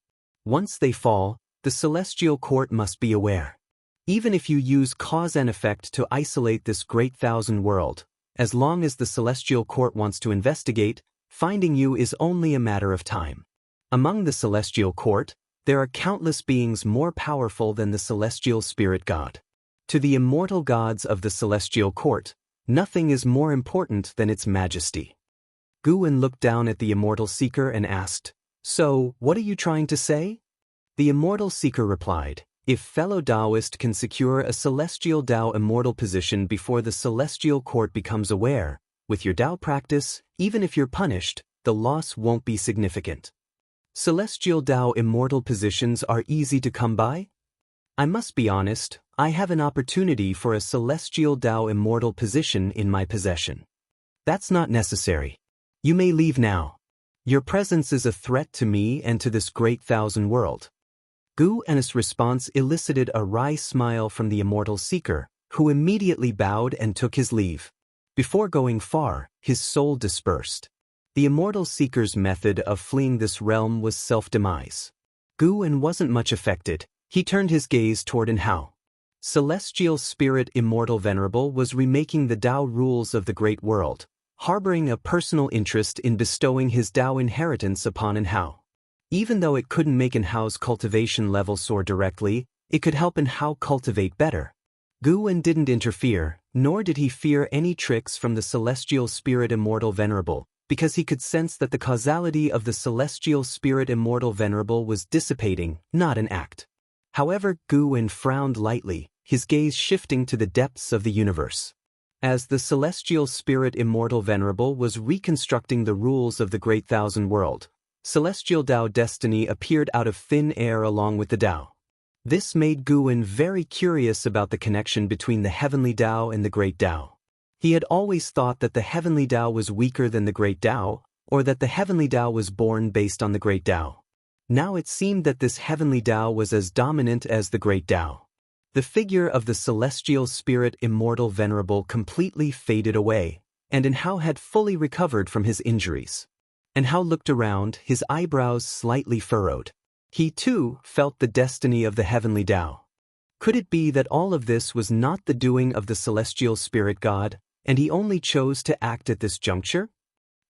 Once they fall, the celestial court must be aware. Even if you use cause and effect to isolate this great thousand world, as long as the celestial court wants to investigate, finding you is only a matter of time. Among the celestial court, there are countless beings more powerful than the celestial spirit god. To the immortal gods of the celestial court, nothing is more important than its majesty." Guwen looked down at the immortal seeker and asked, "So, what are you trying to say?" The immortal seeker replied, "If fellow Taoist can secure a celestial Tao immortal position before the celestial court becomes aware, with your Tao practice, even if you're punished, the loss won't be significant. Celestial Tao immortal positions are easy to come by? I must be honest, I have an opportunity for a celestial Tao immortal position in my possession. That's not necessary. You may leave now. Your presence is a threat to me and to this great thousand world." Guwen's response elicited a wry smile from the immortal seeker, who immediately bowed and took his leave. Before going far, his soul dispersed. The immortal seeker's method of fleeing this realm was self-demise. Guwen wasn't much affected. He turned his gaze toward Hao. Celestial spirit Immortal Venerable was remaking the Tao rules of the great world, harboring a personal interest in bestowing his Tao inheritance upon Hao. Even though it couldn't make Hao's cultivation level soar directly, it could help Hao cultivate better. Guwen didn't interfere, nor did he fear any tricks from the celestial spirit Immortal Venerable, because he could sense that the causality of the celestial spirit Immortal Venerable was dissipating, not an act. However, Guwen frowned lightly, his gaze shifting to the depths of the universe. As the celestial spirit Immortal Venerable was reconstructing the rules of the great thousand world, celestial Tao destiny appeared out of thin air along with the Tao. This made Guwen very curious about the connection between the heavenly Tao and the great Tao. He had always thought that the heavenly Tao was weaker than the great Tao, or that the heavenly Tao was born based on the great Tao. Now it seemed that this heavenly Tao was as dominant as the great Tao. The figure of the celestial spirit Immortal Venerable completely faded away, and Hao had fully recovered from his injuries. Hao looked around, his eyebrows slightly furrowed. He too felt the destiny of the heavenly Tao. Could it be that all of this was not the doing of the celestial spirit god, and he only chose to act at this juncture?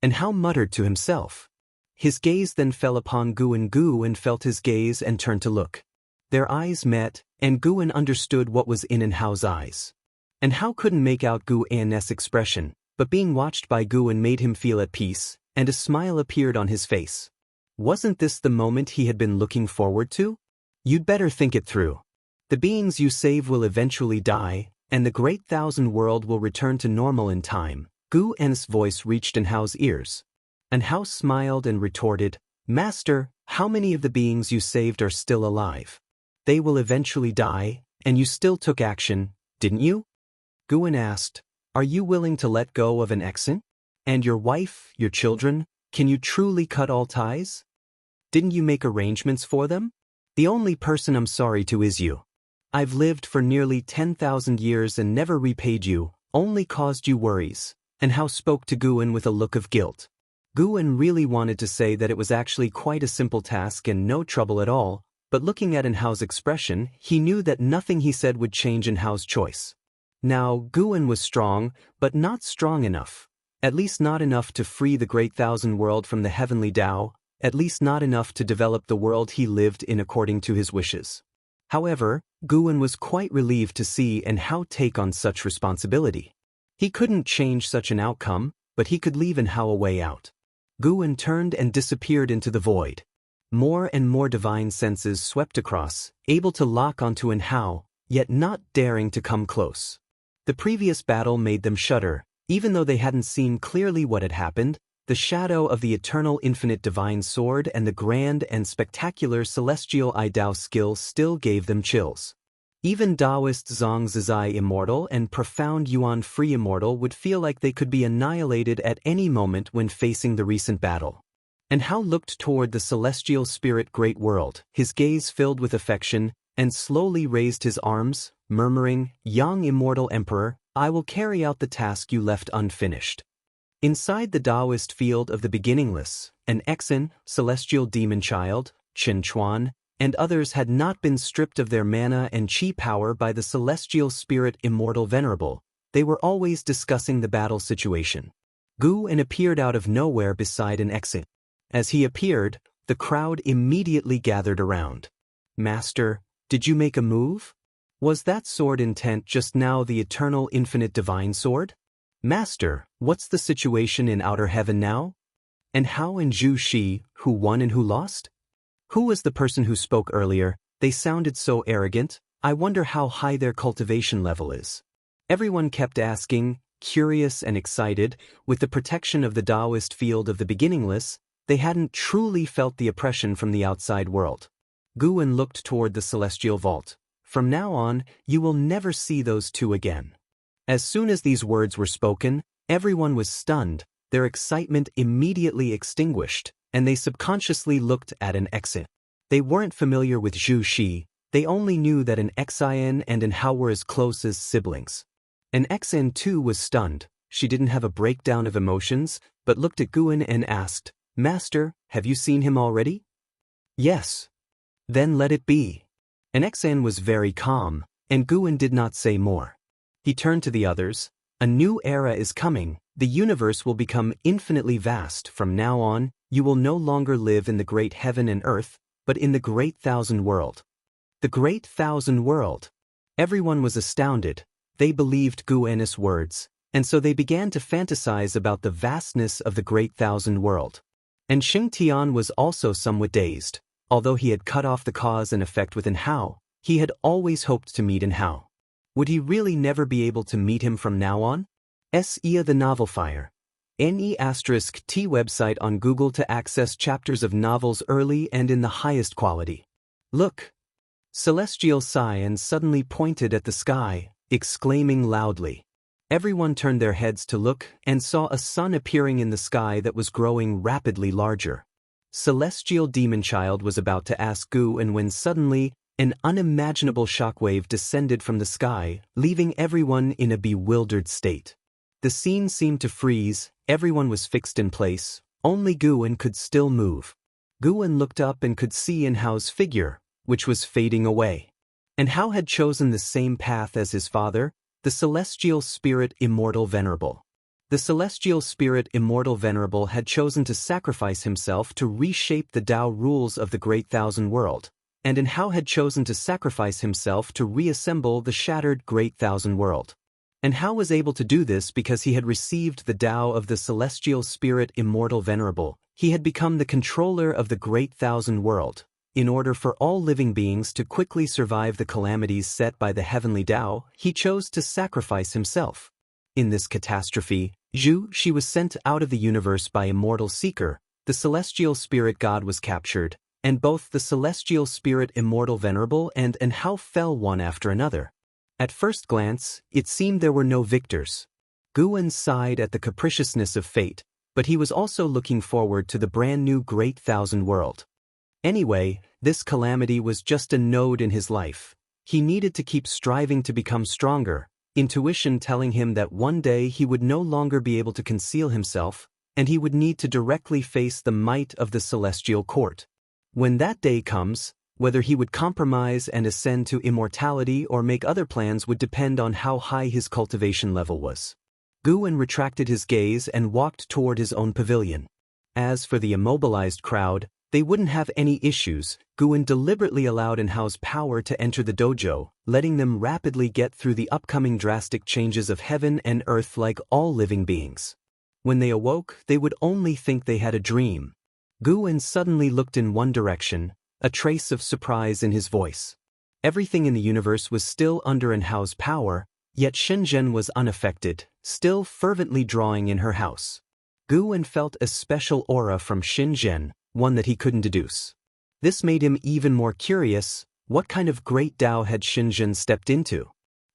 Hao muttered to himself. His gaze then fell upon Gu and felt his gaze and turned to look. Their eyes met, and Guan understood what was in Hao's eyes. Hao couldn't make out Guan's expression, but being watched by Guan made him feel at peace, and a smile appeared on his face. Wasn't this the moment he had been looking forward to? You'd better think it through. The beings you save will eventually die, and the great thousand world will return to normal in time. Guan's voice reached Hao's ears. Hao smiled and retorted, Master, how many of the beings you saved are still alive? They will eventually die, and you still took action, didn't you? Guan asked, Are you willing to let go of an exen? And your wife, your children, can you truly cut all ties? Didn't you make arrangements for them? The only person I'm sorry to is you. I've lived for nearly 10,000 years and never repaid you, only caused you worries. Hao spoke to Guan with a look of guilt. Guan really wanted to say that it was actually quite a simple task and no trouble at all, but looking at Hao's expression, he knew that nothing he said would change Hao's choice. Now, Guan was strong, but not strong enough. At least not enough to free the great thousand world from the heavenly Tao, at least not enough to develop the world he lived in according to his wishes. However, Guan was quite relieved to see Hao take on such responsibility. He couldn't change such an outcome, but he could leave Hao a way out. Guan turned and disappeared into the void. More and more divine senses swept across, able to lock onto Hao, yet not daring to come close. The previous battle made them shudder, even though they hadn't seen clearly what had happened. The shadow of the eternal infinite divine sword and the grand and spectacular celestial Dao skill still gave them chills. Even Taoist Zhang Zizai Immortal and profound Yuan Free Immortal would feel like they could be annihilated at any moment when facing the recent battle. Hao looked toward the celestial spirit great world, his gaze filled with affection, and slowly raised his arms, murmuring, Young Immortal Emperor, I will carry out the task you left unfinished. Inside the Taoist field of the beginningless, an Exen, celestial demon child, Chen Chuan, and others had not been stripped of their mana and chi power by the celestial spirit Immortal Venerable. They were always discussing the battle situation. Guan appeared out of nowhere beside an Exen. As he appeared, the crowd immediately gathered around. Master, did you make a move? Was that sword intent just now the eternal infinite divine sword? Master, what's the situation in outer heaven now? And Hao and Zhu Shi, who won and who lost? Who was the person who spoke earlier? They sounded so arrogant. I wonder how high their cultivation level is. Everyone kept asking, curious and excited. With the protection of the Taoist field of the beginningless, they hadn't truly felt the oppression from the outside world. Guan looked toward the celestial vault. From now on, you will never see those two again. As soon as these words were spoken, everyone was stunned, their excitement immediately extinguished, and they subconsciously looked at an Exen. They weren't familiar with Zhu Shi, they only knew that an Exen and an Hao were as close as siblings. An Exen too was stunned. She didn't have a breakdown of emotions, but looked at Guan and asked, Master, have you seen him already? Yes. Then let it be. An Exen was very calm, and Guan did not say more. He turned to the others. A new era is coming. The universe will become infinitely vast. From now on, you will no longer live in the great heaven and earth, but in the great thousand world. The great thousand world. Everyone was astounded. They believed Guan's words, and so they began to fantasize about the vastness of the great thousand world. And Xianxia was also somewhat dazed. Although he had cut off the cause and effect with Hao, he had always hoped to meet Hao. Would he really never be able to meet him from now on? S.E.A. The Novel Fire. N.E*T website on Google to access chapters of novels early and in the highest quality. Look! Celestial Cyan suddenly pointed at the sky, exclaiming loudly. Everyone turned their heads to look and saw a sun appearing in the sky that was growing rapidly larger. Celestial Demon Child was about to ask Guan when suddenly, An unimaginable shockwave descended from the sky, leaving everyone in a bewildered state. The scene seemed to freeze, everyone was fixed in place, only Guwen could still move. Guwen looked up and could see Inhao's figure, which was fading away. And Hao had chosen the same path as his father, the celestial spirit Immortal Venerable. The celestial spirit Immortal Venerable had chosen to sacrifice himself to reshape the Tao rules of the Great Thousand World, and Inhao had chosen to sacrifice himself to reassemble the shattered Great Thousand World. And Hao was able to do this because he had received the Tao of the celestial spirit Immortal Venerable. He had become the controller of the Great Thousand World, in order for all living beings to quickly survive the calamities set by the heavenly Tao. He chose to sacrifice himself. In this catastrophe, she was sent out of the universe by Immortal Seeker, the celestial spirit god was captured, and both the celestial spirit Immortal Venerable and Hao fell one after another. At first glance, it seemed there were no victors. Guwen sighed at the capriciousness of fate, but he was also looking forward to the brand new Great Thousand World. Anyway, this calamity was just a node in his life. He needed to keep striving to become stronger, intuition telling him that one day he would no longer be able to conceal himself, and he would need to directly face the might of the celestial court. When that day comes, whether he would compromise and ascend to immortality or make other plans would depend on how high his cultivation level was. Guwen retracted his gaze and walked toward his own pavilion. As for the immobilized crowd, they wouldn't have any issues. Guwen deliberately allowed Inhao's power to enter the dojo, letting them rapidly get through the upcoming drastic changes of heaven and earth like all living beings. When they awoke, they would only think they had a dream. Guwen suddenly looked in one direction, a trace of surprise in his voice. Everything in the universe was still under Inhao's power, yet Shenzhen was unaffected, still fervently drawing in her house. Guwen felt a special aura from Shenzhen, one that he couldn't deduce. This made him even more curious. What kind of great Tao had Shenzhen stepped into?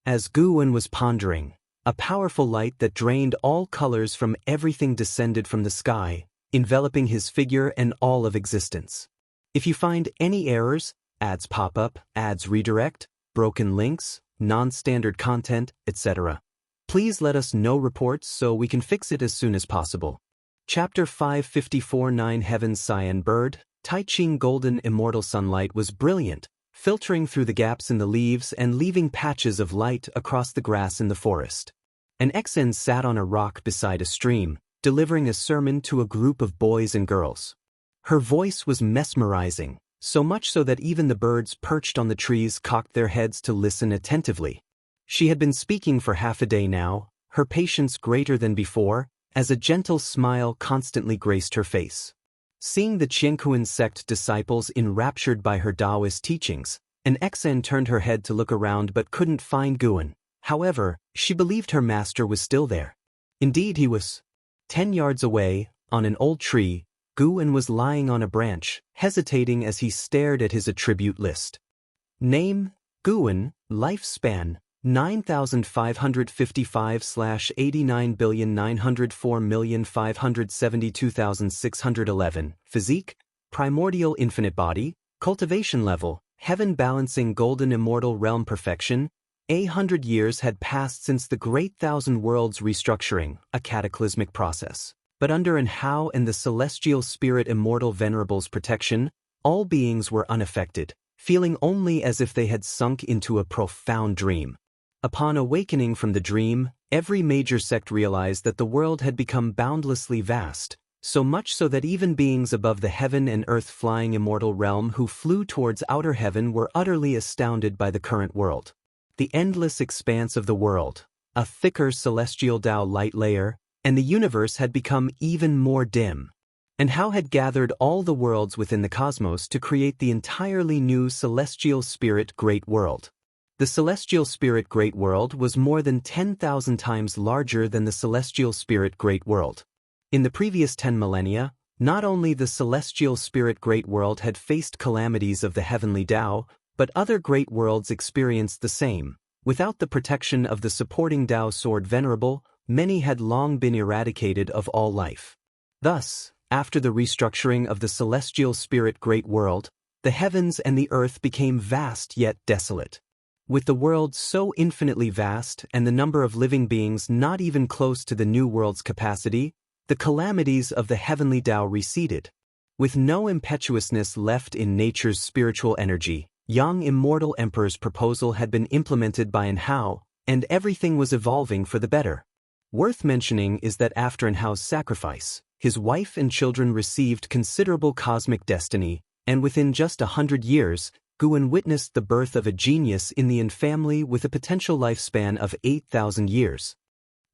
As Guwen was pondering, a powerful light that drained all colors from everything descended from the sky, enveloping his figure and all of existence. If you find any errors, ads pop up, ads redirect, broken links, non-standard content, etc., please let us know reports so we can fix it as soon as possible. Chapter 554 9 Heaven's Cyan Bird. Taiching golden immortal sunlight was brilliant, filtering through the gaps in the leaves and leaving patches of light across the grass in the forest. An Xen sat on a rock beside a stream, delivering a sermon to a group of boys and girls. Her voice was mesmerizing, so much so that even the birds perched on the trees cocked their heads to listen attentively. She had been speaking for half a day now, her patience greater than before, as a gentle smile constantly graced her face. Seeing the Qianquan sect disciples enraptured by her Taoist teachings, an Xen turned her head to look around but couldn't find Guwen. However, she believed her master was still there. Indeed he was. 10 yards away, on an old tree, Guwen was lying on a branch, hesitating as he stared at his attribute list. Name, Guwen, lifespan, 9,555,89,904,572,611, physique, primordial infinite body, cultivation level, heaven balancing golden immortal realm perfection. 100 years had passed since the Great Thousand Worlds restructuring, a cataclysmic process. But under Inhao and the celestial spirit Immortal Venerable's protection, all beings were unaffected, feeling only as if they had sunk into a profound dream. Upon awakening from the dream, every major sect realized that the world had become boundlessly vast, so much so that even beings above the heaven and earth flying immortal realm who flew towards outer heaven were utterly astounded by the current world. The endless expanse of the world, a thicker celestial Tao light layer, and the universe had become even more dim. And Hao had gathered all the worlds within the cosmos to create the entirely new celestial spirit Great World. The celestial spirit Great World was more than 10,000 times larger than the celestial spirit Great World. In the previous 10 millennia, not only the celestial spirit Great World had faced calamities of the heavenly Tao, but other great worlds experienced the same. Without the protection of the supporting Tao Sword Venerable, many had long been eradicated of all life. Thus, after the restructuring of the celestial spirit Great World, The heavens and the earth became vast yet desolate. With the world so infinitely vast and the number of living beings not even close to the new world's capacity, the calamities of the heavenly Tao receded. With no impetuousness left in nature's spiritual energy, young immortal emperor's proposal had been implemented by An Hao, and everything was evolving for the better. Worth mentioning is that after An Hao's sacrifice, his wife and children received considerable cosmic destiny, and within just 100 years, Guan witnessed the birth of a genius in the An family with a potential lifespan of 8,000 years.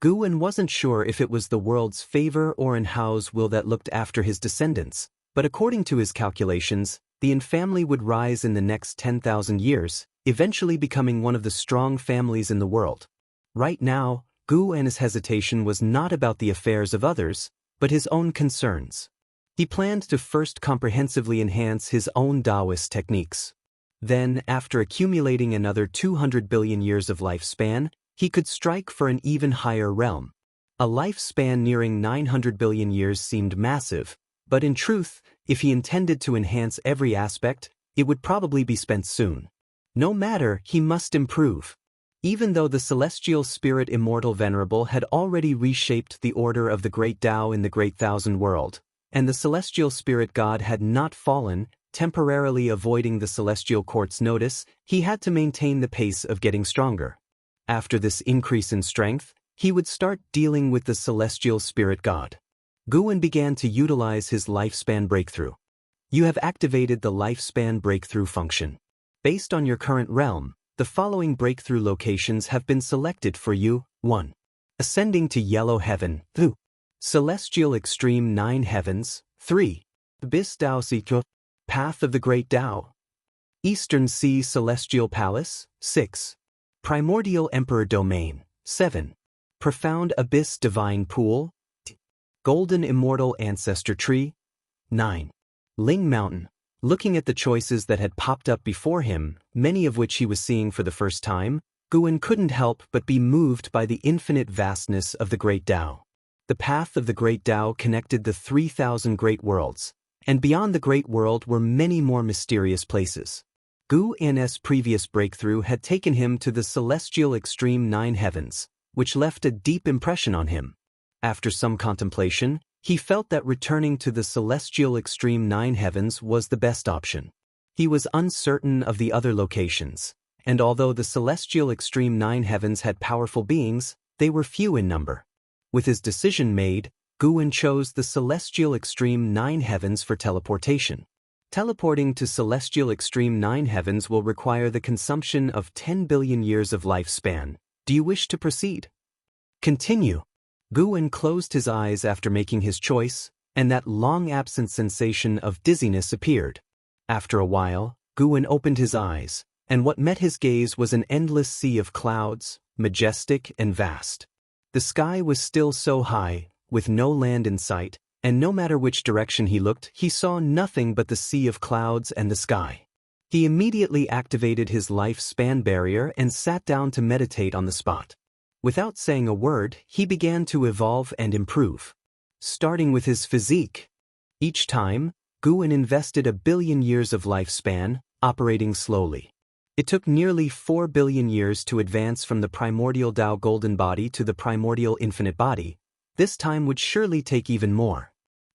Guan wasn't sure if it was the world's favor or An Hao's will that looked after his descendants, but according to his calculations, the An family would rise in the next 10,000 years, eventually becoming one of the strong families in the world. Right now, Guan's hesitation was not about the affairs of others, but his own concerns. He planned to first comprehensively enhance his own Taoist techniques. Then, after accumulating another 200 billion years of lifespan, he could strike for an even higher realm. A lifespan nearing 900 billion years seemed massive, but in truth, if he intended to enhance every aspect, it would probably be spent soon. No matter, he must improve. Even though the celestial spirit Immortal Venerable had already reshaped the order of the Great Tao in the Great Thousand World, and the celestial spirit god had not fallen, temporarily avoiding the celestial court's notice, he had to maintain the pace of getting stronger. After this increase in strength, he would start dealing with the celestial spirit god. Guan began to utilize his lifespan breakthrough. You have activated the lifespan breakthrough function. Based on your current realm, the following breakthrough locations have been selected for you. 1. Ascending to Yellow Heaven. 2. Celestial Extreme 9 Heavens. 3. Abyss Dao Seeker. Path of the Great Tao. Eastern Sea Celestial Palace. 6. Primordial Emperor Domain. 7. Profound Abyss Divine Pool. Golden Immortal Ancestor Tree. 9. Ling Mountain. Looking at the choices that had popped up before him, many of which he was seeing for the first time, Guan couldn't help but be moved by the infinite vastness of the Great Tao. The path of the Great Tao connected the 3,000 great worlds, and beyond the Great World were many more mysterious places. Guan's previous breakthrough had taken him to the celestial extreme 9 heavens, which left a deep impression on him. After some contemplation, he felt that returning to the celestial extreme 9 heavens was the best option. He was uncertain of the other locations, and although the celestial extreme 9 heavens had powerful beings, they were few in number. With his decision made, Guan chose the celestial extreme 9 heavens for teleportation. Teleporting to celestial extreme 9 heavens will require the consumption of 10 billion years of lifespan. Do you wish to proceed? Continue. Guan closed his eyes after making his choice, and that long-absent sensation of dizziness appeared. After a while, Guan opened his eyes, and what met his gaze was an endless sea of clouds, majestic and vast. The sky was still so high, with no land in sight, and no matter which direction he looked, he saw nothing but the sea of clouds and the sky. He immediately activated his lifespan barrier and sat down to meditate on the spot. Without saying a word, he began to evolve and improve. Starting with his physique. Each time, Guan invested 1 billion years of lifespan, operating slowly. It took nearly 4 billion years to advance from the primordial Tao golden body to the primordial infinite body. This time would surely take even more.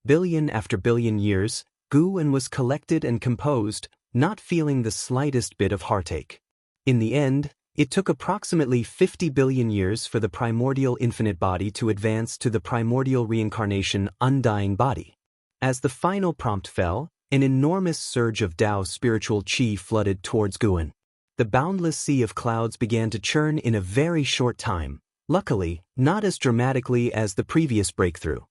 Billion after billion years, Guan was collected and composed, not feeling the slightest bit of heartache. In the end, it took approximately 50 billion years for the primordial infinite body to advance to the primordial reincarnation undying body. As the final prompt fell, an enormous surge of Tao spiritual qi flooded towards Guan. The boundless sea of clouds began to churn in a very short time, luckily, not as dramatically as the previous breakthrough.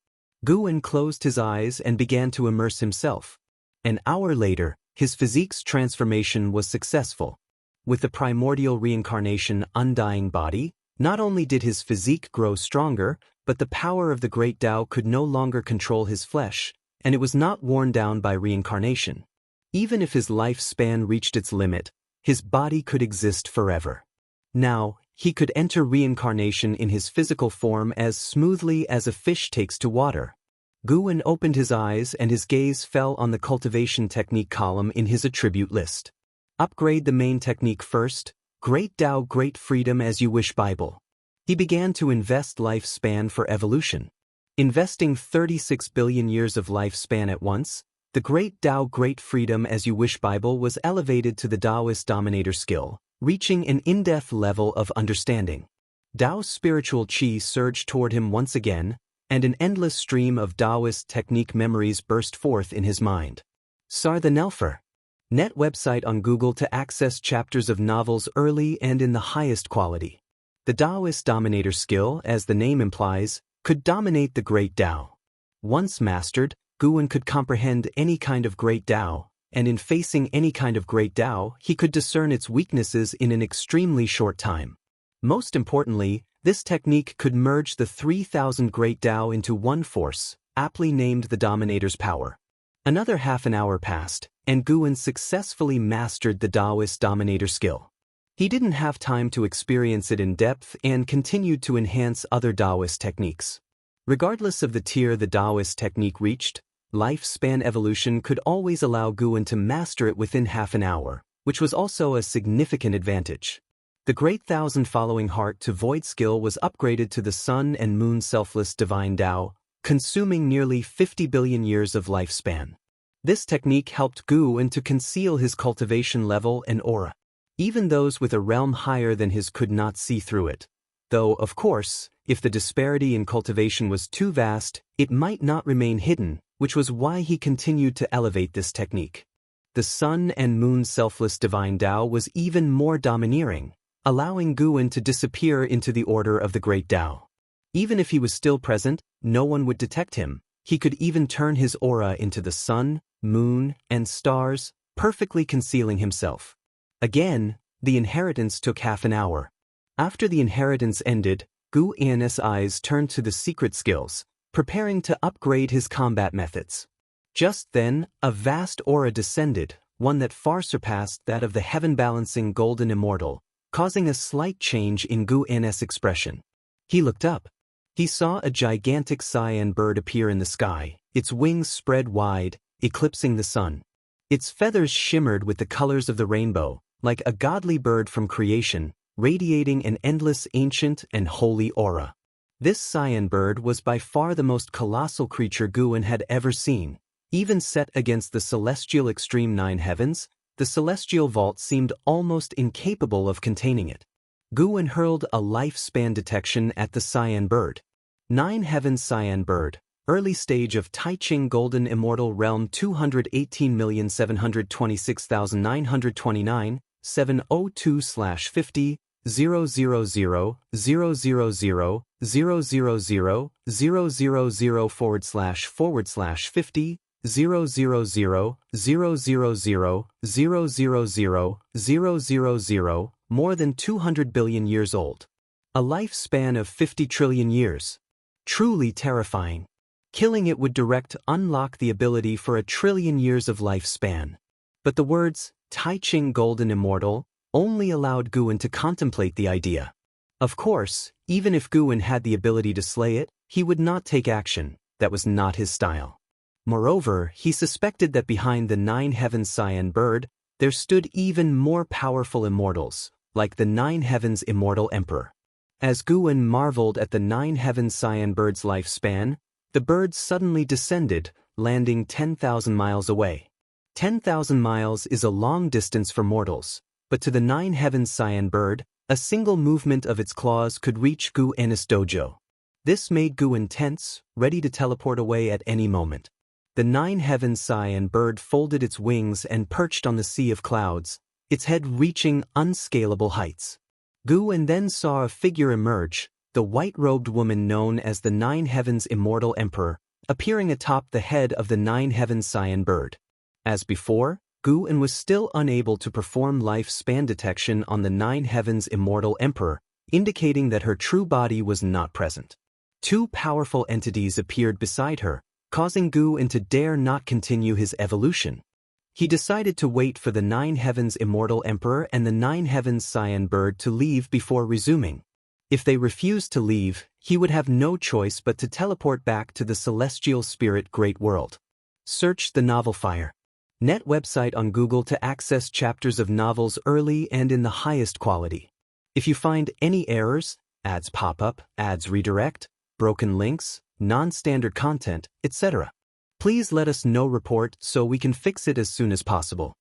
Guan closed his eyes and began to immerse himself. An hour later, his physique's transformation was successful. With the primordial reincarnation undying body, not only did his physique grow stronger, but the power of the Great Tao could no longer control his flesh, and it was not worn down by reincarnation. Even if his lifespan reached its limit, his body could exist forever. Now, he could enter reincarnation in his physical form as smoothly as a fish takes to water. Guwen opened his eyes and his gaze fell on the cultivation technique column in his attribute list. Upgrade the main technique first, Great Tao Great Freedom as You Wish Bible. He began to invest lifespan for evolution. Investing 36 billion years of lifespan at once, the Great Tao Great Freedom as You Wish Bible was elevated to the Taoist Dominator skill, reaching an in-depth level of understanding. Tao's spiritual qi surged toward him once again, and an endless stream of Taoist technique memories burst forth in his mind. Sar the Nelfer. Net website on Google to access chapters of novels early and in the highest quality. The Taoist Dominator skill, as the name implies, could dominate the Great Tao. Once mastered, Guwen could comprehend any kind of Great Tao, and in facing any kind of Great Tao, he could discern its weaknesses in an extremely short time. Most importantly, this technique could merge the 3,000 Great Tao into one force, aptly named the Dominator's power. Another half an hour passed, and Guwen successfully mastered the Taoist Dominator skill. He didn't have time to experience it in depth and continued to enhance other Taoist techniques. Regardless of the tier the Taoist technique reached, lifespan evolution could always allow Guwen to master it within half an hour, which was also a significant advantage. The Great Thousand Following Heart to Void skill was upgraded to the Sun and Moon Selfless Divine Tao, consuming nearly 50 billion years of lifespan. This technique helped Guwen to conceal his cultivation level and aura. Even those with a realm higher than his could not see through it. Though, of course, if the disparity in cultivation was too vast, it might not remain hidden, which was why he continued to elevate this technique. The Sun and Moon Selfless Divine Tao was even more domineering, allowing Guwen to disappear into the order of the Great Tao. Even if he was still present, no one would detect him. He could even turn his aura into the sun, moon, and stars, perfectly concealing himself. Again, the inheritance took half an hour. After the inheritance ended, Guwen's eyes turned to the secret skills, preparing to upgrade his combat methods. Just then, a vast aura descended, one that far surpassed that of the heaven-balancing golden Immortal, causing a slight change in Guwen's expression. He looked up. He saw a gigantic cyan bird appear in the sky, its wings spread wide, eclipsing the sun. Its feathers shimmered with the colors of the rainbow, like a godly bird from creation, radiating an endless ancient and holy aura. This cyan bird was by far the most colossal creature Guwen had ever seen. Even set against the celestial extreme nine heavens, the celestial vault seemed almost incapable of containing it. Guwen hurled a lifespan detection at the cyan bird. Nine heavens cyan bird, early stage of Taiching Golden Immortal Realm 218,726,929, 702/50, 000/000/000/000/50, 000/000/000/000, more than 200 billion years old. A lifespan of 50 trillion years. Truly terrifying. Killing it would direct unlock the ability for a trillion years of lifespan. But the words, Taiching Golden Immortal, only allowed Guwen to contemplate the idea. Of course, even if Guwen had the ability to slay it, he would not take action. That was not his style. Moreover, he suspected that behind the nine heavens cyan bird, there stood even more powerful immortals, like the nine heavens immortal emperor. As Guwen marveled at the nine heavens cyan bird's lifespan, the bird suddenly descended, landing 10,000 miles away. 10,000 miles is a long distance for mortals, but to the nine heavens cyan bird, a single movement of its claws could reach Guwen's dojo. This made Guwen tense, ready to teleport away at any moment. The nine heavens cyan bird folded its wings and perched on the sea of clouds, its head reaching unscalable heights. Guwen then saw a figure emerge, the white-robed woman known as the Nine Heavens Immortal Emperor, appearing atop the head of the nine heavens cyan bird. As before, Guwen was still unable to perform lifespan detection on the nine heavens Immortal Emperor, indicating that her true body was not present. Two powerful entities appeared beside her, causing Guwen to dare not continue his evolution. He decided to wait for the nine heavens Immortal Emperor and the nine heavens cyan bird to leave before resuming. If they refused to leave, he would have no choice but to teleport back to the celestial spirit great world. Search the novel Fire. Net website on Google to access chapters of novels early and in the highest quality. If you find any errors, ads pop up, ads redirect, broken links, non-standard content, etc., please let us know. Report so we can fix it as soon as possible.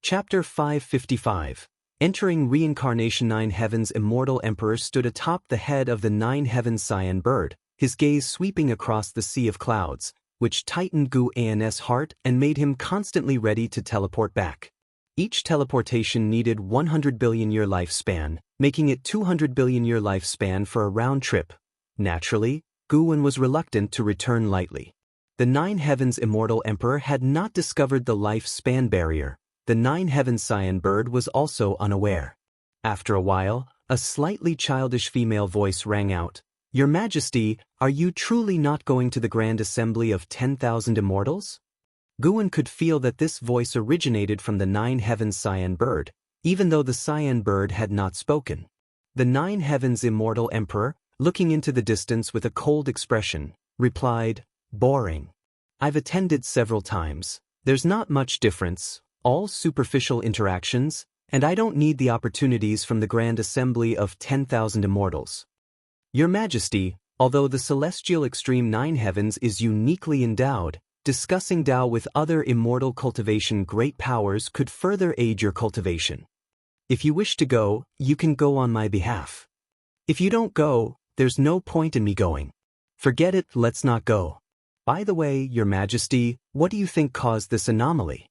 Chapter 555. Entering Reincarnation. 9 Heavens. Immortal Emperor stood atop the head of the 9 Heavens Cyan bird, his gaze sweeping across the sea of clouds, which tightened Guan's heart and made him constantly ready to teleport back. Each teleportation needed 100 billion year lifespan, making it 200 billion year lifespan for a round trip. Naturally, Guan was reluctant to return lightly. The 9 Heavens Immortal Emperor had not discovered the lifespan barrier. The 9 Heavens Cyan bird was also unaware. After a while, a slightly childish female voice rang out, "Your Majesty, are you truly not going to the Grand Assembly of 10,000 Immortals?" Guan could feel that this voice originated from the 9 Heavens Cyan bird, even though the Cyan bird had not spoken. The 9 Heavens Immortal Emperor, looking into the distance with a cold expression, replied, "Boring. I've attended several times. There's not much difference, all superficial interactions, and I don't need the opportunities from the Grand Assembly of 10,000 Immortals. Your Majesty, although the celestial extreme 9 heavens is uniquely endowed, discussing Tao with other immortal cultivation great powers could further aid your cultivation. If you wish to go, you can go on my behalf. If you don't go, there's no point in me going. Forget it, let's not go. By the way, Your Majesty, what do you think caused this anomaly?"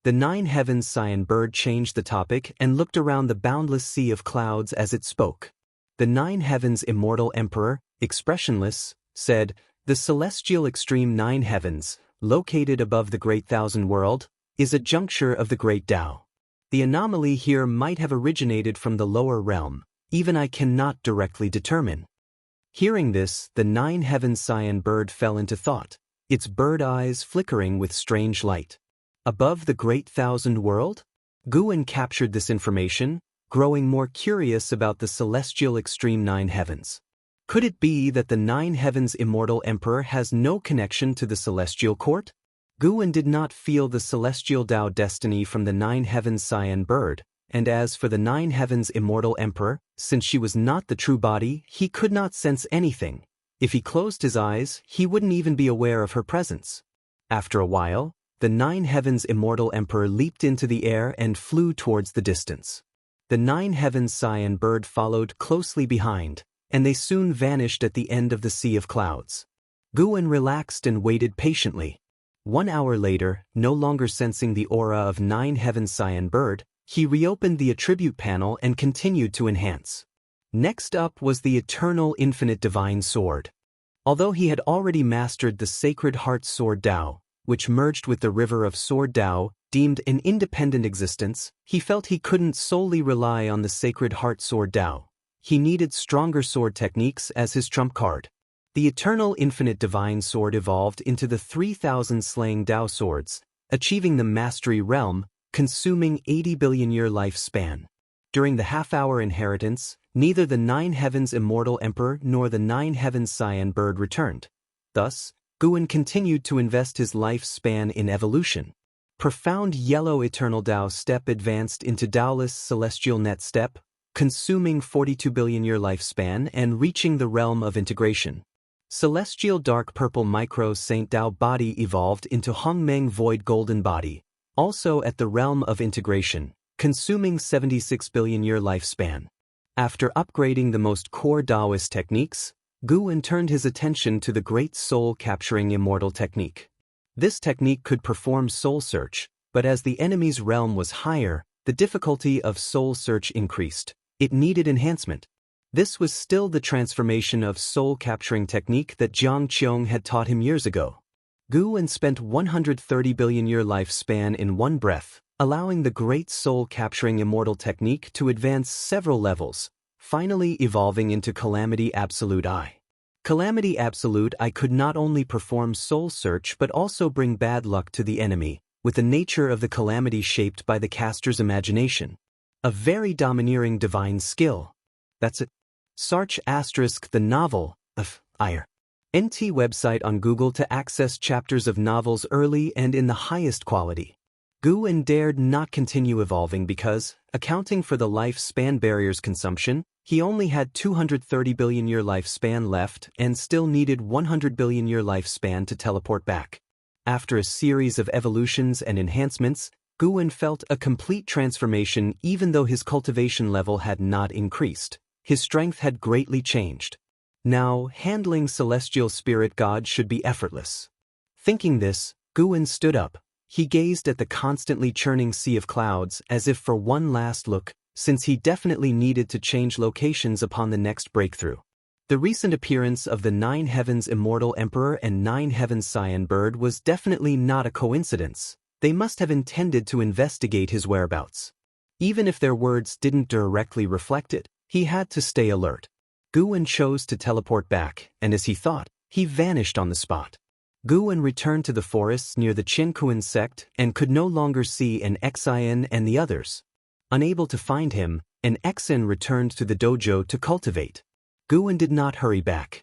The 9 Heavens Cyan bird changed the topic and looked around the boundless sea of clouds as it spoke. The 9 Heavens Immortal Emperor, expressionless, said, "The celestial extreme 9 heavens, located above the Great Thousand World, is a juncture of the Great Tao. The anomaly here might have originated from the lower realm, even I cannot directly determine." Hearing this, the 9 Heavens Cyan bird fell into thought, its bird eyes flickering with strange light. Above the Great Thousand World? Guan captured this information, growing more curious about the celestial extreme 9 heavens. Could it be that the 9 Heavens Immortal Emperor has no connection to the celestial court? Guan did not feel the celestial Tao destiny from the 9 Heavens Cyan bird, and as for the 9 Heavens Immortal Emperor, since she was not the true body, he could not sense anything. If he closed his eyes, he wouldn't even be aware of her presence. After a while, the 9 Heavens Immortal Emperor leaped into the air and flew towards the distance. The 9 Heavens Cyan bird followed closely behind, and they soon vanished at the end of the sea of clouds. Guan relaxed and waited patiently. 1 hour later, no longer sensing the aura of 9 Heavens Cyan bird, he reopened the attribute panel and continued to enhance. Next up was the Eternal Infinite Divine Sword. Although he had already mastered the Sacred Heart Sword Tao, which merged with the River of Sword Tao, deemed an independent existence, he felt he couldn't solely rely on the Sacred Heart Sword Tao. He needed stronger sword techniques as his trump card. The Eternal Infinite Divine Sword evolved into the 3,000 slaying Tao swords, achieving the Mastery Realm, consuming 80 billion year lifespan. During the half-hour inheritance, neither the 9 Heavens Immortal Emperor nor the 9 Heavens Cyan bird returned. Thus, Guan continued to invest his lifespan in evolution. Profound Yellow Eternal Tao Step advanced into Taoless Celestial Net Step, consuming 42 billion year lifespan and reaching the realm of integration. Celestial Dark Purple Micro Saint Tao Body evolved into Hongmeng Void Golden Body, also at the realm of integration, consuming 76 billion year lifespan. After upgrading the most core Taoist techniques, Guan turned his attention to the Great Soul Capturing Immortal technique. This technique could perform soul search, but as the enemy's realm was higher, the difficulty of soul search increased. It needed enhancement. This was still the transformation of soul capturing technique that Jiang Qiong had taught him years ago. Guan spent 130 billion year lifespan in one breath, allowing the Great Soul Capturing Immortal technique to advance several levels, finally evolving into Calamity Absolute I. Calamity Absolute I could not only perform soul search but also bring bad luck to the enemy, with the nature of the calamity shaped by the caster's imagination. A very domineering divine skill. That's it. Search * the novel of NT website on Google to access chapters of novels early and in the highest quality. Guwen dared not continue evolving because, accounting for the lifespan barrier's consumption, he only had 230 billion year lifespan left and still needed 100 billion year lifespan to teleport back. After a series of evolutions and enhancements, Guwen felt a complete transformation even though his cultivation level had not increased. His strength had greatly changed. Now, handling celestial spirit god should be effortless. Thinking this, Guwen stood up. He gazed at the constantly churning sea of clouds as if for one last look, since he definitely needed to change locations upon the next breakthrough. The recent appearance of the Nine Heavens Immortal Emperor and Nine Heavens Cyan Bird was definitely not a coincidence. They must have intended to investigate his whereabouts. Even if their words didn't directly reflect it, he had to stay alert. Guwen chose to teleport back, and as he thought, he vanished on the spot. Guwen returned to the forests near the Qinkuan sect and could no longer see an Xian and the others. Unable to find him, an Xian returned to the dojo to cultivate. Guwen did not hurry back.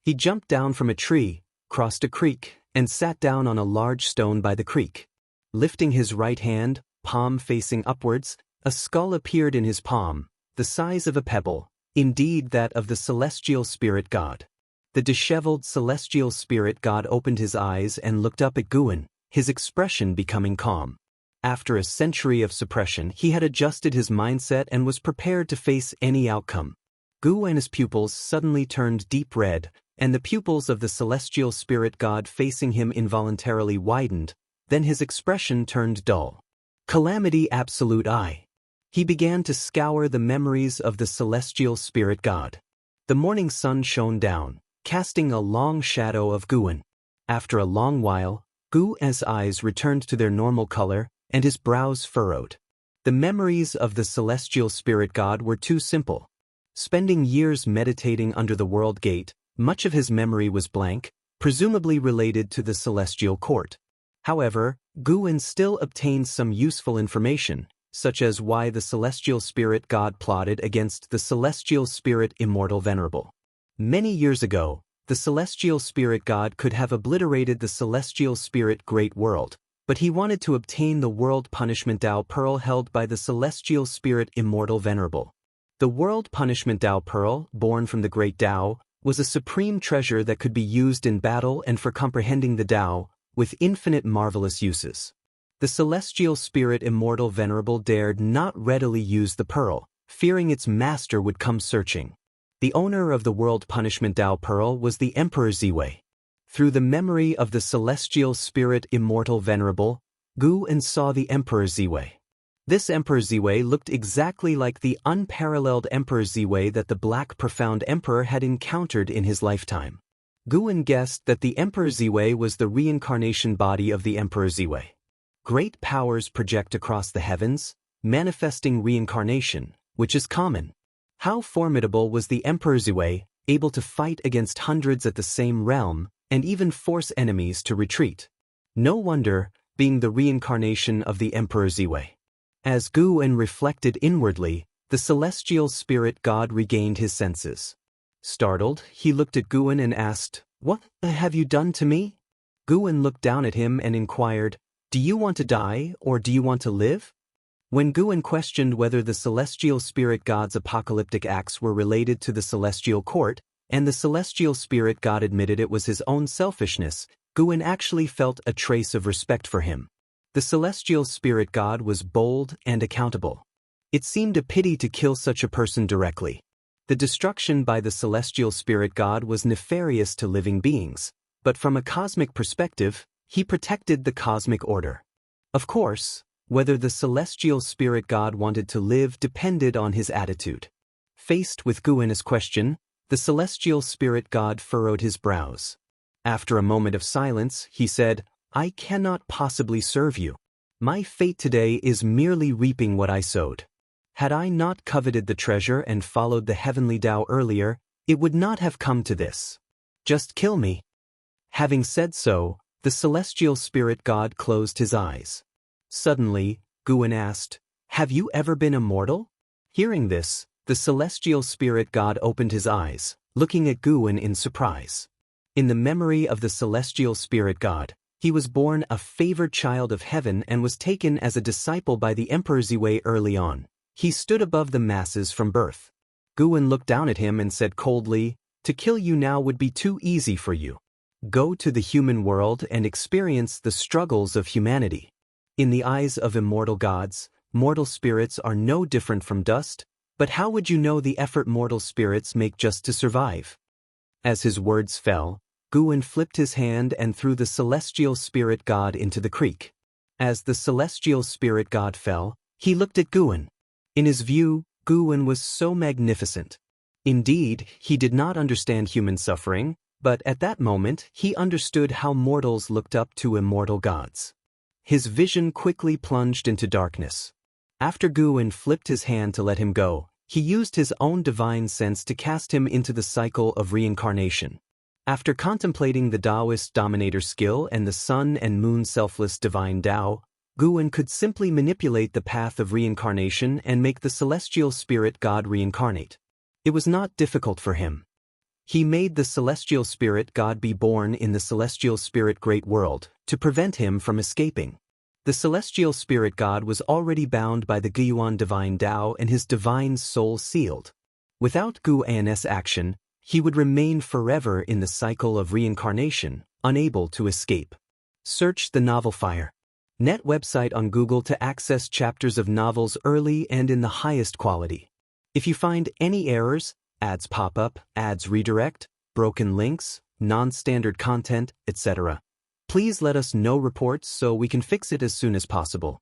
He jumped down from a tree, crossed a creek, and sat down on a large stone by the creek. Lifting his right hand, palm facing upwards, a skull appeared in his palm, the size of a pebble, indeed that of the celestial spirit god. The disheveled celestial spirit god opened his eyes and looked up at Guwen, his expression becoming calm. After a century of suppression, he had adjusted his mindset and was prepared to face any outcome. Guwen's pupils suddenly turned deep red, and the pupils of the celestial spirit god facing him involuntarily widened, then his expression turned dull. Calamity absolute I. He began to scour the memories of the celestial spirit god. The morning sun shone down, casting a long shadow of Guwen. After a long while, Guwen's eyes returned to their normal color, and his brows furrowed. The memories of the celestial spirit god were too simple. Spending years meditating under the world gate, much of his memory was blank, presumably related to the celestial court. However, Guwen still obtained some useful information, such as why the celestial spirit god plotted against the celestial spirit Immortal Venerable. Many years ago, the celestial spirit god could have obliterated the celestial spirit Great World, but he wanted to obtain the World Punishment Dao Pearl held by the celestial spirit Immortal Venerable. The World Punishment Dao Pearl, born from the Great Dao, was a supreme treasure that could be used in battle and for comprehending the Dao, with infinite marvelous uses. The celestial spirit Immortal Venerable dared not readily use the pearl, fearing its master would come searching. The owner of the World Punishment Dao Pearl was the Emperor Ziwei. Through the memory of the celestial spirit Immortal Venerable, Guwen saw the Emperor Ziwei. This Emperor Ziwei looked exactly like the unparalleled Emperor Ziwei that the Black Profound Emperor had encountered in his lifetime. Guwen guessed that the Emperor Ziwei was the reincarnation body of the Emperor Ziwei. Great powers project across the heavens, manifesting reincarnation, which is common. How formidable was the Emperor Ziwei, able to fight against hundreds at the same realm, and even force enemies to retreat? No wonder, being the reincarnation of the Emperor Ziwei. As Guwen reflected inwardly, the celestial spirit god regained his senses. Startled, he looked at Guwen and asked, "What have you done to me?" Guwen looked down at him and inquired, "Do you want to die or do you want to live?" When Guwen questioned whether the celestial spirit god's apocalyptic acts were related to the celestial court, and the celestial spirit god admitted it was his own selfishness, Guwen actually felt a trace of respect for him. The celestial spirit god was bold and accountable. It seemed a pity to kill such a person directly. The destruction by the celestial spirit god was nefarious to living beings, but from a cosmic perspective, he protected the cosmic order. Of course, whether the celestial spirit god wanted to live depended on his attitude. Faced with Guwen's question, the celestial spirit god furrowed his brows. After a moment of silence, he said, "I cannot possibly serve you. My fate today is merely reaping what I sowed. Had I not coveted the treasure and followed the heavenly Tao earlier, it would not have come to this. Just kill me." Having said so, the celestial spirit god closed his eyes. Suddenly, Guwen asked, "Have you ever been immortal?" Hearing this, The celestial spirit god opened his eyes, looking at Guwen in surprise. In the memory of the celestial spirit god, he was born a favored child of heaven and was taken as a disciple by the Emperor Ziwei early on. He stood above the masses from birth. Guwen looked down at him and said coldly, "To kill you now would be too easy for you. Go to the human world and experience the struggles of humanity." In the eyes of immortal gods, mortal spirits are no different from dust, but how would you know the effort mortal spirits make just to survive? As his words fell, Guwen flipped his hand and threw the celestial spirit god into the creek. As the celestial spirit god fell, he looked at Guwen. In his view, Guwen was so magnificent. Indeed, he did not understand human suffering, but at that moment he understood how mortals looked up to immortal gods. His vision quickly plunged into darkness. After Guwen flipped his hand to let him go, he used his own divine sense to cast him into the cycle of reincarnation. After contemplating the Taoist dominator skill and the sun and moon selfless divine Tao, Guwen could simply manipulate the path of reincarnation and make the celestial spirit god reincarnate. It was not difficult for him. He made the celestial spirit god be born in the celestial spirit great world to prevent him from escaping. The celestial spirit god was already bound by the Guiyuan divine Tao and his divine soul sealed. Without Guan's action, he would remain forever in the cycle of reincarnation, unable to escape. Search the novel Fire. Net website on Google to access chapters of novels early and in the highest quality. If you find any errors, ads pop up, ads redirect, broken links, non-standard content, etc., please let us know reports so we can fix it as soon as possible.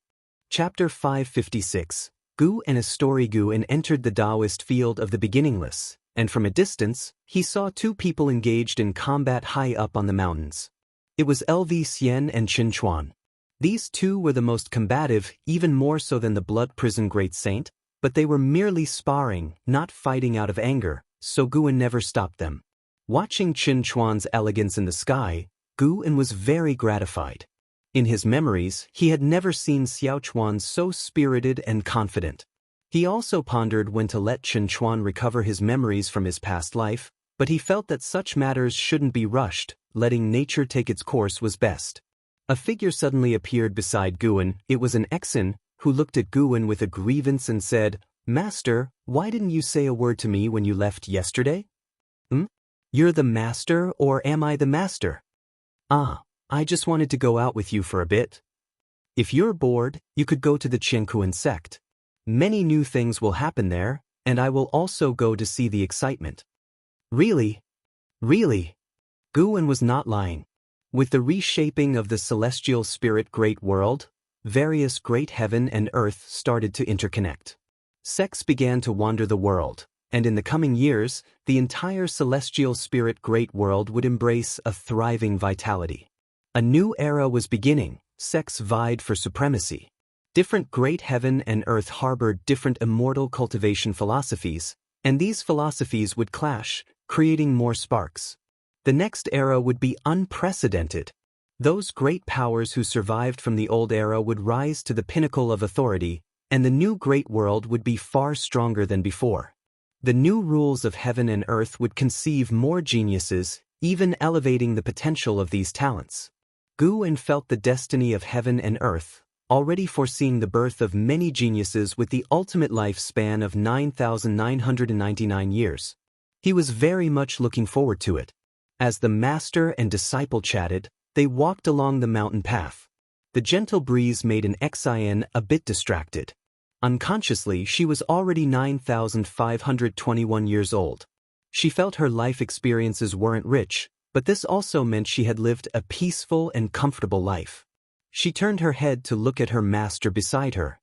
Chapter 556. Gu and his story. Guwen entered the Taoist field of the beginningless, and from a distance, he saw two people engaged in combat high up on the mountains. It was LV Xian and Qin Chuan. These two were the most combative, even more so than the blood prison great saint, but they were merely sparring, not fighting out of anger, so Guwen never stopped them. Watching Qin Chuan's elegance in the sky, Guwen was very gratified. In his memories, he had never seen Xiao Chuan so spirited and confident. He also pondered when to let Qin Chuan recover his memories from his past life, but he felt that such matters shouldn't be rushed, letting nature take its course was best. A figure suddenly appeared beside Guwen. It was an Exin, who looked at Guwen with a grievance and said, "Master, why didn't you say a word to me when you left yesterday?" You're the master, or am I the master?" I just wanted to go out with you for a bit." "If you're bored, you could go to the Qiankuan sect. Many new things will happen there, and I will also go to see the excitement." Really? Really? Guwen was not lying. With the reshaping of the celestial spirit great world, various great heaven and earth started to interconnect. Sects began to wander the world, and in the coming years, the entire celestial spirit great world would embrace a thriving vitality. A new era was beginning. Sects vied for supremacy. Different great heaven and earth harbored different immortal cultivation philosophies, and these philosophies would clash, creating more sparks. The next era would be unprecedented. Those great powers who survived from the old era would rise to the pinnacle of authority, and the new great world would be far stronger than before. The new rules of heaven and earth would conceive more geniuses, even elevating the potential of these talents. Guwen felt the destiny of heaven and earth, already foreseeing the birth of many geniuses with the ultimate lifespan of 9,999 years. He was very much looking forward to it. As the master and disciple chatted, they walked along the mountain path. The gentle breeze made an Xian a bit distracted. Unconsciously, she was already 9,521 years old. She felt her life experiences weren't rich, but this also meant she had lived a peaceful and comfortable life. She turned her head to look at her master beside her.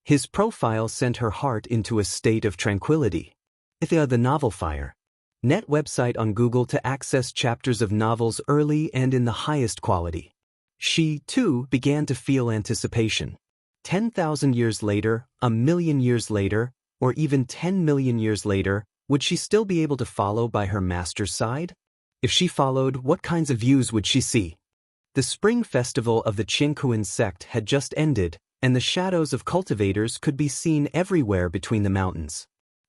His profile sent her heart into a state of tranquility. The novel Fire. Net website on Google to access chapters of novels early and in the highest quality. She, too, began to feel anticipation. 10,000 years later, a million years later, or even 10 million years later, would she still be able to follow by her master's side? If she followed, what kinds of views would she see? The spring festival of the Qiankuan sect had just ended, and the shadows of cultivators could be seen everywhere between the mountains.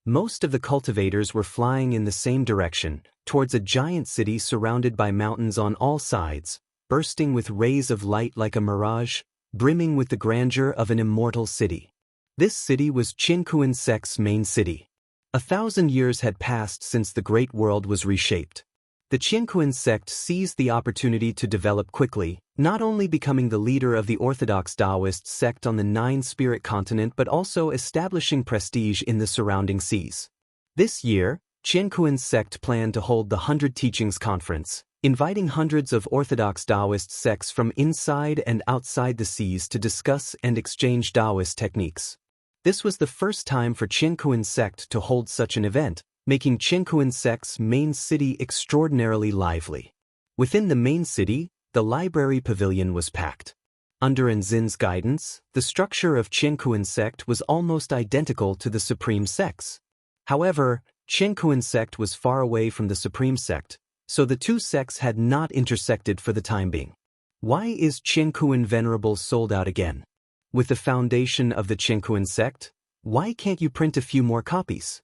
Most of the cultivators were flying in the same direction, towards a giant city surrounded by mountains on all sides, bursting with rays of light like a mirage, brimming with the grandeur of an immortal city. This city was Qianquan sect's main city. 1,000 years had passed since the great world was reshaped. The Qianquan sect seized the opportunity to develop quickly, not only becoming the leader of the Orthodox Taoist sect on the Nine-Spirit continent but also establishing prestige in the surrounding seas. This year, Qianquan sect planned to hold the 100 Teachings Conference, inviting hundreds of Orthodox Taoist sects from inside and outside the seas to discuss and exchange Taoist techniques. This was the first time for Qianquan sect to hold such an event, making Qianquan sect's main city extraordinarily lively. Within the main city, the library pavilion was packed. Under Enzin's guidance, the structure of Qianquan sect was almost identical to the Supreme sects. However, Qianquan sect was far away from the Supreme sect, so the two sects had not intersected for the time being. Why is Qianquan Venerable sold out again? With the foundation of the Qianquan sect, why can't you print a few more copies?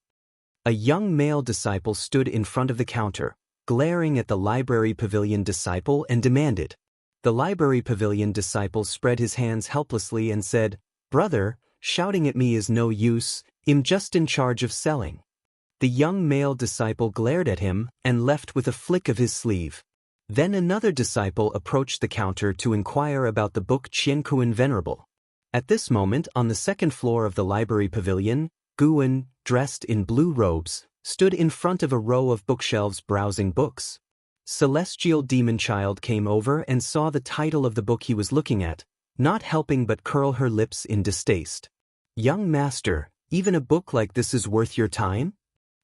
A young male disciple stood in front of the counter, glaring at the library pavilion disciple and demanded. The library pavilion disciple spread his hands helplessly and said, "Brother, shouting at me is no use, I'm just in charge of selling." The young male disciple glared at him and left with a flick of his sleeve. Then another disciple approached the counter to inquire about the book Qianquan Venerable. At this moment, on the second floor of the library pavilion, Guan, dressed in blue robes, stood in front of a row of bookshelves browsing books. Celestial Demon Child came over and saw the title of the book he was looking at, not helping but curl her lips in distaste. "Young master, even a book like this is worth your time?"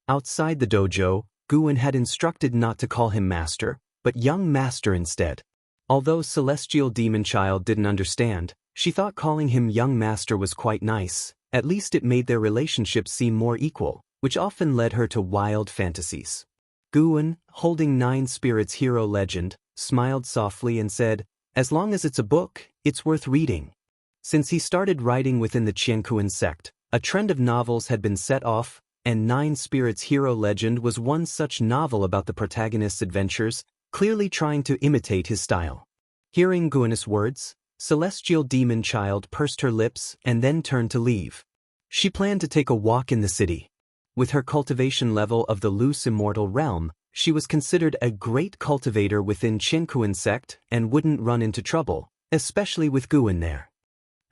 Outside the dojo, Guan had instructed not to call him master, but young master instead. Although Celestial Demon Child didn't understand, she thought calling him young master was quite nice. At least it made their relationship seem more equal, which often led her to wild fantasies. Guan, holding Nine Spirits Hero Legend, smiled softly and said, "As long as it's a book, it's worth reading." Since he started writing within the Qianquan sect, a trend of novels had been set off, and Nine Spirits Hero Legend was one such novel about the protagonist's adventures, clearly trying to imitate his style. Hearing Guan's words, Celestial Demon Child pursed her lips and then turned to leave. She planned to take a walk in the city. With her cultivation level of the loose immortal realm, she was considered a great cultivator within Qianquan sect and wouldn't run into trouble, especially with Guan there.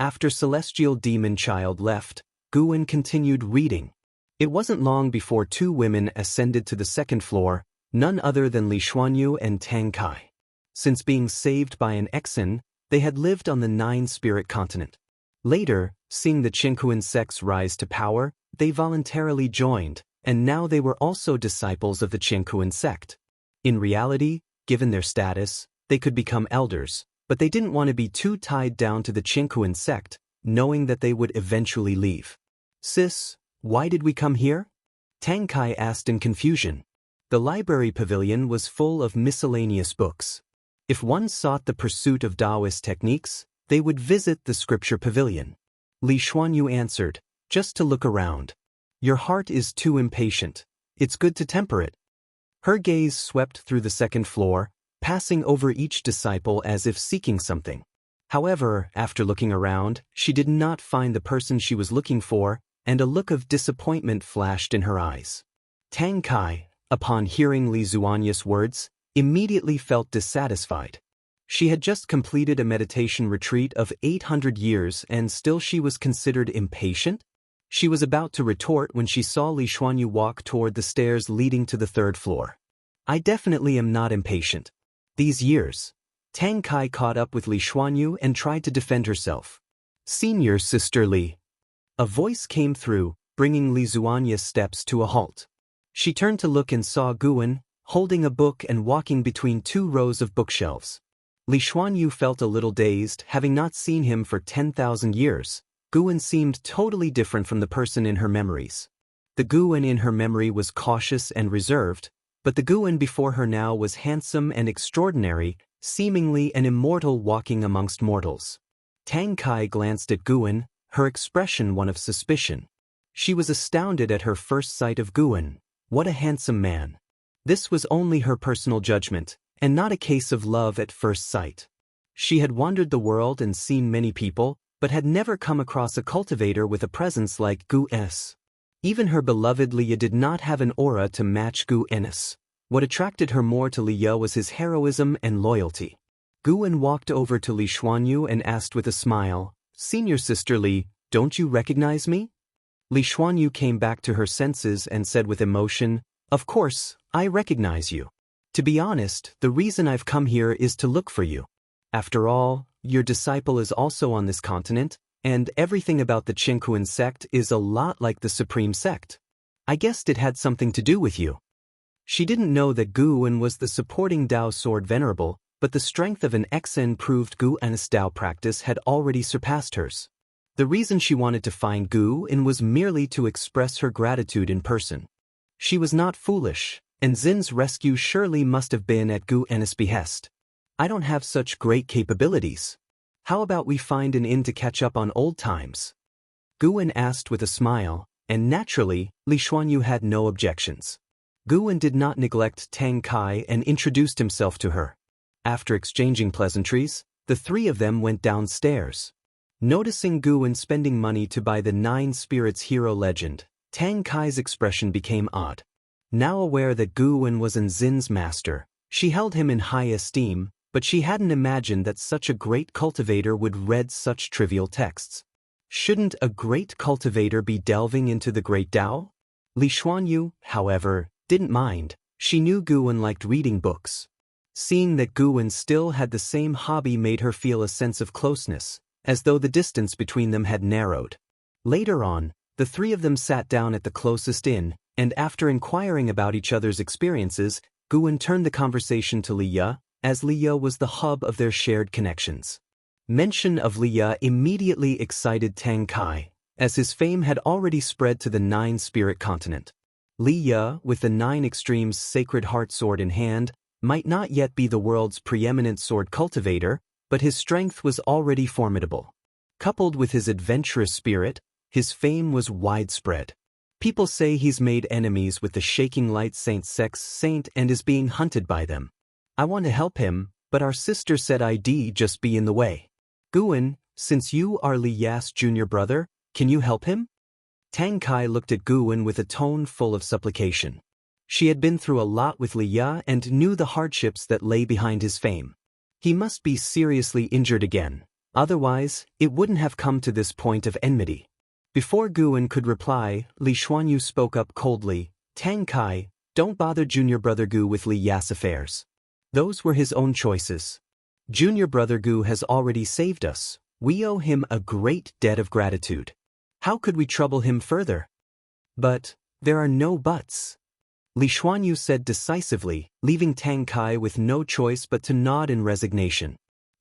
After Celestial Demon Child left, Guan continued reading. It wasn't long before two women ascended to the second floor, none other than Li Xuanyu and Tang Kai. Since being saved by an Exen, they had lived on the Nine-Spirit continent. Later, seeing the Qianquan sects rise to power, they voluntarily joined, and now they were also disciples of the Qianquan sect. In reality, given their status, they could become elders, but they didn't want to be too tied down to the Qianquan sect, knowing that they would eventually leave. "Sis, why did we come here?" Tang Kai asked in confusion. The library pavilion was full of miscellaneous books. If one sought the pursuit of Taoist techniques, they would visit the scripture pavilion. Li Xuanyu answered, "Just to look around. Your heart is too impatient. It's good to temper it." Her gaze swept through the second floor, passing over each disciple as if seeking something. However, after looking around, she did not find the person she was looking for, and a look of disappointment flashed in her eyes. Tang Kai, upon hearing Li Xuanyu's words, immediately felt dissatisfied. She had just completed a meditation retreat of 800 years and still she was considered impatient? She was about to retort when she saw Li Xuanyu walk toward the stairs leading to the third floor. "I definitely am not impatient. These years." Tang Kai caught up with Li Xuanyu and tried to defend herself. "Senior Sister Li." A voice came through, bringing Li Xuanyu's steps to a halt. She turned to look and saw Guan, holding a book and walking between two rows of bookshelves. Li Xuanyu felt a little dazed, having not seen him for 10,000 years. Guan seemed totally different from the person in her memories. The Guan in her memory was cautious and reserved, but the Guan before her now was handsome and extraordinary, seemingly an immortal walking amongst mortals. Tang Kai glanced at Guan, her expression one of suspicion. She was astounded at her first sight of Guan. What a handsome man. This was only her personal judgment, and not a case of love at first sight. She had wandered the world and seen many people, but had never come across a cultivator with a presence like Gu's. Even her beloved Liya did not have an aura to match Gu's. What attracted her more to Liya was his heroism and loyalty. Guan walked over to Li Xuanyu and asked with a smile, "Senior Sister Li, don't you recognize me?" Li Xuanyu came back to her senses and said with emotion, "Of course, I recognize you. To be honest, the reason I've come here is to look for you. After all, your disciple is also on this continent, and everything about the Qingquan sect is a lot like the Supreme Sect. I guessed it had something to do with you." She didn't know that Guan was the supporting Dao sword venerable, but the strength of an Xen proved Guan's Dao practice had already surpassed hers. The reason she wanted to find Guan was merely to express her gratitude in person. She was not foolish, and Xin's rescue surely must have been at Guan's behest. "I don't have such great capabilities. How about we find an inn to catch up on old times?" Guan asked with a smile, and naturally, Li Xuanyu had no objections. Guan did not neglect Tang Kai and introduced himself to her. After exchanging pleasantries, the three of them went downstairs. Noticing Guan spending money to buy the Nine Spirits hero legend, Tang Kai's expression became odd. Now aware that Guan was Xin's master, she held him in high esteem, but she hadn't imagined that such a great cultivator would read such trivial texts. Shouldn't a great cultivator be delving into the great Tao? Li Xuanyu, however, didn't mind. She knew Guan liked reading books. Seeing that Guan still had the same hobby made her feel a sense of closeness, as though the distance between them had narrowed. Later on, the three of them sat down at the closest inn, and after inquiring about each other's experiences, Guan turned the conversation to Liya, as Liya was the hub of their shared connections. Mention of Liya immediately excited Tang Kai, as his fame had already spread to the Nine-Spirit continent. Liya, with the Nine Extremes Sacred Heart Sword in hand, might not yet be the world's preeminent sword cultivator, but his strength was already formidable. Coupled with his adventurous spirit, his fame was widespread. People say he's made enemies with the Shaking Light sect's saint and is being hunted by them. I want to help him, but our sister said I'd just be in the way. Guan, since you are Liya's junior brother, can you help him? Tang Kai looked at Guan with a tone full of supplication. She had been through a lot with Liya and knew the hardships that lay behind his fame. He must be seriously injured again, otherwise, it wouldn't have come to this point of enmity. Before Guan could reply, Li Xuanyu spoke up coldly, "Tang Kai, don't bother junior brother Gu with Liya's affairs. Those were his own choices. Junior brother Gu has already saved us. We owe him a great debt of gratitude. How could we trouble him further?" "But, there are no buts," Li Xuanyu said decisively, leaving Tang Kai with no choice but to nod in resignation.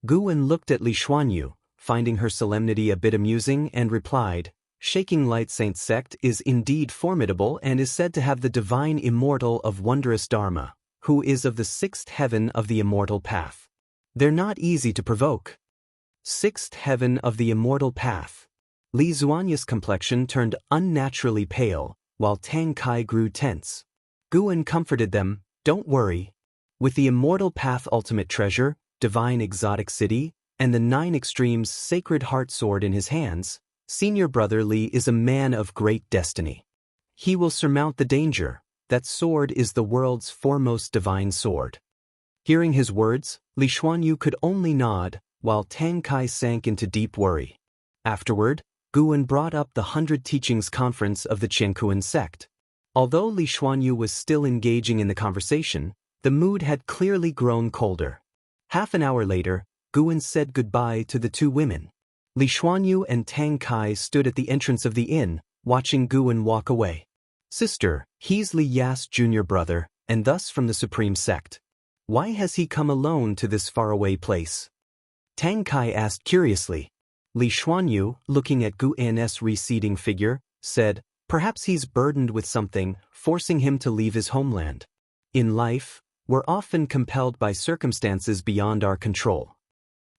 Guan looked at Li Xuanyu, finding her solemnity a bit amusing, and replied, "Shaking Light Saint sect is indeed formidable and is said to have the divine Immortal of wondrous Dharma, who is of the sixth heaven of the Immortal Path. They're not easy to provoke." Sixth heaven of the Immortal Path. Li Xuanyu's complexion turned unnaturally pale, while Tang Kai grew tense. Guan comforted them, "Don't worry. With the Immortal Path ultimate treasure, divine exotic city, and the Nine Extremes Sacred Heart Sword in his hands, senior brother Li is a man of great destiny. He will surmount the danger. That sword is the world's foremost divine sword." Hearing his words, Li Xuanyu could only nod, while Tang Kai sank into deep worry. Afterward, Guan brought up the 100 Teachings Conference of the Qingquan sect. Although Li Xuanyu was still engaging in the conversation, the mood had clearly grown colder. Half an hour later, Guan said goodbye to the two women. Li Xuanyu and Tang Kai stood at the entrance of the inn, watching Guan walk away. "Sister, he's Liya's junior brother, and thus from the Supreme Sect. Why has he come alone to this faraway place?" Tang Kai asked curiously. Li Xuanyu, looking at Guan's receding figure, said, "Perhaps he's burdened with something, forcing him to leave his homeland. In life, we're often compelled by circumstances beyond our control."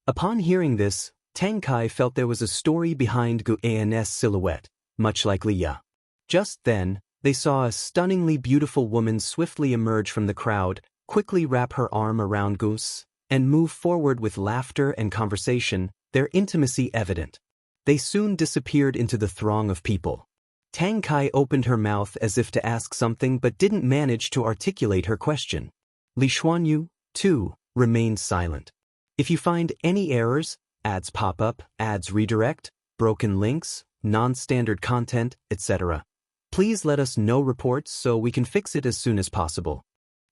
Upon hearing this, Tang Kai felt there was a story behind Guan's silhouette, much like Liya. Just then, they saw a stunningly beautiful woman swiftly emerge from the crowd, quickly wrap her arm around Gus, and move forward with laughter and conversation, their intimacy evident. They soon disappeared into the throng of people. Tang Kai opened her mouth as if to ask something but didn't manage to articulate her question. Li Xuanyu, too, remained silent. If you find any errors, ads pop up, ads redirect, broken links, non-standard content, etc., please let us know reports so we can fix it as soon as possible.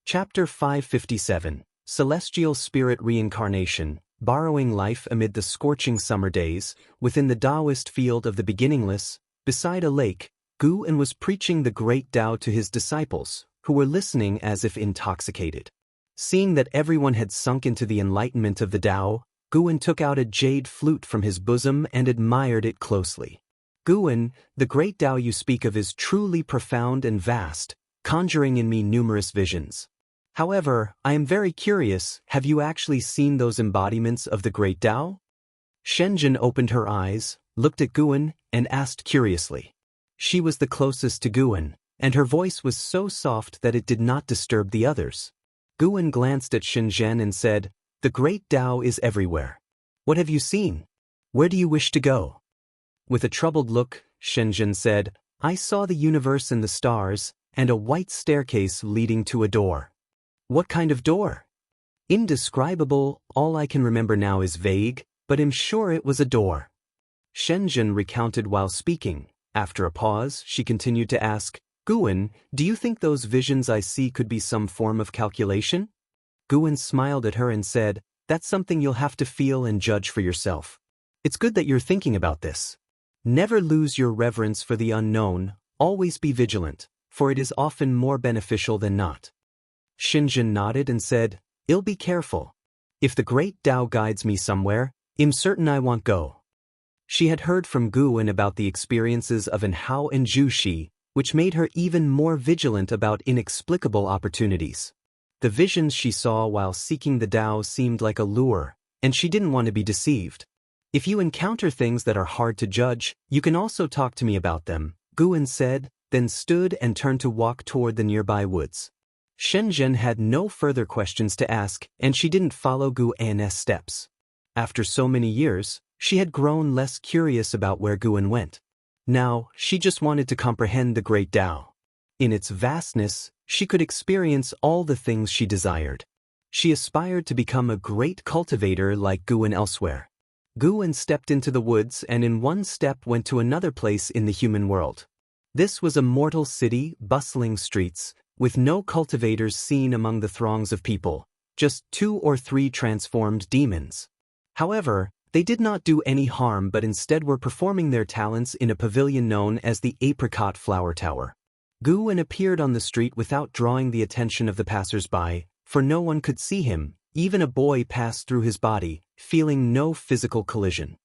Chapter 557, Celestial Spirit Reincarnation, Borrowing Life Amid the Scorching Summer Days, within the Taoist field of the beginningless, beside a lake, Gu En was preaching the great Tao to his disciples, who were listening as if intoxicated. Seeing that everyone had sunk into the enlightenment of the Tao, Gu En took out a jade flute from his bosom and admired it closely. Gu En, the great Tao you speak of is truly profound and vast, conjuring in me numerous visions. However, I am very curious, have you actually seen those embodiments of the great Tao? Shenzhen opened her eyes, looked at Gu En, and asked curiously. She was the closest to Gu En, and her voice was so soft that it did not disturb the others. Gu En glanced at Shenzhen and said, "The great Tao is everywhere. What have you seen? Where do you wish to go?" With a troubled look, Shenzhen said, "I saw the universe and the stars, and a white staircase leading to a door." "What kind of door?" "Indescribable, all I can remember now is vague, but am sure it was a door." Shenzhen recounted while speaking. After a pause, she continued to ask, "Gu En, do you think those visions I see could be some form of calculation?" Gu En smiled at her and said, "That's something you'll have to feel and judge for yourself. It's good that you're thinking about this. Never lose your reverence for the unknown, always be vigilant, for it is often more beneficial than not." Shenzhen nodded and said, "I'll be careful. If the great Tao guides me somewhere, I'm certain I won't go." She had heard from Gu En about the experiences of An Hao and Zhu Shi, which made her even more vigilant about inexplicable opportunities. The visions she saw while seeking the Tao seemed like a lure, and she didn't want to be deceived. "If you encounter things that are hard to judge, you can also talk to me about them," Gu En said, then stood and turned to walk toward the nearby woods. Shenzhen had no further questions to ask, and she didn't follow Gu En's steps. After so many years, she had grown less curious about where Gu En went. Now, she just wanted to comprehend the great Tao. In its vastness, she could experience all the things she desired. She aspired to become a great cultivator like Gu En elsewhere. Gu En stepped into the woods and in one step went to another place in the human world. This was a mortal city, bustling streets, with no cultivators seen among the throngs of people, just 2 or 3 transformed demons. However, they did not do any harm but instead were performing their talents in a pavilion known as the Apricot Flower Tower. Gu En appeared on the street without drawing the attention of the passers-by, for no one could see him. Even a boy passed through his body, feeling no physical collision.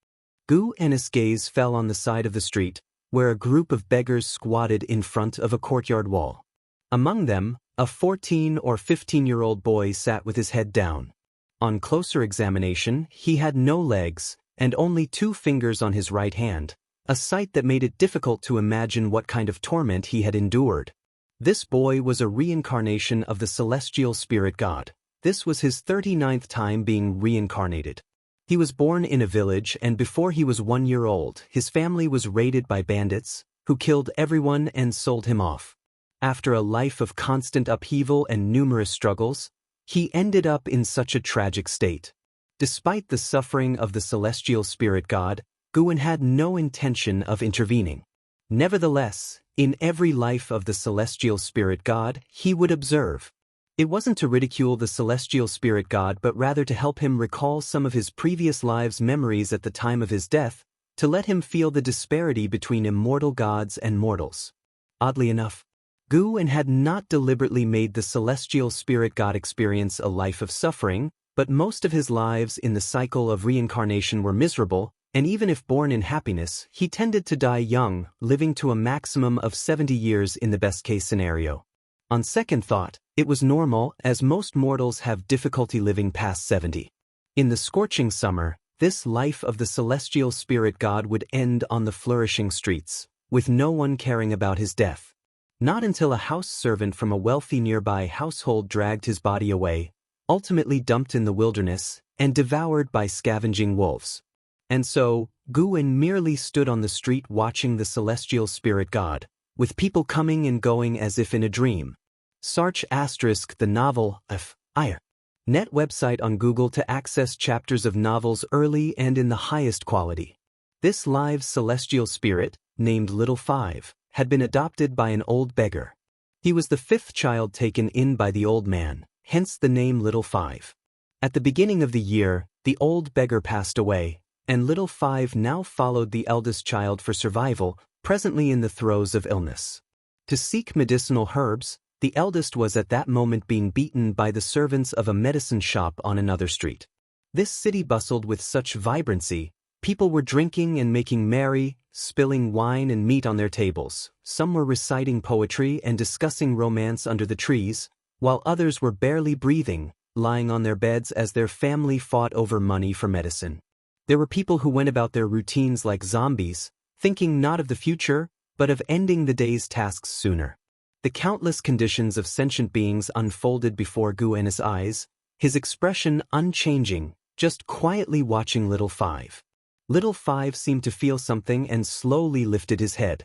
Gu En's gaze fell on the side of the street, where a group of beggars squatted in front of a courtyard wall. Among them, a 14 or 15-year-old boy sat with his head down. On closer examination, he had no legs, and only 2 fingers on his right hand, a sight that made it difficult to imagine what kind of torment he had endured. This boy was a reincarnation of the celestial spirit god. This was his 39th time being reincarnated. He was born in a village and before he was 1 year old, his family was raided by bandits, who killed everyone and sold him off. After a life of constant upheaval and numerous struggles, he ended up in such a tragic state. Despite the suffering of the celestial spirit god, Gu En had no intention of intervening. Nevertheless, in every life of the celestial spirit god, he would observe. It wasn't to ridicule the celestial spirit god but rather to help him recall some of his previous lives' memories at the time of his death, to let him feel the disparity between immortal gods and mortals. Oddly enough, Gu En had not deliberately made the celestial spirit god experience a life of suffering, but most of his lives in the cycle of reincarnation were miserable, and even if born in happiness, he tended to die young, living to a maximum of 70 years in the best-case scenario. On second thought, it was normal, as most mortals have difficulty living past 70. In the scorching summer, this life of the celestial spirit god would end on the flourishing streets, with no one caring about his death. Not until a house servant from a wealthy nearby household dragged his body away, ultimately dumped in the wilderness, and devoured by scavenging wolves. And so, Guwen merely stood on the street watching the celestial spirit god, with people coming and going as if in a dream. Search * the novel F.I.R. Net website on Google to access chapters of novels early and in the highest quality. This live celestial spirit, named Little Five, had been adopted by an old beggar. He was the fifth child taken in by the old man, hence the name Little Five. At the beginning of the year, the old beggar passed away, and Little Five now followed the eldest child for survival, presently in the throes of illness. To seek medicinal herbs, the eldest was at that moment being beaten by the servants of a medicine shop on another street. This city bustled with such vibrancy. People were drinking and making merry, spilling wine and meat on their tables. Some were reciting poetry and discussing romance under the trees, while others were barely breathing, lying on their beds as their family fought over money for medicine. There were people who went about their routines like zombies, thinking not of the future, but of ending the day's tasks sooner. The countless conditions of sentient beings unfolded before Guwen's eyes, his expression unchanging, just quietly watching Little Five. Little Five seemed to feel something and slowly lifted his head.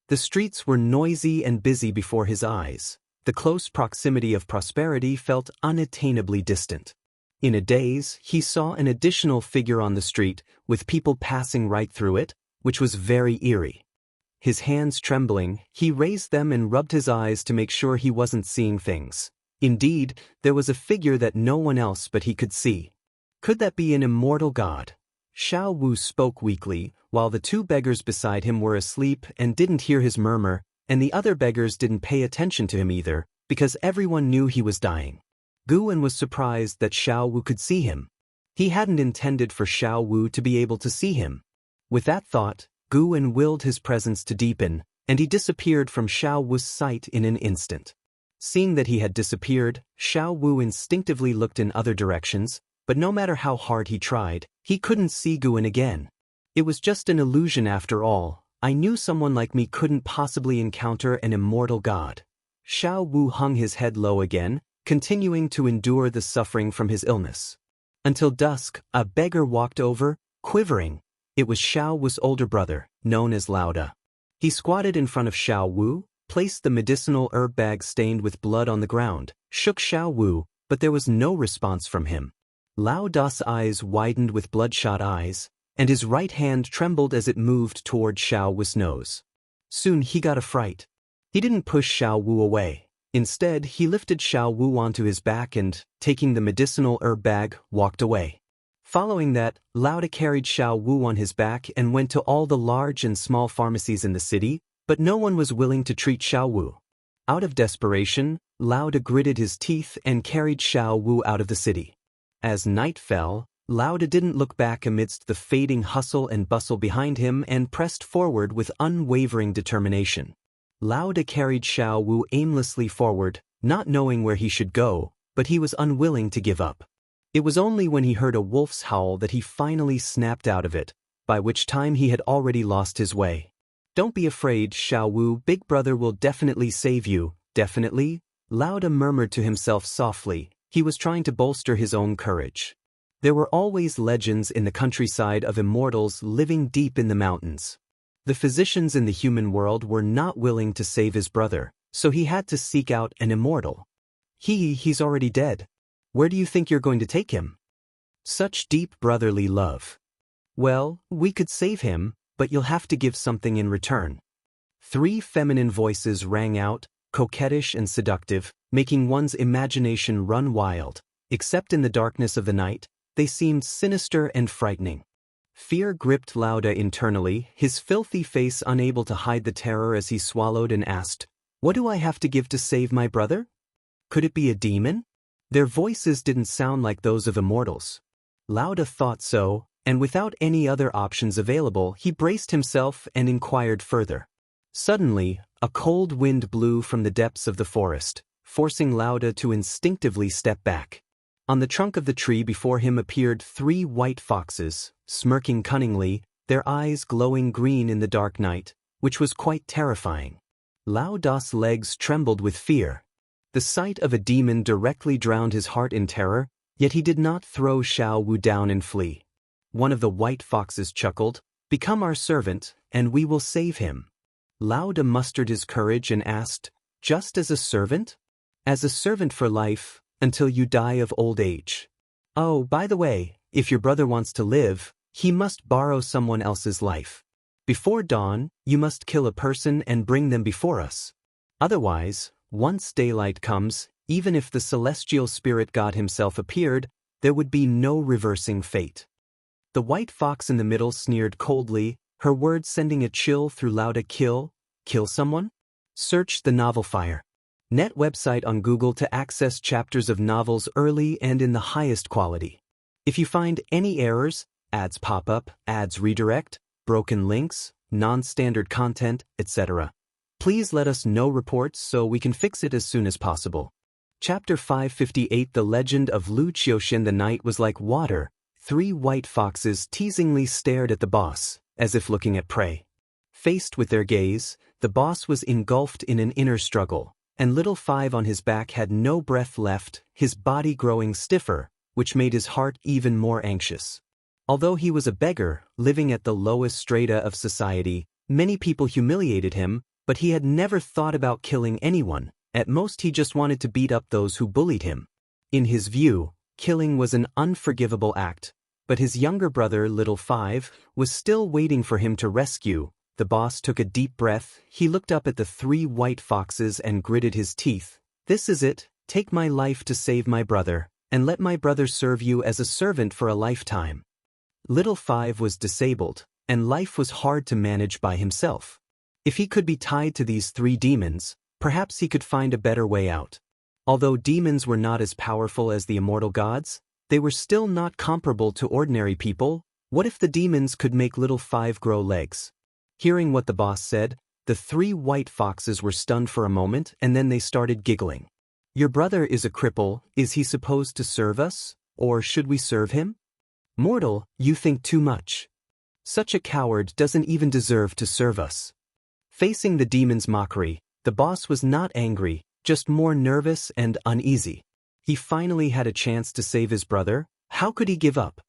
The streets were noisy and busy before his eyes. The close proximity of prosperity felt unattainably distant. In a daze, he saw an additional figure on the street, with people passing right through it, which was very eerie. His hands trembling, he raised them and rubbed his eyes to make sure he wasn't seeing things. Indeed, there was a figure that no one else but he could see. Could that be an immortal god? Xiao Wu spoke weakly, while the two beggars beside him were asleep and didn't hear his murmur, and the other beggars didn't pay attention to him either, because everyone knew he was dying. Guwen was surprised that Xiao Wu could see him. He hadn't intended for Xiao Wu to be able to see him. With that thought, Guwen willed his presence to deepen, and he disappeared from Xiao Wu's sight in an instant. Seeing that he had disappeared, Xiao Wu instinctively looked in other directions, but no matter how hard he tried, he couldn't see Guwen again. It was just an illusion after all. I knew someone like me couldn't possibly encounter an immortal god. Xiao Wu hung his head low again, continuing to endure the suffering from his illness. Until dusk, a beggar walked over, quivering. It was Xiao Wu's older brother, known as Lauda. He squatted in front of Xiao Wu, placed the medicinal herb bag stained with blood on the ground, shook Xiao Wu, but there was no response from him. Lauda's eyes widened with bloodshot eyes, and his right hand trembled as it moved toward Xiao Wu's nose. Soon he got a fright. He didn't push Xiao Wu away. Instead, he lifted Xiao Wu onto his back and, taking the medicinal herb bag, walked away. Following that, Lauda carried Xiao Wu on his back and went to all the large and small pharmacies in the city, but no one was willing to treat Xiao Wu. Out of desperation, Lauda gritted his teeth and carried Xiao Wu out of the city. As night fell, Lauda didn't look back amidst the fading hustle and bustle behind him and pressed forward with unwavering determination. Lauda carried Xiao Wu aimlessly forward, not knowing where he should go, but he was unwilling to give up. It was only when he heard a wolf's howl that he finally snapped out of it, by which time he had already lost his way. "Don't be afraid, Xiao Wu, Big Brother will definitely save you, definitely," Lauda murmured to himself softly. He was trying to bolster his own courage. There were always legends in the countryside of immortals living deep in the mountains. The physicians in the human world were not willing to save his brother, so he had to seek out an immortal. He's already dead. Where do you think you're going to take him? Such deep brotherly love. Well, we could save him, but you'll have to give something in return. 3 feminine voices rang out, coquettish and seductive, making one's imagination run wild. Except in the darkness of the night, they seemed sinister and frightening. Fear gripped Lauda internally, his filthy face unable to hide the terror as he swallowed and asked, "What do I have to give to save my brother? Could it be a demon?" Their voices didn't sound like those of immortals. Lauda thought so, and without any other options available, he braced himself and inquired further. Suddenly, a cold wind blew from the depths of the forest, forcing Lauda to instinctively step back. On the trunk of the tree before him appeared 3 white foxes, smirking cunningly, their eyes glowing green in the dark night, which was quite terrifying. Lao Da's legs trembled with fear. The sight of a demon directly drowned his heart in terror, yet he did not throw Xiao Wu down and flee. One of the white foxes chuckled, "Become our servant, and we will save him." Lao Da mustered his courage and asked, "Just as a servant?" "As a servant for life, until you die of old age. Oh, by the way, if your brother wants to live, he must borrow someone else's life. Before dawn, you must kill a person and bring them before us. Otherwise, once daylight comes, even if the celestial spirit god himself appeared, there would be no reversing fate." The white fox in the middle sneered coldly, her words sending a chill through Lao Da. Kill someone? Search the novel Fire. Net website on Google to access chapters of novels early and in the highest quality. If you find any errors, ads pop up, ads redirect, broken links, non-standard content, etc., please let us know reports so we can fix it as soon as possible. Chapter 558 The Legend of Lu Qiuxian. The night was like water. 3 white foxes teasingly stared at the boss, as if looking at prey. Faced with their gaze, the boss was engulfed in an inner struggle, and little Five on his back had no breath left, his body growing stiffer, which made his heart even more anxious. Although he was a beggar, living at the lowest strata of society, many people humiliated him, but he had never thought about killing anyone. At most he just wanted to beat up those who bullied him. In his view, killing was an unforgivable act, but his younger brother, Little Five, was still waiting for him to rescue. The boss took a deep breath, he looked up at the 3 white foxes and gritted his teeth. "This is it, take my life to save my brother, and let my brother serve you as a servant for a lifetime." Little Five was disabled, and life was hard to manage by himself. If he could be tied to these 3 demons, perhaps he could find a better way out. Although demons were not as powerful as the immortal gods, they were still not comparable to ordinary people. What if the demons could make Little Five grow legs? Hearing what the boss said, the 3 white foxes were stunned for a moment and then they started giggling. "Your brother is a cripple, is he supposed to serve us, or should we serve him?" "Mortal, you think too much. Such a coward doesn't even deserve to serve us." Facing the demon's mockery, the boss was not angry, just more nervous and uneasy. He finally had a chance to save his brother. How could he give up?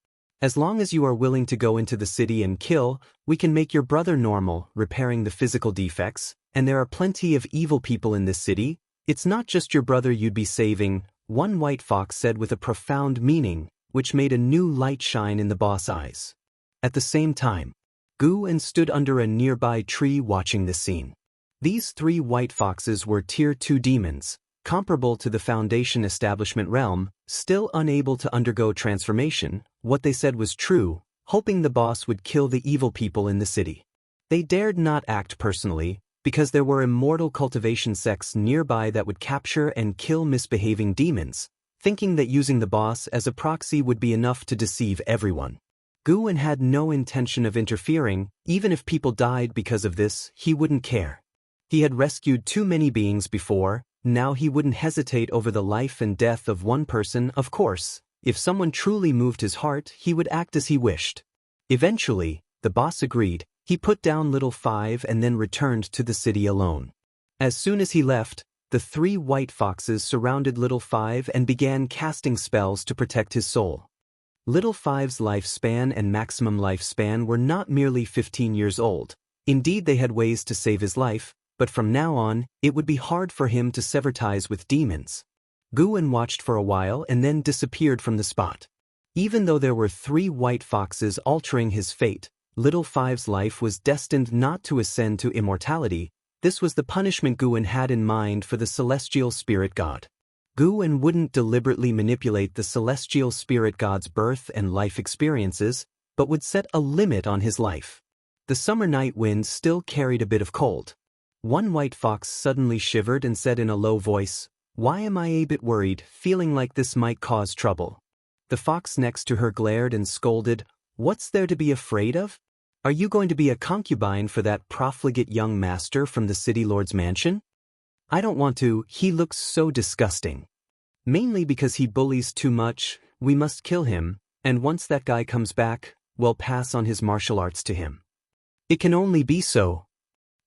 "As long as you are willing to go into the city and kill, we can make your brother normal, repairing the physical defects, and there are plenty of evil people in this city. It's not just your brother you'd be saving," one white fox said with a profound meaning, which made a new light shine in the boss' eyes. At the same time, Gu stood under a nearby tree watching the scene. These 3 white foxes were Tier 2 demons, comparable to the Foundation establishment realm, still unable to undergo transformation. What they said was true, hoping the boss would kill the evil people in the city. They dared not act personally, because there were immortal cultivation sects nearby that would capture and kill misbehaving demons, thinking that using the boss as a proxy would be enough to deceive everyone. Gu had no intention of interfering. Even if people died because of this, he wouldn't care. He had rescued too many beings before, now he wouldn't hesitate over the life and death of one person. Of course, if someone truly moved his heart, he would act as he wished. Eventually, the boss agreed. He put down Little Five and then returned to the city alone. As soon as he left, the 3 white foxes surrounded Little Five and began casting spells to protect his soul. Little Five's lifespan and maximum lifespan were not merely 15 years old. Indeed, they had ways to save his life, but from now on, it would be hard for him to sever ties with demons. Gu watched for a while and then disappeared from the spot. Even though there were 3 white foxes altering his fate, Little Five's life was destined not to ascend to immortality. This was the punishment Gu had in mind for the celestial spirit god. Gu wouldn't deliberately manipulate the celestial spirit god's birth and life experiences, but would set a limit on his life. The summer night winds still carried a bit of cold. One white fox suddenly shivered and said in a low voice, "Why am I a bit worried, feeling like this might cause trouble?" The fox next to her glared and scolded, "What's there to be afraid of? Are you going to be a concubine for that profligate young master from the city lord's mansion?" "I don't want to, he looks so disgusting. Mainly because he bullies too much, we must kill him, and once that guy comes back, we'll pass on his martial arts to him." "It can only be so."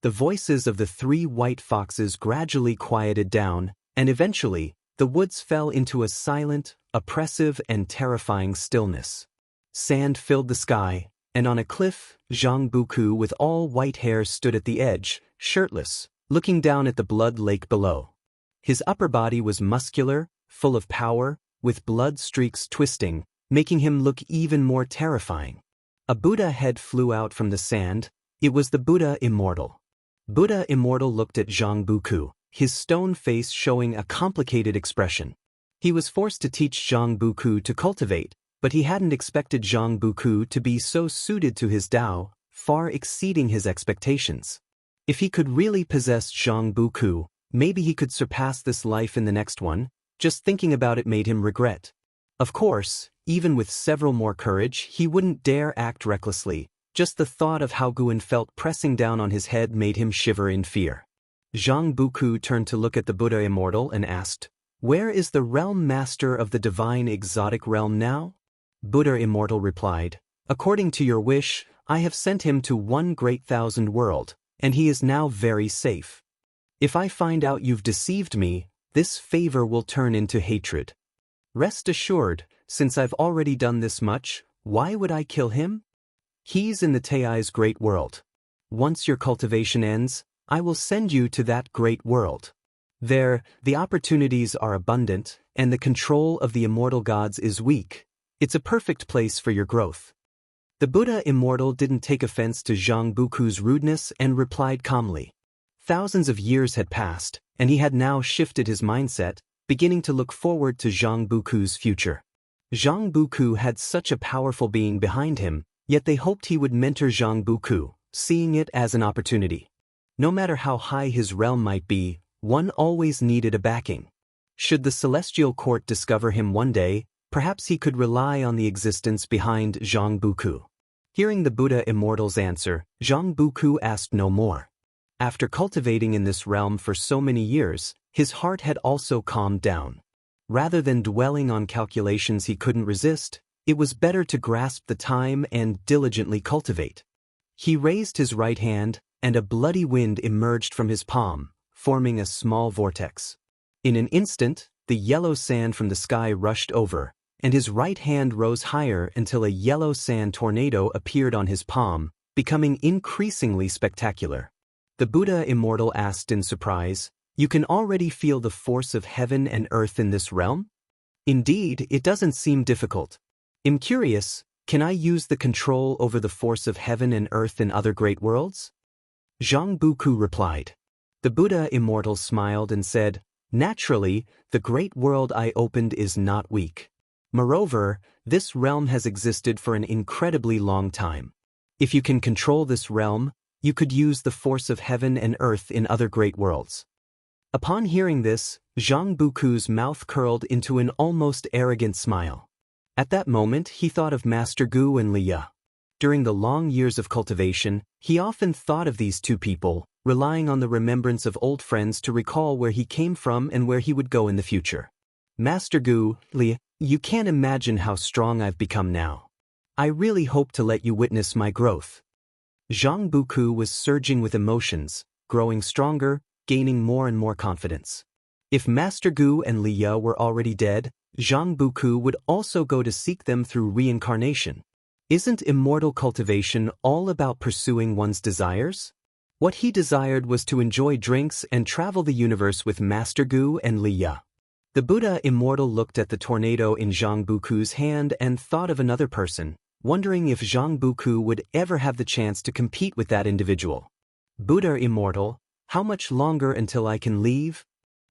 The voices of the three white foxes gradually quieted down, and eventually, the woods fell into a silent, oppressive, and terrifying stillness. Sand filled the sky, and on a cliff, Zhang Buku with all white hair stood at the edge, shirtless, looking down at the blood lake below. His upper body was muscular, full of power, with blood streaks twisting, making him look even more terrifying. A Buddha head flew out from the sand. It was the Buddha Immortal. Buddha Immortal looked at Zhang Buku, his stone face showing a complicated expression. He was forced to teach Zhang Buku to cultivate, but he hadn't expected Zhang Buku to be so suited to his Tao, far exceeding his expectations. If he could really possess Zhang Buku, maybe he could surpass this life in the next one. Just thinking about it made him regret. Of course, even with several more courage, he wouldn't dare act recklessly. Just the thought of how Guan felt pressing down on his head made him shiver in fear. Zhang Buku turned to look at the Buddha Immortal and asked, "Where is the realm master of the divine exotic realm now?" Buddha Immortal replied, "According to your wish, I have sent him to one great thousand world, and he is now very safe. If I find out you've deceived me, this favor will turn into hatred. Rest assured, since I've already done this much, why would I kill him? He's in the Tai's great world. Once your cultivation ends, I will send you to that great world. There, the opportunities are abundant, and the control of the immortal gods is weak. It's a perfect place for your growth." The Buddha Immortal didn't take offense to Zhang Buku's rudeness and replied calmly. Thousands of years had passed, and he had now shifted his mindset, beginning to look forward to Zhang Buku's future. Zhang Buku had such a powerful being behind him, yet they hoped he would mentor Zhang Buku, seeing it as an opportunity. No matter how high his realm might be, one always needed a backing. Should the celestial court discover him one day, perhaps he could rely on the existence behind Zhang Buku. Hearing the Buddha Immortal's answer, Zhang Buku asked no more. After cultivating in this realm for so many years, his heart had also calmed down. Rather than dwelling on calculations he couldn't resist, it was better to grasp the time and diligently cultivate. He raised his right hand, and a bloody wind emerged from his palm, forming a small vortex. In an instant, the yellow sand from the sky rushed over, and his right hand rose higher until a yellow sand tornado appeared on his palm, becoming increasingly spectacular. The Buddha Immortal asked in surprise, "You can already feel the force of heaven and earth in this realm?" "Indeed, it doesn't seem difficult. I'm curious, can I use the control over the force of heaven and earth in other great worlds?" Zhang Buku replied. The Buddha Immortal smiled and said, "Naturally, the great world I opened is not weak. Moreover, this realm has existed for an incredibly long time. If you can control this realm, you could use the force of heaven and earth in other great worlds." Upon hearing this, Zhang Buku's mouth curled into an almost arrogant smile. At that moment, he thought of Master Gu and Liya. During the long years of cultivation, he often thought of these two people, relying on the remembrance of old friends to recall where he came from and where he would go in the future. "Master Gu, Liya, you can't imagine how strong I've become now. I really hope to let you witness my growth." Zhang Buku was surging with emotions, growing stronger, gaining more and more confidence. If Master Gu and Liya were already dead, Zhang Buku would also go to seek them through reincarnation. Isn't immortal cultivation all about pursuing one's desires? What he desired was to enjoy drinks and travel the universe with Master Gu and Liya. The Buddha Immortal looked at the tornado in Zhang Buku's hand and thought of another person, wondering if Zhang Buku would ever have the chance to compete with that individual. "Buddha Immortal, how much longer until I can leave?"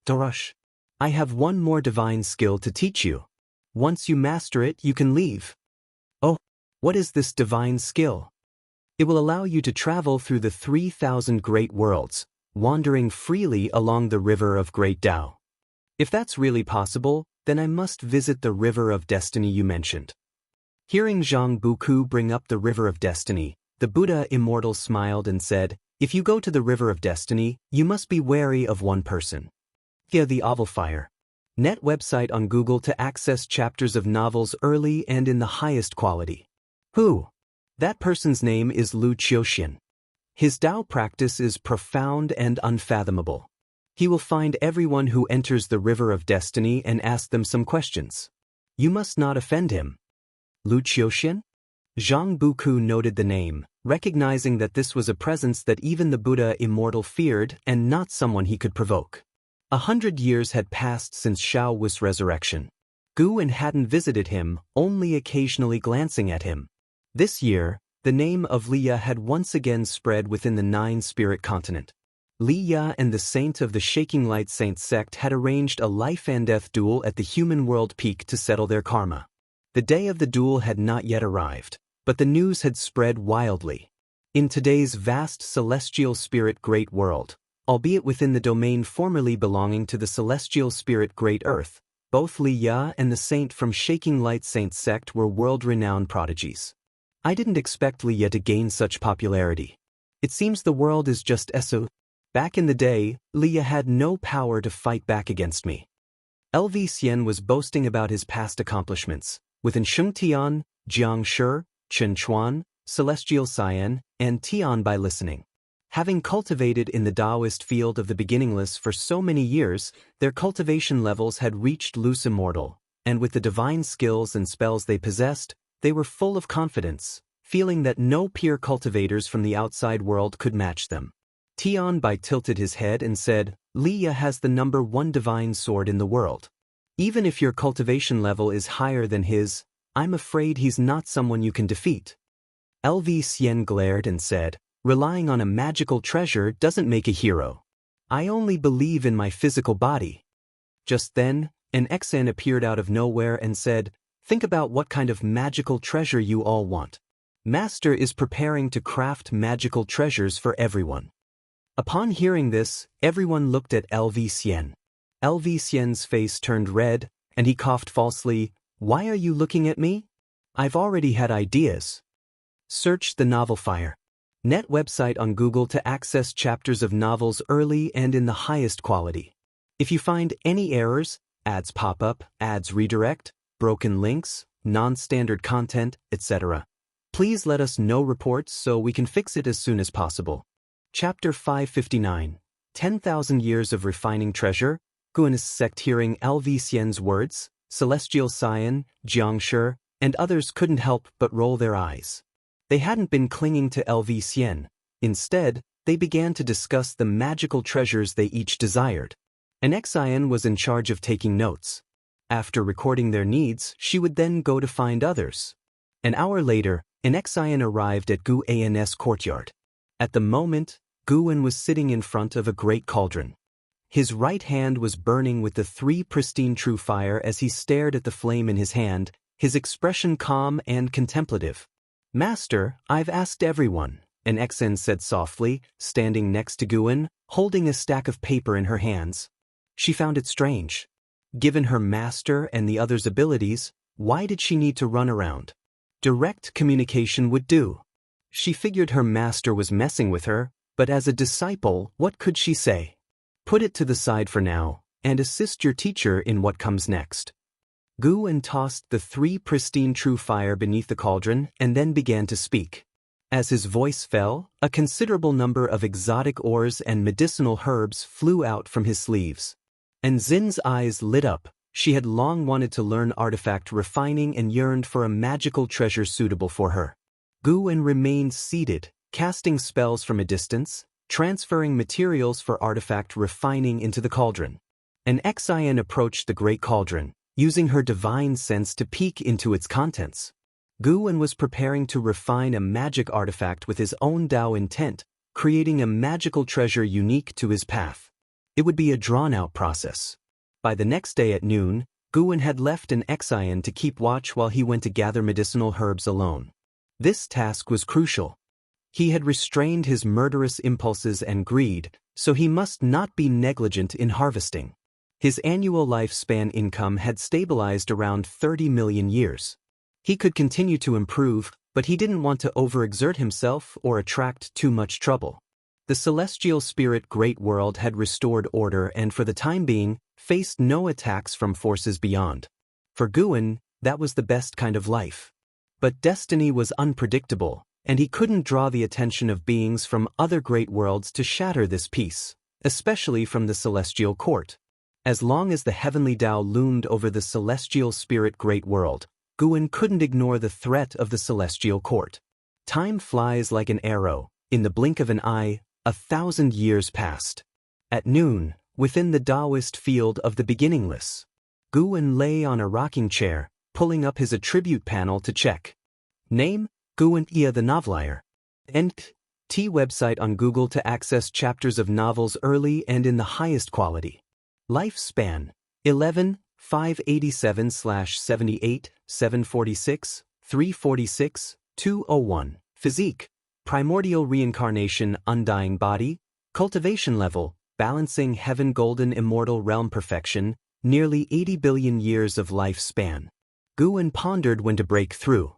"Darush, I have one more divine skill to teach you. Once you master it, you can leave." "Oh, what is this divine skill?" "It will allow you to travel through the 3,000 great worlds, wandering freely along the river of great Tao." "If that's really possible, then I must visit the river of destiny you mentioned." Hearing Zhang Buku bring up the river of destiny, the Buddha Immortal smiled and said, "If you go to the river of destiny, you must be wary of one person." Via the Fire. Net website on Google to access chapters of novels early and in the highest quality. Who? That person's name is Lu Qiuxian. His Tao practice is profound and unfathomable. He will find everyone who enters the river of destiny and ask them some questions. You must not offend him. Lu Qiuxian? Zhang Buku noted the name, recognizing that this was a presence that even the Buddha Immortal feared and not someone he could provoke. 100 years had passed since Shao Wu's resurrection. Guwen hadn't visited him, only occasionally glancing at him. This year, the name of Li Ya had once again spread within the Nine-Spirit continent. Li Ya and the saint of the Shaking Light Saint sect had arranged a life-and-death duel at the human world peak to settle their karma. The day of the duel had not yet arrived, but the news had spread wildly. In today's vast celestial spirit great world, albeit within the domain formerly belonging to the celestial spirit great earth, both Li Ya and the saint from Shaking Light Saint sect were world-renowned prodigies. I didn't expect Li Ya to gain such popularity. It seems the world is just eso. Back in the day, Li Ya had no power to fight back against me. LV Xian was boasting about his past accomplishments, within Shengtian, Jiangshi, Chen Chuan, Celestial Cyan, and Tian by listening. Having cultivated in the Taoist field of the beginningless for so many years, their cultivation levels had reached loose Immortal, and with the divine skills and spells they possessed, they were full of confidence, feeling that no peer cultivators from the outside world could match them. Tian Bai tilted his head and said, Li Ya has the #1 divine sword in the world. Even if your cultivation level is higher than his, I'm afraid he's not someone you can defeat. LV Xian glared and said, relying on a magical treasure doesn't make a hero. I only believe in my physical body. Just then, an Xan appeared out of nowhere and said, think about what kind of magical treasure you all want. Master is preparing to craft magical treasures for everyone. Upon hearing this, everyone looked at LV Xian. LV Xian's face turned red, and he coughed falsely, why are you looking at me? I've already had ideas. Search the novel Fire. Net website on Google to access chapters of novels early and in the highest quality. If you find any errors, ads pop up, ads redirect, broken links, non-standard content, etc., please let us know reports so we can fix it as soon as possible. Chapter 559, 10,000 Years of Refining Treasure. Guan's sect hearing LV Xian's words, Celestial Cyan, Jiangshi, and others couldn't help but roll their eyes. They hadn't been clinging to LV Xian. Instead, they began to discuss the magical treasures they each desired. An Xian was in charge of taking notes. After recording their needs, she would then go to find others. An hour later, an Xian arrived at Gu An's courtyard. At the moment, Guan was sitting in front of a great cauldron. His right hand was burning with the 3 pristine true fire as he stared at the flame in his hand, his expression calm and contemplative. Master, I've asked everyone, an Xen said softly, standing next to Guan, holding a stack of paper in her hands. She found it strange. Given her master and the others' abilities, why did she need to run around? Direct communication would do. She figured her master was messing with her, but as a disciple, what could she say? Put it to the side for now, and assist your teacher in what comes next. Guan tossed the 3 pristine true fire beneath the cauldron and then began to speak. As his voice fell, a considerable number of exotic ores and medicinal herbs flew out from his sleeves. And Xin's eyes lit up. She had long wanted to learn artifact refining and yearned for a magical treasure suitable for her. Guan remained seated, casting spells from a distance, transferring materials for artifact refining into the cauldron. An Xian approached the great cauldron, using her divine sense to peek into its contents. Guan was preparing to refine a magic artifact with his own Tao intent, creating a magical treasure unique to his path. It would be a drawn-out process. By the next day at noon, Guan had left an Xian to keep watch while he went to gather medicinal herbs alone. This task was crucial. He had restrained his murderous impulses and greed, so he must not be negligent in harvesting. His annual lifespan income had stabilized around 30 million years. He could continue to improve, but he didn't want to overexert himself or attract too much trouble. The celestial spirit great world had restored order and for the time being, faced no attacks from forces beyond. For Guan, that was the best kind of life. But destiny was unpredictable, and he couldn't draw the attention of beings from other great worlds to shatter this peace, especially from the celestial court. As long as the heavenly Tao loomed over the celestial spirit great world, Guan couldn't ignore the threat of the celestial court. Time flies like an arrow. In the blink of an eye, 1,000 years passed. At noon, within the Taoist field of the beginningless, Guan lay on a rocking chair, pulling up his attribute panel to check. Name: Guan Ia the Novelier. T website on Google to access chapters of novels early and in the highest quality. Lifespan: 11, 587/78, 746, 346, 201. Physique: primordial reincarnation, undying body. Cultivation level: balancing heaven, golden immortal realm perfection, nearly 80 billion years of lifespan. Guan pondered when to break through.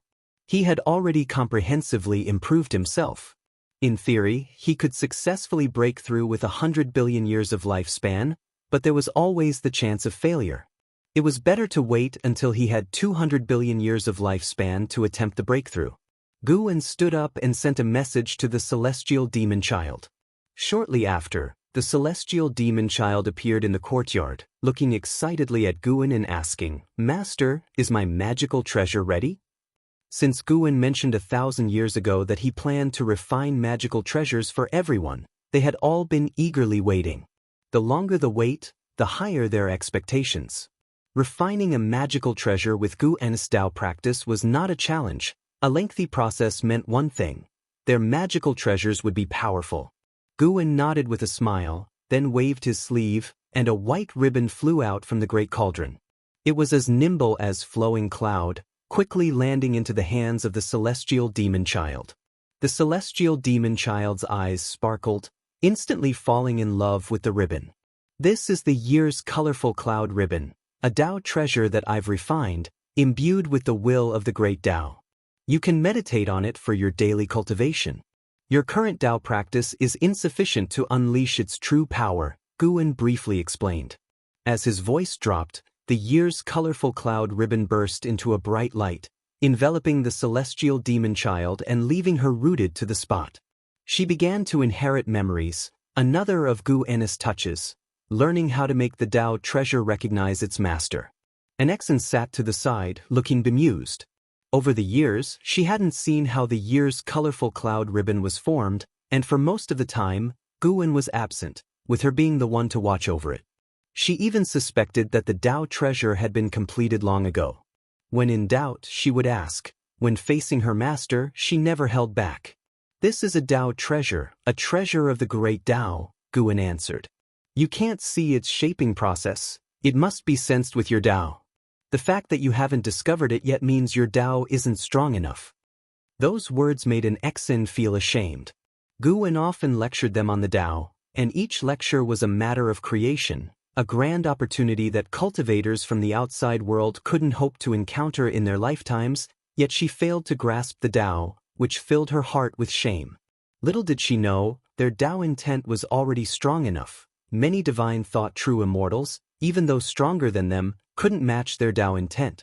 He had already comprehensively improved himself. In theory, he could successfully break through with 100 billion years of lifespan, but there was always the chance of failure. It was better to wait until he had 200 billion years of lifespan to attempt the breakthrough. Guan stood up and sent a message to the celestial demon child. Shortly after, the celestial demon child appeared in the courtyard, looking excitedly at Guan and asking, "Master, is my magical treasure ready?" Since Guan mentioned 1,000 years ago that he planned to refine magical treasures for everyone, they had all been eagerly waiting. The longer the wait, the higher their expectations. Refining a magical treasure with Guan's Tao practice was not a challenge. A lengthy process meant one thing: their magical treasures would be powerful. Guan nodded with a smile, then waved his sleeve, and a white ribbon flew out from the great cauldron. It was as nimble as flowing cloud, quickly landing into the hands of the celestial demon child. The celestial demon child's eyes sparkled, instantly falling in love with the ribbon. "This is the year's colorful cloud ribbon, a Tao treasure that I've refined, imbued with the will of the great Tao. You can meditate on it for your daily cultivation. Your current Tao practice is insufficient to unleash its true power," Guan briefly explained. As his voice dropped, the year's colorful cloud ribbon burst into a bright light, enveloping the celestial demon child and leaving her rooted to the spot. She began to inherit memories, another of Guan's touches, learning how to make the Tao treasure recognize its master. Anexon sat to the side, looking bemused. Over the years, she hadn't seen how the year's colorful cloud ribbon was formed, and for most of the time, Guan was absent, with her being the one to watch over it. She even suspected that the Tao treasure had been completed long ago. When in doubt, she would ask. When facing her master, she never held back. "This is a Tao treasure, a treasure of the great Tao," Guan answered. "You can't see its shaping process. It must be sensed with your Tao. The fact that you haven't discovered it yet means your Tao isn't strong enough." Those words made an Exin feel ashamed. Guan often lectured them on the Tao, and each lecture was a matter of creation, a grand opportunity that cultivators from the outside world couldn't hope to encounter in their lifetimes, yet she failed to grasp the Tao, which filled her heart with shame. Little did she know, their Tao intent was already strong enough. Many divine thought true immortals, even though stronger than them, couldn't match their Tao intent.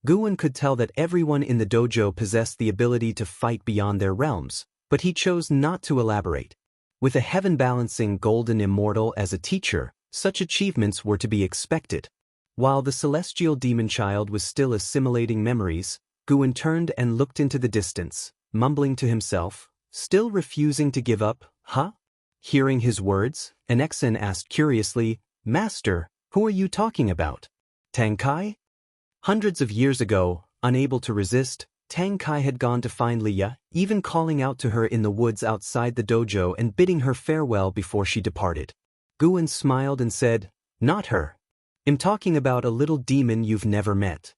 Guan could tell that everyone in the dojo possessed the ability to fight beyond their realms, but he chose not to elaborate. With a heaven-balancing golden immortal as a teacher, such achievements were to be expected. While the celestial demon child was still assimilating memories, Guan turned and looked into the distance, mumbling to himself, still refusing to give up. "Huh?" Hearing his words, Anexin asked curiously, "Master, who are you talking about? Tang Kai?" Hundreds of years ago, unable to resist, Tang Kai had gone to find Liya, even calling out to her in the woods outside the dojo and bidding her farewell before she departed. Guan smiled and said, "Not her. I'm talking about a little demon you've never met."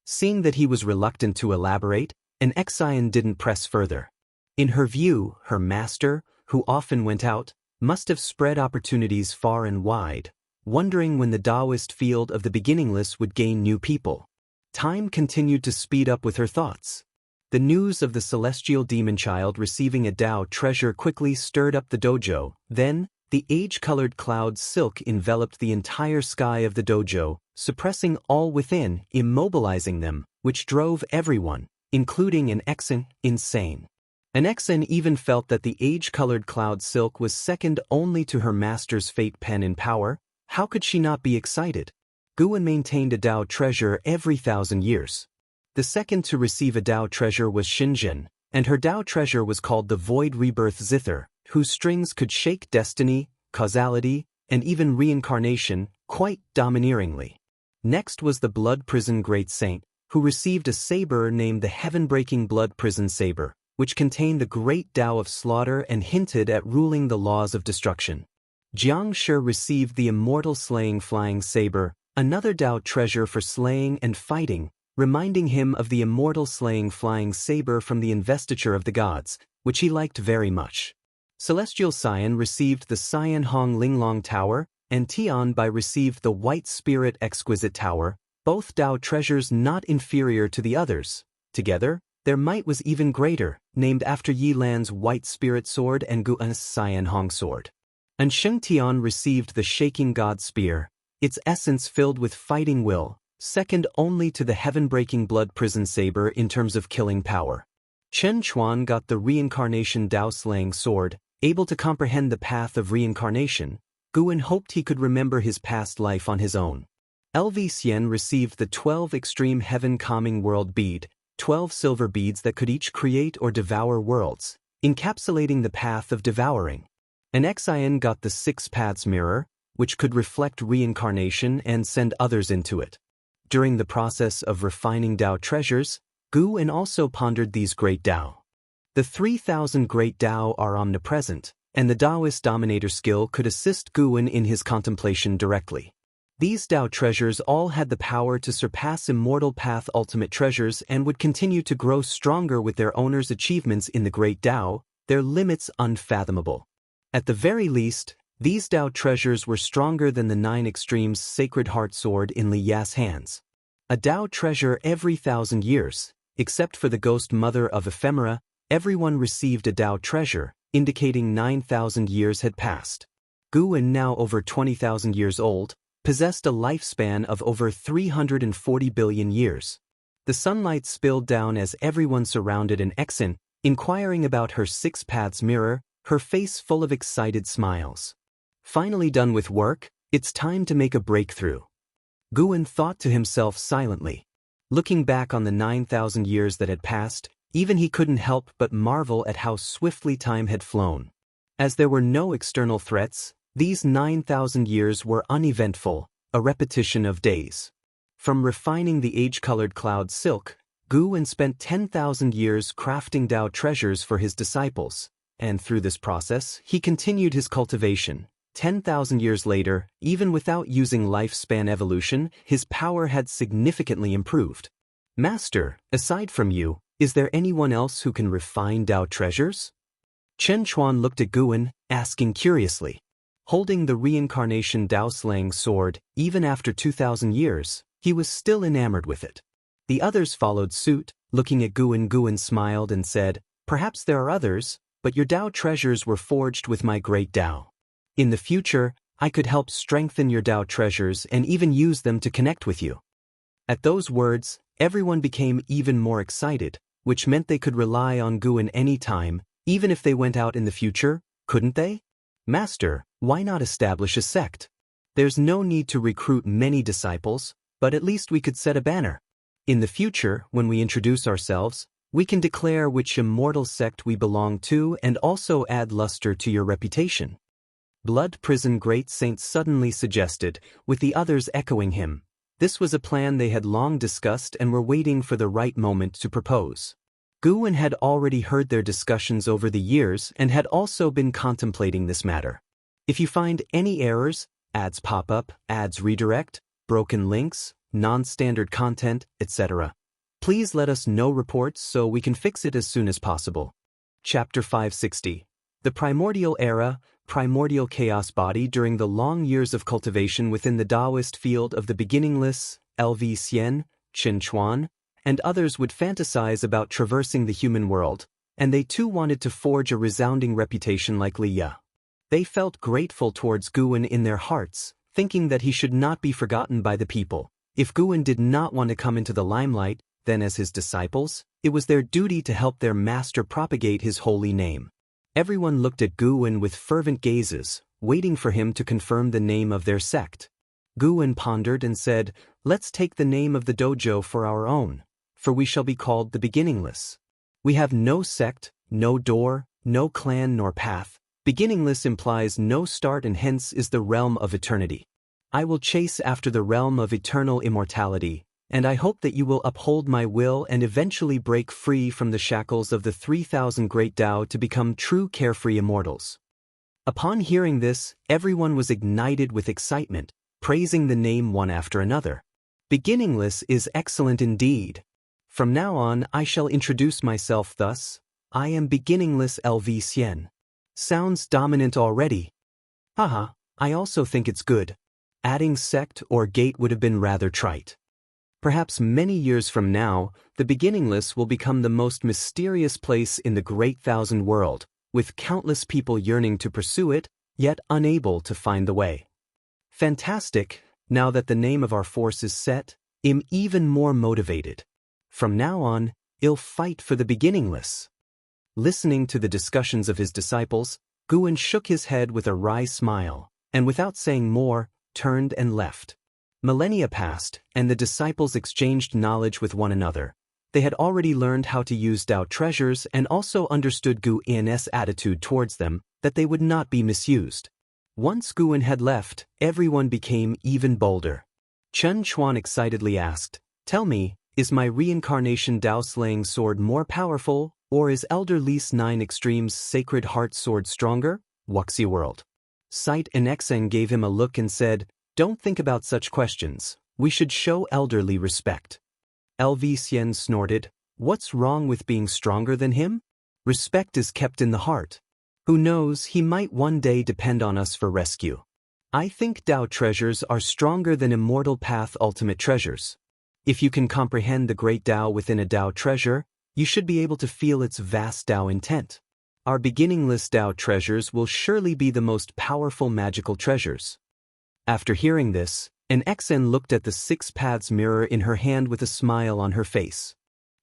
Seeing that he was reluctant to elaborate, an Exion didn't press further. In her view, her master, who often went out, must have spread opportunities far and wide, wondering when the Taoist field of the beginningless would gain new people. Time continued to speed up with her thoughts. The news of the celestial demon child receiving a Tao treasure quickly stirred up the dojo. Then, the age-colored cloud silk enveloped the entire sky of the dojo, suppressing all within, immobilizing them, which drove everyone, including an Exin, insane. An Xen even felt that the age-colored cloud silk was second only to her master's fate pen in power. How could she not be excited? Guwen maintained a Dao treasure every 1,000 years. The second to receive a Dao treasure was Xinjin, and her Dao treasure was called the Void Rebirth Zither, whose strings could shake destiny, causality, and even reincarnation quite domineeringly. Next was the Blood Prison Great Saint, who received a saber named the Heaven-Breaking Blood Prison Saber, which contained the great Tao of slaughter and hinted at ruling the laws of destruction. Xianxia received the Immortal Slaying Flying Saber, another Tao treasure for slaying and fighting, reminding him of the Immortal Slaying Flying Saber from the Investiture of the Gods, which he liked very much. Celestial Xian received the Xian Hong Linglong Tower, and Tian Bai received the White Spirit Exquisite Tower, both Tao treasures not inferior to the others. Together, their might was even greater, named after Yi Lan's White Spirit Sword and Guan's Xian Hong Sword. And Sheng Tian received the Shaking God Spear, its essence filled with fighting will, second only to the Heaven-Breaking Blood Prison Saber in terms of killing power. Chen Chuan got the Reincarnation Dao Slaying Sword, able to comprehend the path of reincarnation. Guwen hoped he could remember his past life on his own. LV Xian received the 12 Extreme Heaven Calming World Bead, 12 silver beads that could each create or devour worlds, encapsulating the path of devouring. An Xian got the 6 Paths Mirror, which could reflect reincarnation and send others into it. During the process of refining Dao treasures, Guwen also pondered these great Dao. The 3,000 great Dao are omnipresent, and the Taoist Dominator skill could assist Guwen in his contemplation directly. These Dao treasures all had the power to surpass Immortal Path Ultimate treasures and would continue to grow stronger with their owners' achievements in the great Dao, their limits unfathomable. At the very least, these Dao treasures were stronger than the 9 Extremes Sacred Heart Sword in Li Ya's hands. A Dao treasure every 1,000 years, except for the Ghost Mother of Ephemera, everyone received a Dao treasure, indicating 9,000 years had passed. Guwen, now over 20,000 years old, possessed a lifespan of over 340 billion years. The sunlight spilled down as everyone surrounded an Xen, inquiring about her 6 Paths Mirror, her face full of excited smiles. Finally done with work, it's time to make a breakthrough. Guwen thought to himself silently. Looking back on the 9,000 years that had passed, even he couldn't help but marvel at how swiftly time had flown. As there were no external threats, these 9,000 years were uneventful, a repetition of days. From refining the age-colored cloud silk, Guwen spent 10,000 years crafting Dao treasures for his disciples, and through this process, he continued his cultivation. 10,000 years later, even without using lifespan evolution, his power had significantly improved. Master, aside from you, is there anyone else who can refine Dao treasures? Chen Chuan looked at Guwen, asking curiously. Holding the Reincarnation Dao Slaying Sword, even after 2,000 years, he was still enamored with it. The others followed suit, looking at Guwen. Guwen smiled and said, "Perhaps there are others, but your Dao treasures were forged with my great Dao. In the future, I could help strengthen your Dao treasures and even use them to connect with you." At those words, everyone became even more excited, which meant they could rely on Guwen any time, even if they went out in the future, couldn't they? Master, why not establish a sect? There's no need to recruit many disciples, but at least we could set a banner. In the future, when we introduce ourselves, we can declare which immortal sect we belong to and also add luster to your reputation. Blood Prison Great Saint suddenly suggested, with the others echoing him. This was a plan they had long discussed and were waiting for the right moment to propose. Guwen had already heard their discussions over the years and had also been contemplating this matter. If you find any errors, ads pop up, ads redirect, broken links, non-standard content, etc., please let us know reports so we can fix it as soon as possible. Chapter 560. The Primordial Era, Primordial Chaos Body. During the long years of cultivation within the Taoist field of the beginningless, LV Xian, Chen Chuan, and others would fantasize about traversing the human world, and they too wanted to forge a resounding reputation like Li Ya. They felt grateful towards Guwen in their hearts, thinking that he should not be forgotten by the people. If Guwen did not want to come into the limelight, then as his disciples, It was their duty to help their master propagate his holy name. Everyone looked at Guwen with fervent gazes, waiting for him to confirm the name of their sect. Guwen pondered and said, "Let's take the name of the dojo for our own, for we shall be called the Beginningless. We have no sect, no door, no clan nor path. Beginningless implies no start and hence is the realm of eternity. I will chase after the realm of eternal immortality, and I hope that you will uphold my will and eventually break free from the shackles of the 3,000 great Tao to become true carefree immortals." Upon hearing this, everyone was ignited with excitement, praising the name one after another. Beginningless is excellent indeed. From now on I shall introduce myself thus: I am Beginningless LV Xian. Sounds dominant already. Haha, I also think it's good. Adding sect or gate would have been rather trite. Perhaps many years from now, the Beginningless will become the most mysterious place in the great thousand world, with countless people yearning to pursue it, yet unable to find the way. Fantastic, now that the name of our force is set, I'm even more motivated. From now on, I'll fight for the Beginningless. Listening to the discussions of his disciples, Guwen shook his head with a wry smile, and without saying more, turned and left. Millennia passed, and the disciples exchanged knowledge with one another. They had already learned how to use Tao treasures and also understood Guwen's attitude towards them, that they would not be misused. Once Guwen had left, everyone became even bolder. Chen Chuan excitedly asked, "Tell me, is my reincarnation Tao-slaying sword more powerful, or is Elder Li's 9 Extremes Sacred Heart sword stronger?" Wuxia whirled. Sight and Exen gave him a look and said, "Don't think about such questions. We should show elderly respect." LV Xian snorted, "What's wrong with being stronger than him? Respect is kept in the heart. Who knows, he might one day depend on us for rescue. I think Tao treasures are stronger than Immortal Path ultimate treasures. If you can comprehend the great Tao within a Tao treasure, you should be able to feel its vast Tao intent. Our beginningless Tao treasures will surely be the most powerful magical treasures." After hearing this, an Exen looked at the 6 paths mirror in her hand with a smile on her face.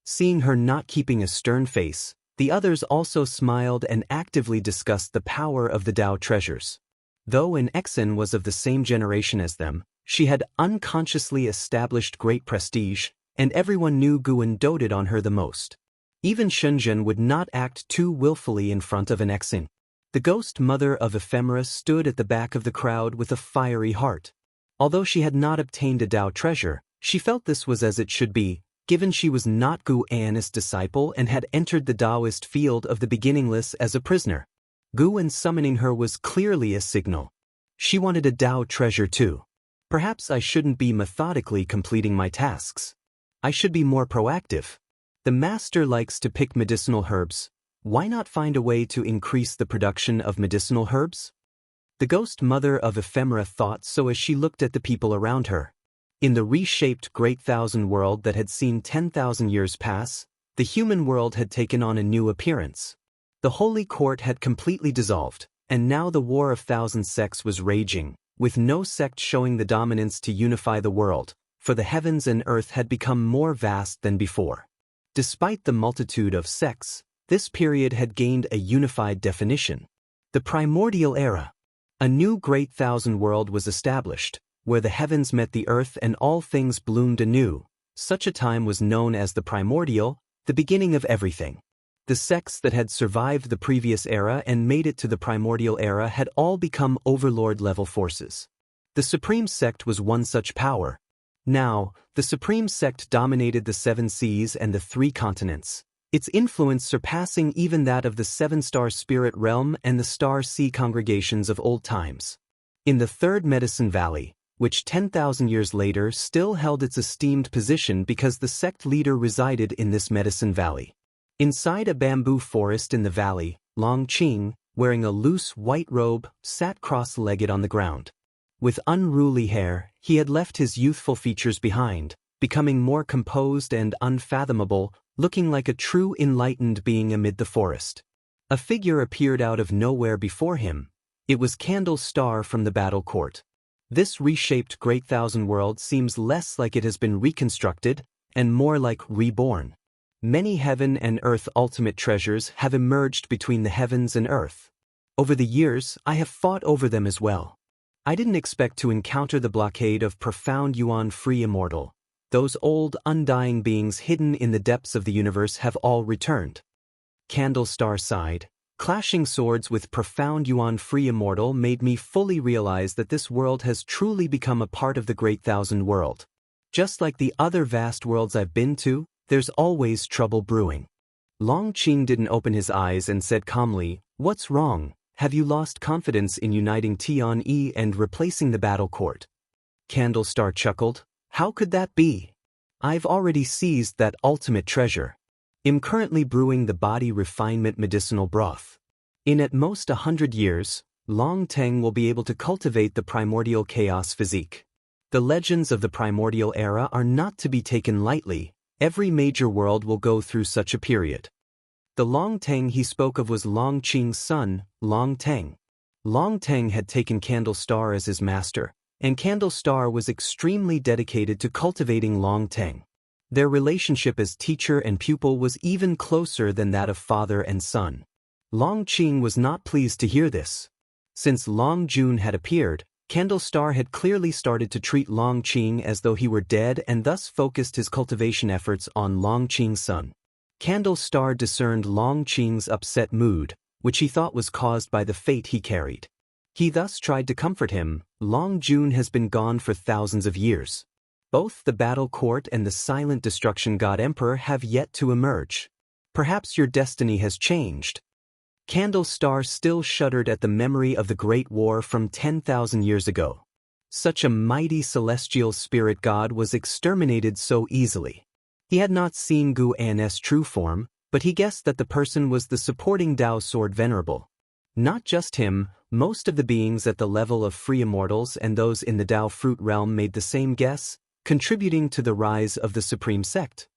Seeing her not keeping a stern face, the others also smiled and actively discussed the power of the Tao treasures. Though an Exen was of the same generation as them, she had unconsciously established great prestige, and everyone knew Guwen doted on her the most. Even Shenzhen would not act too willfully in front of an Exen. The ghost mother of Ephemera stood at the back of the crowd with a fiery heart. Although she had not obtained a Tao treasure, she felt this was as it should be, given she was not Guwen's disciple and had entered the Taoist field of the beginningless as a prisoner. Guwen summoning her was clearly a signal. She wanted a Tao treasure too. Perhaps I shouldn't be methodically completing my tasks. I should be more proactive. The master likes to pick medicinal herbs. Why not find a way to increase the production of medicinal herbs? The ghost mother of Ephemera thought so as she looked at the people around her. In the reshaped great thousand world that had seen 10,000 years pass, the human world had taken on a new appearance. The holy court had completely dissolved, and now the war of thousand sects was raging, with no sect showing the dominance to unify the world, for the heavens and earth had become more vast than before. Despite the multitude of sects, this period had gained a unified definition. The primordial era. A new great thousand world was established, where the heavens met the earth and all things bloomed anew. Such a time was known as the primordial, the beginning of everything. The sects that had survived the previous era and made it to the primordial era had all become overlord-level forces. The Supreme Sect was one such power. Now, the Supreme Sect dominated the 7 seas and the 3 continents, its influence surpassing even that of the 7-star spirit realm and the star sea congregations of old times. In the 3rd Medicine Valley, which 10,000 years later still held its esteemed position because the sect leader resided in this Medicine Valley. Inside a bamboo forest in the valley, Long Qing, wearing a loose white robe, sat cross-legged on the ground. With unruly hair, he had left his youthful features behind, becoming more composed and unfathomable, looking like a true enlightened being amid the forest. A figure appeared out of nowhere before him. It was Candle's Star from the battle court. This reshaped great thousand world seems less like it has been reconstructed and more like reborn. Many heaven and earth ultimate treasures have emerged between the heavens and earth. Over the years, I have fought over them as well. I didn't expect to encounter the blockade of profound yuan-free Immortal. Those old, undying beings hidden in the depths of the universe have all returned. Candlestar sighed. Clashing swords with profound yuan-free Immortal made me fully realize that this world has truly become a part of the Great Thousand World. Just like the other vast worlds I've been to, there's always trouble brewing. Long Qing didn't open his eyes and said calmly, "What's wrong? Have you lost confidence in uniting Tian-Yi and replacing the battle court?" Candlestar chuckled. "How could that be? I've already seized that ultimate treasure. I'm currently brewing the body refinement medicinal broth. In at most 100 years, Long Teng will be able to cultivate the primordial chaos physique. The legends of the primordial era are not to be taken lightly. Every major world will go through such a period." The Long Teng he spoke of was Long Qing's son, Long Teng. Long Teng had taken Candlestar as his master, and Candlestar was extremely dedicated to cultivating Long Teng. Their relationship as teacher and pupil was even closer than that of father and son. Long Qing was not pleased to hear this. Since Long Jun had appeared, Candlestar had clearly started to treat Long Qing as though he were dead and thus focused his cultivation efforts on Long Qing's son. Candlestar discerned Long Qing's upset mood, which he thought was caused by the fate he carried. He thus tried to comfort him. "Long Jun has been gone for thousands of years. Both the battle court and the silent destruction god emperor have yet to emerge. Perhaps your destiny has changed." Candlestar still shuddered at the memory of the Great War from 10,000 years ago. Such a mighty celestial spirit god was exterminated so easily. He had not seen Gu An's true form, but he guessed that the person was the supporting Dao Sword Venerable. Not just him, most of the beings at the level of free immortals and those in the Dao Fruit realm made the same guess, contributing to the rise of the Supreme Sect.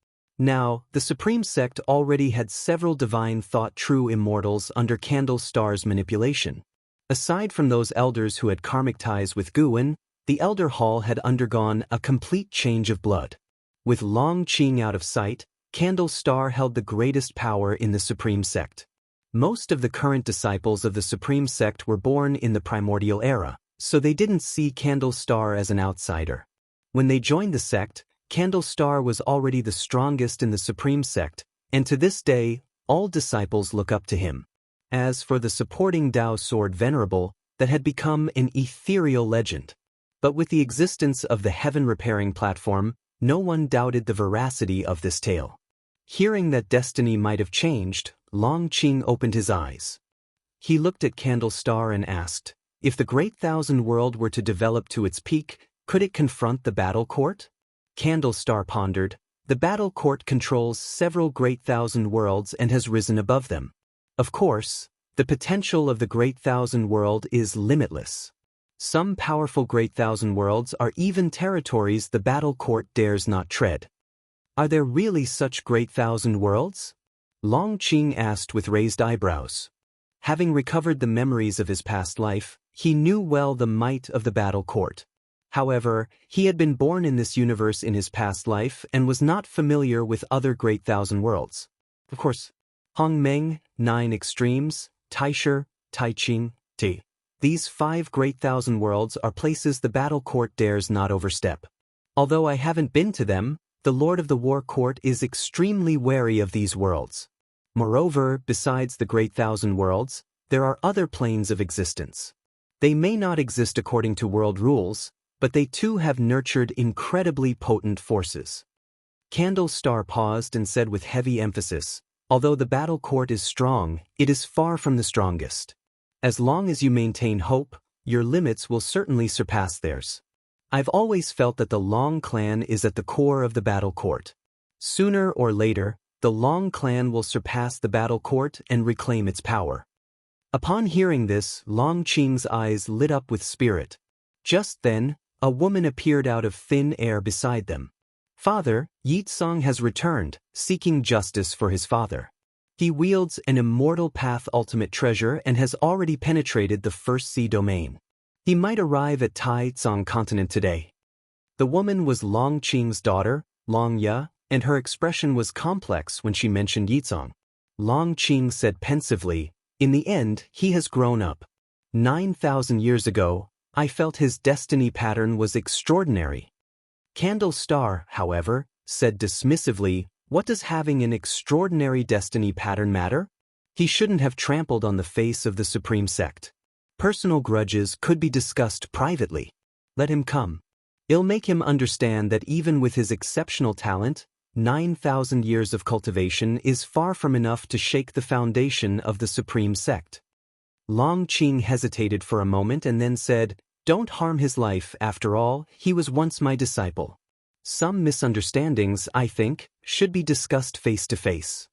Now, the Supreme Sect already had several divine thought true immortals under Candlestar's manipulation. Aside from those elders who had karmic ties with Guan, the Elder Hall had undergone a complete change of blood. With Long Qing out of sight, Candlestar held the greatest power in the Supreme Sect. Most of the current disciples of the Supreme Sect were born in the primordial era, so they didn't see Candlestar as an outsider. When they joined the sect, Candlestar was already the strongest in the Supreme Sect, and to this day, all disciples look up to him. As for the supporting Dao Sword Venerable, that had become an ethereal legend. But with the existence of the Heaven Repairing Platform, no one doubted the veracity of this tale. Hearing that destiny might have changed, Long Qing opened his eyes. He looked at Candlestar and asked, "If the Great Thousand World were to develop to its peak, could it confront the battle court?" Candlestar pondered. "The battle court controls several Great Thousand Worlds and has risen above them. Of course, the potential of the Great Thousand World is limitless. Some powerful Great Thousand Worlds are even territories the battle court dares not tread." "Are there really such Great Thousand Worlds?" Long Qing asked with raised eyebrows. Having recovered the memories of his past life, he knew well the might of the battle court. However, he had been born in this universe in his past life and was not familiar with other Great Thousand Worlds. Of course, Hongmeng, 9 Extremes, Taisher, Taiqing, Ti. These 5 Great Thousand Worlds are places the battle court dares not overstep. Although I haven't been to them, the Lord of the War Court is extremely wary of these worlds. Moreover, besides the Great Thousand Worlds, there are other planes of existence. They may not exist according to world rules, but they too have nurtured incredibly potent forces. Candlestar paused and said with heavy emphasis, "Although the battle court is strong, it is far from the strongest. As long as you maintain hope, your limits will certainly surpass theirs. I've always felt that the Long clan is at the core of the battle court. Sooner or later, the Long clan will surpass the battle court and reclaim its power." Upon hearing this, Long Qing's eyes lit up with spirit. Just then, a woman appeared out of thin air beside them. "Father, Yitsong has returned, seeking justice for his father. He wields an immortal path ultimate treasure and has already penetrated the first sea domain. He might arrive at Tai Tsong continent today." The woman was Long Qing's daughter, Long Ya, and her expression was complex when she mentioned Yizong. Long Qing said pensively, "In the end, he has grown up. 9,000 years ago, I felt his destiny pattern was extraordinary." Candle Star, however, said dismissively, "What does having an extraordinary destiny pattern matter? He shouldn't have trampled on the face of the supreme sect. Personal grudges could be discussed privately. Let him come. It'll make him understand that even with his exceptional talent, 9,000 years of cultivation is far from enough to shake the foundation of the supreme sect." Long Qing hesitated for a moment and then said, "Don't harm his life, after all, he was once my disciple. Some misunderstandings, I think, should be discussed face to face."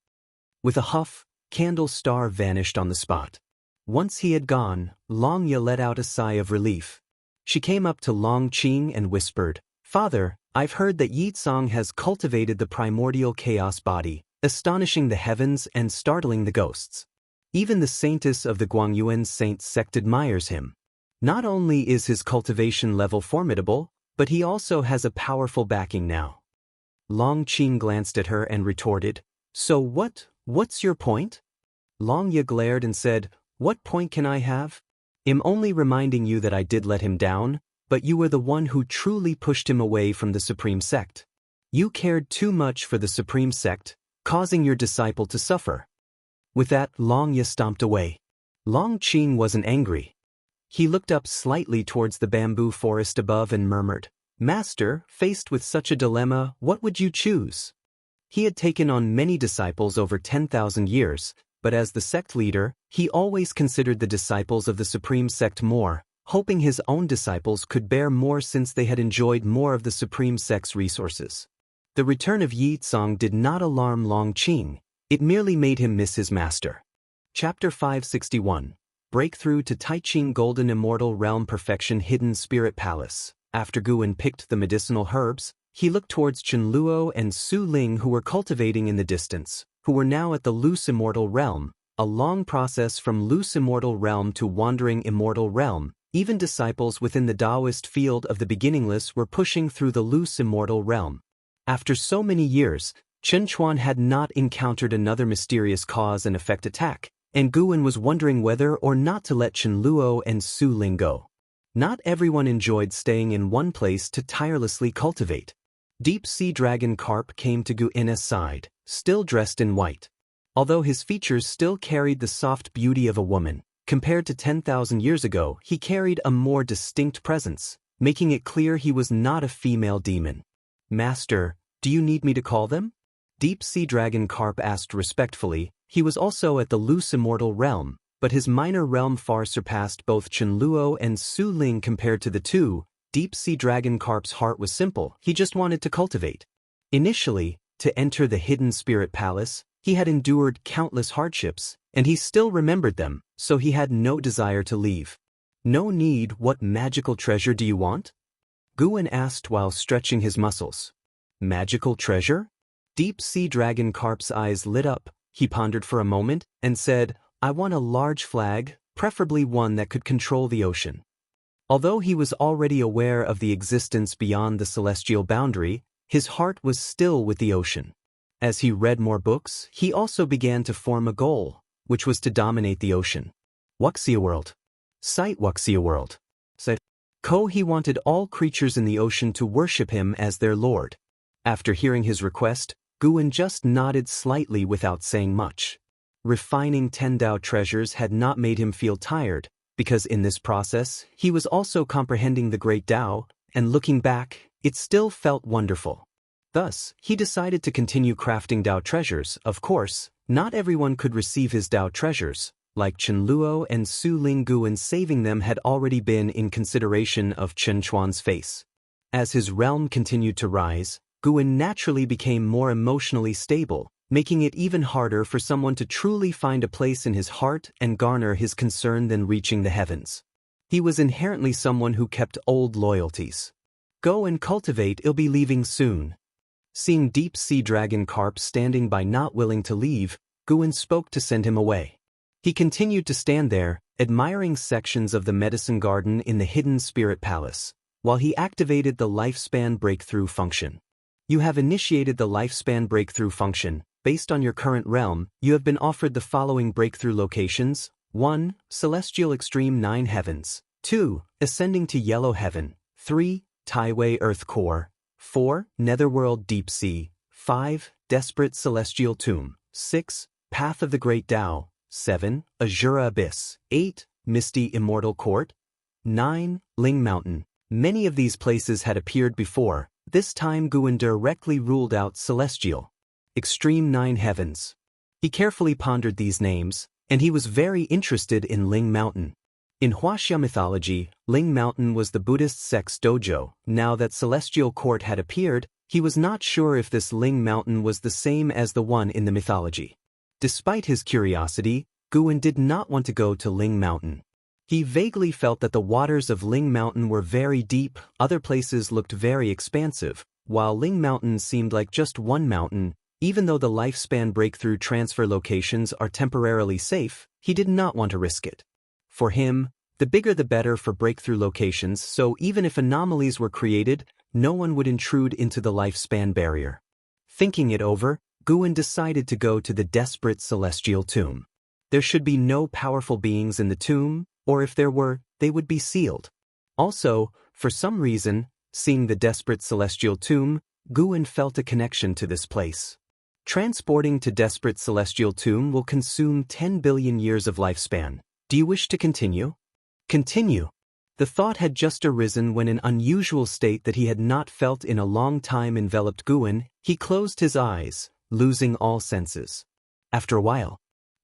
With a huff, Candle Star vanished on the spot. Once he had gone, Long Ya let out a sigh of relief. She came up to Long Qing and whispered, "Father, I've heard that Yizong has cultivated the primordial chaos body, astonishing the heavens and startling the ghosts. Even the saintess of the Guangyuan Saint sect admires him. Not only is his cultivation level formidable, but he also has a powerful backing now." Long Qing glanced at her and retorted, "So what's your point?" Long Ya glared and said, "What point can I have? I'm only reminding you that I did let him down, but you were the one who truly pushed him away from the supreme sect. You cared too much for the supreme sect, causing your disciple to suffer." With that, Long Ya stomped away. Long Qing wasn't angry. He looked up slightly towards the bamboo forest above and murmured, "Master, faced with such a dilemma, what would you choose?" He had taken on many disciples over 10,000 years, but as the sect leader, he always considered the disciples of the supreme sect more, hoping his own disciples could bear more since they had enjoyed more of the supreme sect's resources. The return of Yizong did not alarm Long Qing. It merely made him miss his master. Chapter 561. Breakthrough to Taiqing Golden Immortal Realm Perfection Hidden Spirit Palace. After Guan picked the medicinal herbs, he looked towards Chenluo and Su Ling, who were cultivating in the distance, who were now at the loose immortal realm, a long process from loose immortal realm to wandering immortal realm. Even disciples within the Taoist field of the beginningless were pushing through the loose immortal realm. After so many years, Chen Chuan had not encountered another mysterious cause and effect attack, and Guan was wondering whether or not to let Chenluo and Su Ling go. Not everyone enjoyed staying in one place to tirelessly cultivate. Deep Sea Dragon Carp came to Guan's side, still dressed in white. Although his features still carried the soft beauty of a woman, compared to 10,000 years ago, he carried a more distinct presence, making it clear he was not a female demon. "Master, do you need me to call them?" Deep Sea Dragon Carp asked respectfully. He was also at the loose immortal realm, but his minor realm far surpassed both Chenluo and Su Ling. Compared to the two, Deep Sea Dragon Carp's heart was simple. He just wanted to cultivate. Initially, to enter the hidden spirit palace, he had endured countless hardships, and he still remembered them, so he had no desire to leave. "No need. What magical treasure do you want?" Guan asked while stretching his muscles. "Magical treasure?" Deep Sea Dragon Carp's eyes lit up. He pondered for a moment and said, "I want a large flag, preferably one that could control the ocean." Although he was already aware of the existence beyond the celestial boundary, his heart was still with the ocean. As he read more books, he also began to form a goal, which was to dominate the ocean. Wuxia world. Sight Wuxia world. Said he wanted all creatures in the ocean to worship him as their lord. After hearing his request, Guan just nodded slightly without saying much. Refining 10 Dao treasures had not made him feel tired, because in this process, he was also comprehending the great Dao, and looking back, it still felt wonderful. Thus, he decided to continue crafting Dao treasures. Of course, not everyone could receive his Dao treasures. Like Chenluo and Su Ling, Guan saving them had already been in consideration of Chen Chuan's face. As his realm continued to rise, Guan naturally became more emotionally stable, making it even harder for someone to truly find a place in his heart and garner his concern than reaching the heavens. He was inherently someone who kept old loyalties. "Go and cultivate, I'll be leaving soon." Seeing Deep Sea Dragon Carp standing by not willing to leave, Guan spoke to send him away. He continued to stand there, admiring sections of the medicine garden in the hidden spirit palace, while he activated the lifespan breakthrough function. You have initiated the lifespan breakthrough function. Based on your current realm, you have been offered the following breakthrough locations: 1. Celestial Extreme 9 Heavens. 2. Ascending to Yellow Heaven. 3. Taiwei Earth Core. 4. Netherworld Deep Sea. 5. Desperate Celestial Tomb. 6. Path of the Great Tao. 7. Azura Abyss. 8. Misty Immortal Court. 9. Ling Mountain. Many of these places had appeared before. This time Guan directly ruled out Celestial Extreme 9 Heavens. He carefully pondered these names, and he was very interested in Ling Mountain. In Wuxia mythology, Ling Mountain was the Buddhist sect's dojo. Now that Celestial Court had appeared, he was not sure if this Ling Mountain was the same as the one in the mythology. Despite his curiosity, Guan did not want to go to Ling Mountain. He vaguely felt that the waters of Ling Mountain were very deep, other places looked very expansive, while Ling Mountain seemed like just one mountain. Even though the lifespan breakthrough transfer locations are temporarily safe, he did not want to risk it. For him, the bigger the better for breakthrough locations, so even if anomalies were created, no one would intrude into the lifespan barrier. Thinking it over, Guan decided to go to the Desperate Celestial Tomb. There should be no powerful beings in the tomb, or if there were, they would be sealed. Also, for some reason, seeing the Desperate Celestial Tomb, Guan felt a connection to this place. Transporting to Desperate Celestial Tomb will consume 10 billion years of lifespan. Do you wish to continue? Continue. The thought had just arisen when an unusual state that he had not felt in a long time enveloped Guan. He closed his eyes, losing all senses. After a while,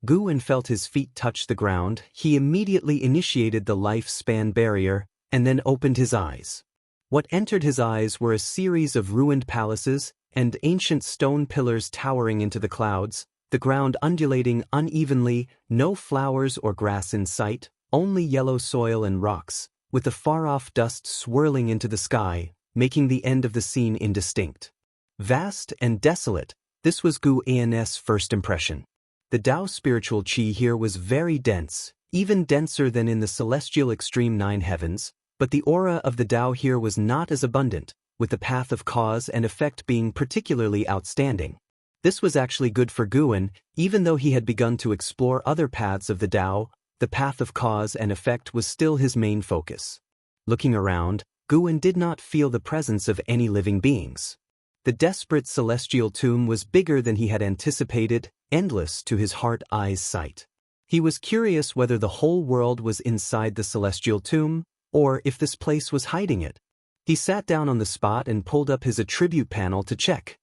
Guan felt his feet touch the ground. He immediately initiated the lifespan barrier, and then opened his eyes. What entered his eyes were a series of ruined palaces and ancient stone pillars towering into the clouds, the ground undulating unevenly, no flowers or grass in sight, only yellow soil and rocks, with the far-off dust swirling into the sky, making the end of the scene indistinct. Vast and desolate, this was Guan's first impression. The Tao spiritual qi here was very dense, even denser than in the Celestial Extreme 9 Heavens, but the aura of the Tao here was not as abundant, with the path of cause and effect being particularly outstanding. This was actually good for Guan. Even though he had begun to explore other paths of the Tao, the path of cause and effect was still his main focus. Looking around, Guan did not feel the presence of any living beings. The Desperate Celestial Tomb was bigger than he had anticipated, endless to his heart-eyes sight. He was curious whether the whole world was inside the Celestial Tomb, or if this place was hiding it. He sat down on the spot and pulled up his attribute panel to check.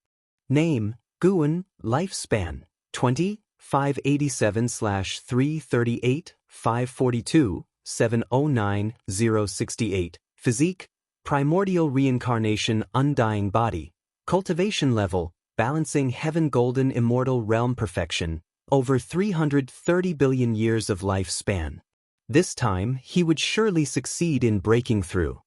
Name: Guan. Lifespan: 20, 587/338, 542, 709, 068. Physique: primordial reincarnation, undying body. Cultivation level: balancing heaven, golden immortal realm perfection. Over 330 billion years of lifespan. This time, he would surely succeed in breaking through.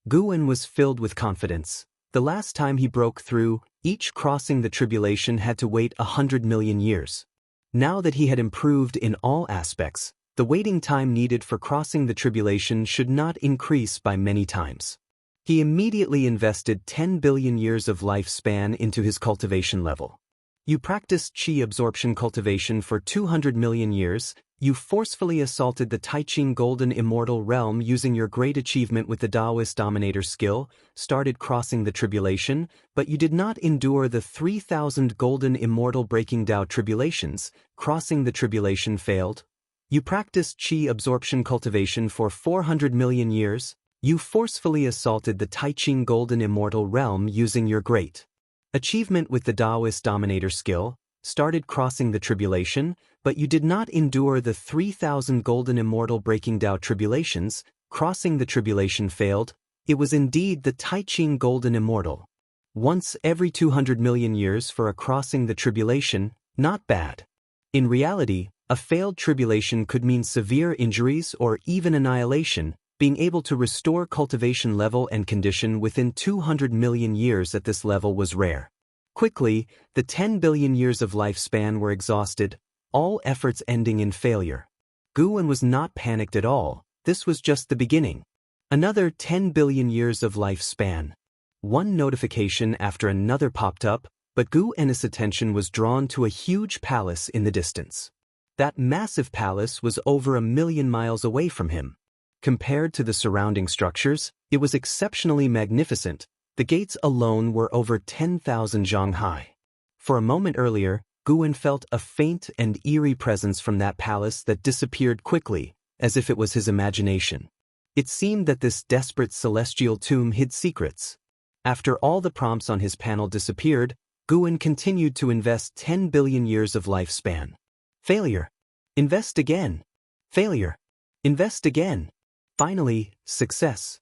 Guan was filled with confidence. The last time he broke through, each crossing the tribulation had to wait 100 million years. Now that he had improved in all aspects, the waiting time needed for crossing the tribulation should not increase by many times. He immediately invested 10 billion years of lifespan into his cultivation level. You practiced qi absorption cultivation for 200 million years. You forcefully assaulted the Taiqing Golden Immortal Realm using your great achievement with the Taoist Dominator skill, started crossing the tribulation, but you did not endure the 3,000 Golden Immortal Breaking Tao tribulations. Crossing the tribulation failed. You practiced qi absorption cultivation for 400 million years. You forcefully assaulted the Taiqing Golden Immortal Realm using your great achievement with the Taoist Dominator skill, started crossing the tribulation, but you did not endure the 3,000 Golden Immortal Breaking Tao tribulations. Crossing the tribulation failed. It was indeed the Taiqing Golden Immortal. Once every 200 million years for a crossing the tribulation, not bad. In reality, a failed tribulation could mean severe injuries or even annihilation. Being able to restore cultivation level and condition within 200 million years at this level was rare. Quickly, the 10 billion years of lifespan were exhausted, all efforts ending in failure. Guan was not panicked at all. This was just the beginning. Another 10 billion years of lifespan. One notification after another popped up, but Gu En's attention was drawn to a huge palace in the distance. That massive palace was over 1,000,000 miles away from him. Compared to the surrounding structures, it was exceptionally magnificent. The gates alone were over 10,000 zhang high. For a moment earlier, Guan felt a faint and eerie presence from that palace that disappeared quickly, as if it was his imagination. It seemed that this desperate celestial tomb hid secrets. After all the prompts on his panel disappeared, Guan continued to invest 10 billion years of lifespan. Failure. Invest again. Failure. Invest again. Finally, success.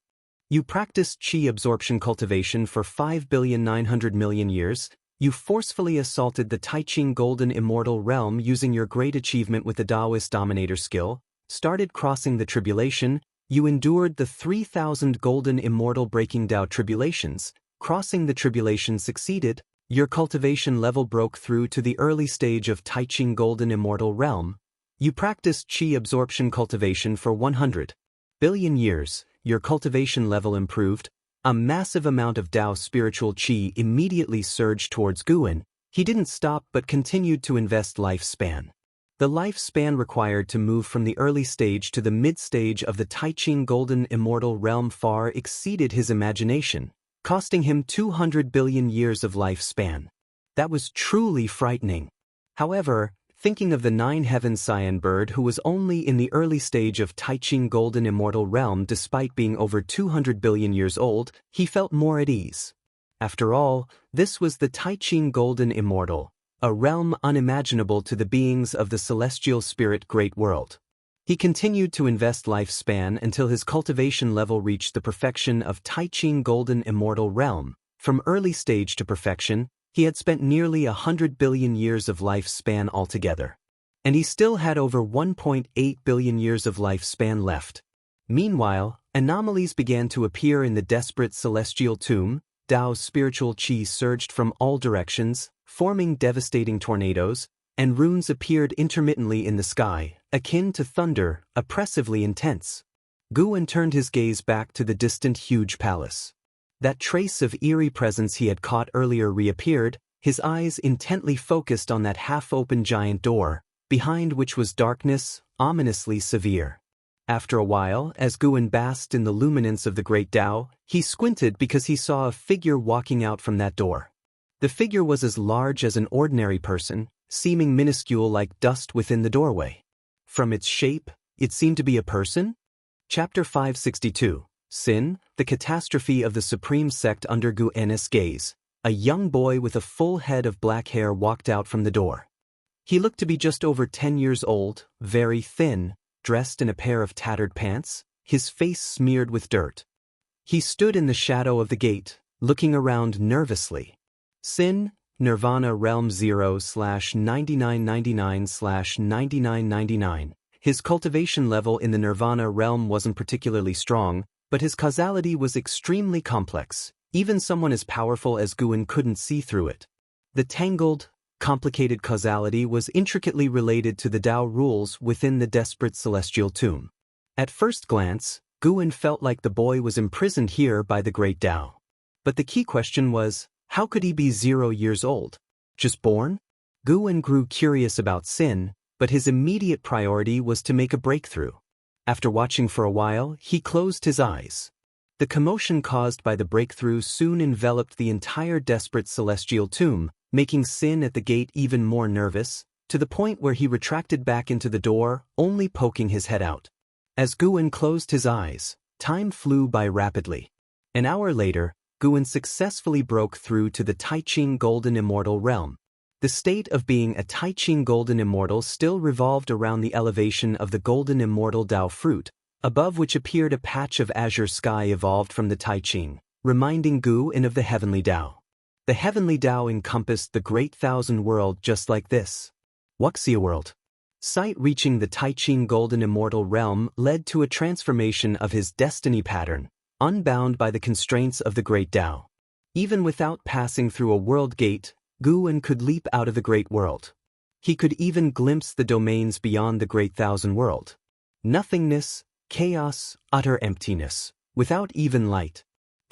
You practiced qi absorption cultivation for 5,900,000,000 years. You forcefully assaulted the Taiqing Golden Immortal Realm using your great achievement with the Taoist Dominator skill, started crossing the tribulation. You endured the 3,000 Golden Immortal Breaking Tao tribulations. Crossing the tribulation succeeded. Your cultivation level broke through to the early stage of Taiqing Golden Immortal Realm. You practiced qi absorption cultivation for 100 billion years. Your cultivation level improved. A massive amount of Tao spiritual qi immediately surged towards Guan. He didn't stop but continued to invest lifespan. The lifespan required to move from the early stage to the mid-stage of the Taiqing Golden Immortal Realm far exceeded his imagination, costing him 200 billion years of lifespan. That was truly frightening. However, thinking of the 9 Heaven Cyan bird who was only in the early stage of Taiqing Golden Immortal Realm despite being over 200 billion years old, he felt more at ease. After all, this was the Taiqing Golden Immortal, a realm unimaginable to the beings of the celestial spirit great world. He continued to invest lifespan until his cultivation level reached the perfection of Taiqing Golden Immortal Realm. From early stage to perfection, he had spent nearly 100 billion years of lifespan altogether. And he still had over 1.8 billion years of lifespan left. Meanwhile, anomalies began to appear in the desperate celestial tomb. Tao's spiritual qi surged from all directions, forming devastating tornadoes, and runes appeared intermittently in the sky, akin to thunder, oppressively intense. Guan turned his gaze back to the distant huge palace. That trace of eerie presence he had caught earlier reappeared, his eyes intently focused on that half-open giant door, behind which was darkness, ominously severe. After a while, as Guan basked in the luminance of the great Tao, he squinted because he saw a figure walking out from that door. The figure was as large as an ordinary person, seeming minuscule like dust within the doorway. From its shape, it seemed to be a person? Chapter 562. Sin, the catastrophe of the supreme sect under Gu En's gaze. A young boy with a full head of black hair walked out from the door. He looked to be just over 10 years old, very thin, dressed in a pair of tattered pants, his face smeared with dirt. He stood in the shadow of the gate, looking around nervously. Sin, Nirvana Realm 0/9999/9999. His cultivation level in the Nirvana Realm wasn't particularly strong, but his causality was extremely complex. Even someone as powerful as Guan couldn't see through it. The tangled, complicated causality was intricately related to the Tao rules within the desperate celestial tomb. At first glance, Guan felt like the boy was imprisoned here by the great Tao. But the key question was, how could he be 0 years old? Just born? Guan grew curious about Sin, but his immediate priority was to make a breakthrough. After watching for a while, he closed his eyes. The commotion caused by the breakthrough soon enveloped the entire desperate celestial tomb, making Sin at the gate even more nervous, to the point where he retracted back into the door, only poking his head out. As Guan closed his eyes, time flew by rapidly. An hour later, Guan successfully broke through to the Taiqing Golden Immortal Realm. The state of being a Taiqing Golden Immortal still revolved around the elevation of the Golden Immortal Tao fruit, above which appeared a patch of azure sky evolved from the Taiqing, reminding Guan of the Heavenly Tao. The Heavenly Tao encompassed the Great Thousand World just like this. Wuxia World. Sight reaching the Taiqing Golden Immortal Realm led to a transformation of his destiny pattern, unbound by the constraints of the Great Tao. Even without passing through a world gate, Guan could leap out of the Great World. He could even glimpse the domains beyond the Great Thousand World. Nothingness, chaos, utter emptiness, without even light.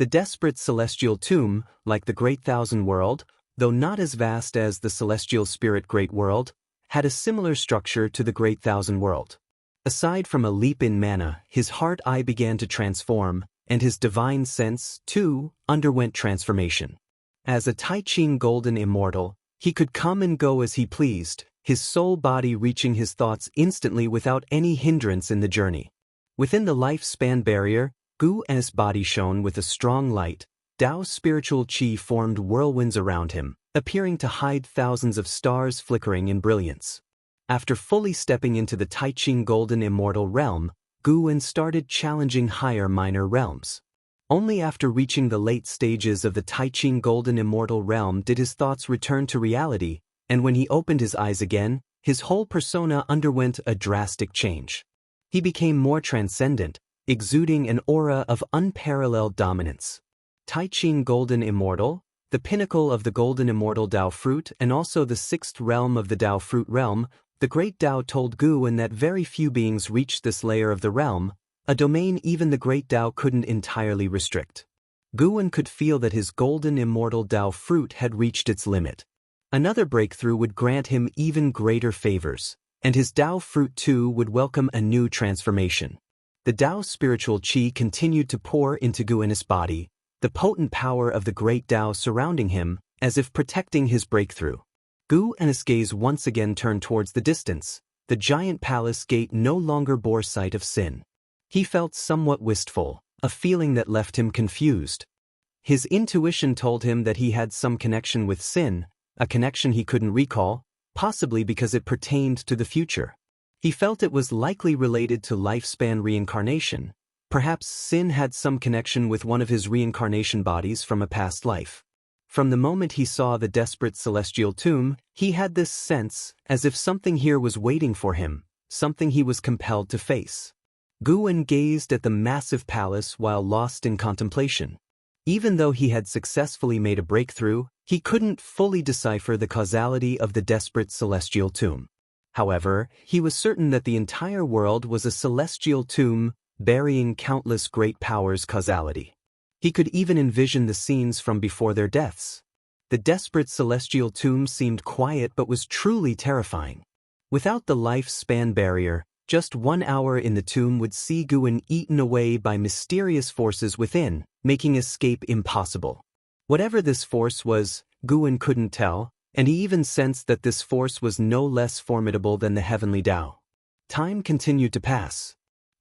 The desperate celestial tomb, like the Great Thousand World, though not as vast as the celestial spirit Great World, had a similar structure to the Great Thousand World. Aside from a leap in mana, his heart-eye began to transform, and his divine sense, too, underwent transformation. As a Tai-Ching golden immortal, he could come and go as he pleased, his soul body reaching his thoughts instantly without any hindrance in the journey. Within the lifespan barrier, Gu's body shone with a strong light. Dao's spiritual qi formed whirlwinds around him, appearing to hide thousands of stars flickering in brilliance. After fully stepping into the Tai-Ching golden immortal realm, Gu started challenging higher minor realms. Only after reaching the late stages of the Tai-Ching golden immortal realm did his thoughts return to reality, and when he opened his eyes again, his whole persona underwent a drastic change. He became more transcendent, exuding an aura of unparalleled dominance. Tai-Ching golden immortal, the pinnacle of the golden immortal Dao fruit and also the sixth realm of the Dao fruit realm, the great Dao told Gu that very few beings reached this layer of the realm, a domain even the great Dao couldn't entirely restrict. Gu could feel that his golden immortal Dao fruit had reached its limit. Another breakthrough would grant him even greater favors, and his Dao fruit too would welcome a new transformation. The Dao's spiritual qi continued to pour into Gu's body, the potent power of the great Dao surrounding him, as if protecting his breakthrough. Gu's gaze once again turned towards the distance. The giant palace gate no longer bore sight of Sin. He felt somewhat wistful, a feeling that left him confused. His intuition told him that he had some connection with Sin, a connection he couldn't recall, possibly because it pertained to the future. He felt it was likely related to lifespan reincarnation. Perhaps Sin had some connection with one of his reincarnation bodies from a past life. From the moment he saw the desperate celestial tomb, he had this sense, as if something here was waiting for him, something he was compelled to face. Gu gazed at the massive palace while lost in contemplation. Even though he had successfully made a breakthrough, he couldn't fully decipher the causality of the desperate celestial tomb. However, he was certain that the entire world was a celestial tomb, burying countless great powers' causality. He could even envision the scenes from before their deaths. The desperate celestial tomb seemed quiet but was truly terrifying. Without the lifespan barrier, just 1 hour in the tomb would see Gu eaten away by mysterious forces within, making escape impossible. Whatever this force was, Gu couldn't tell, and he even sensed that this force was no less formidable than the heavenly Dao. Time continued to pass.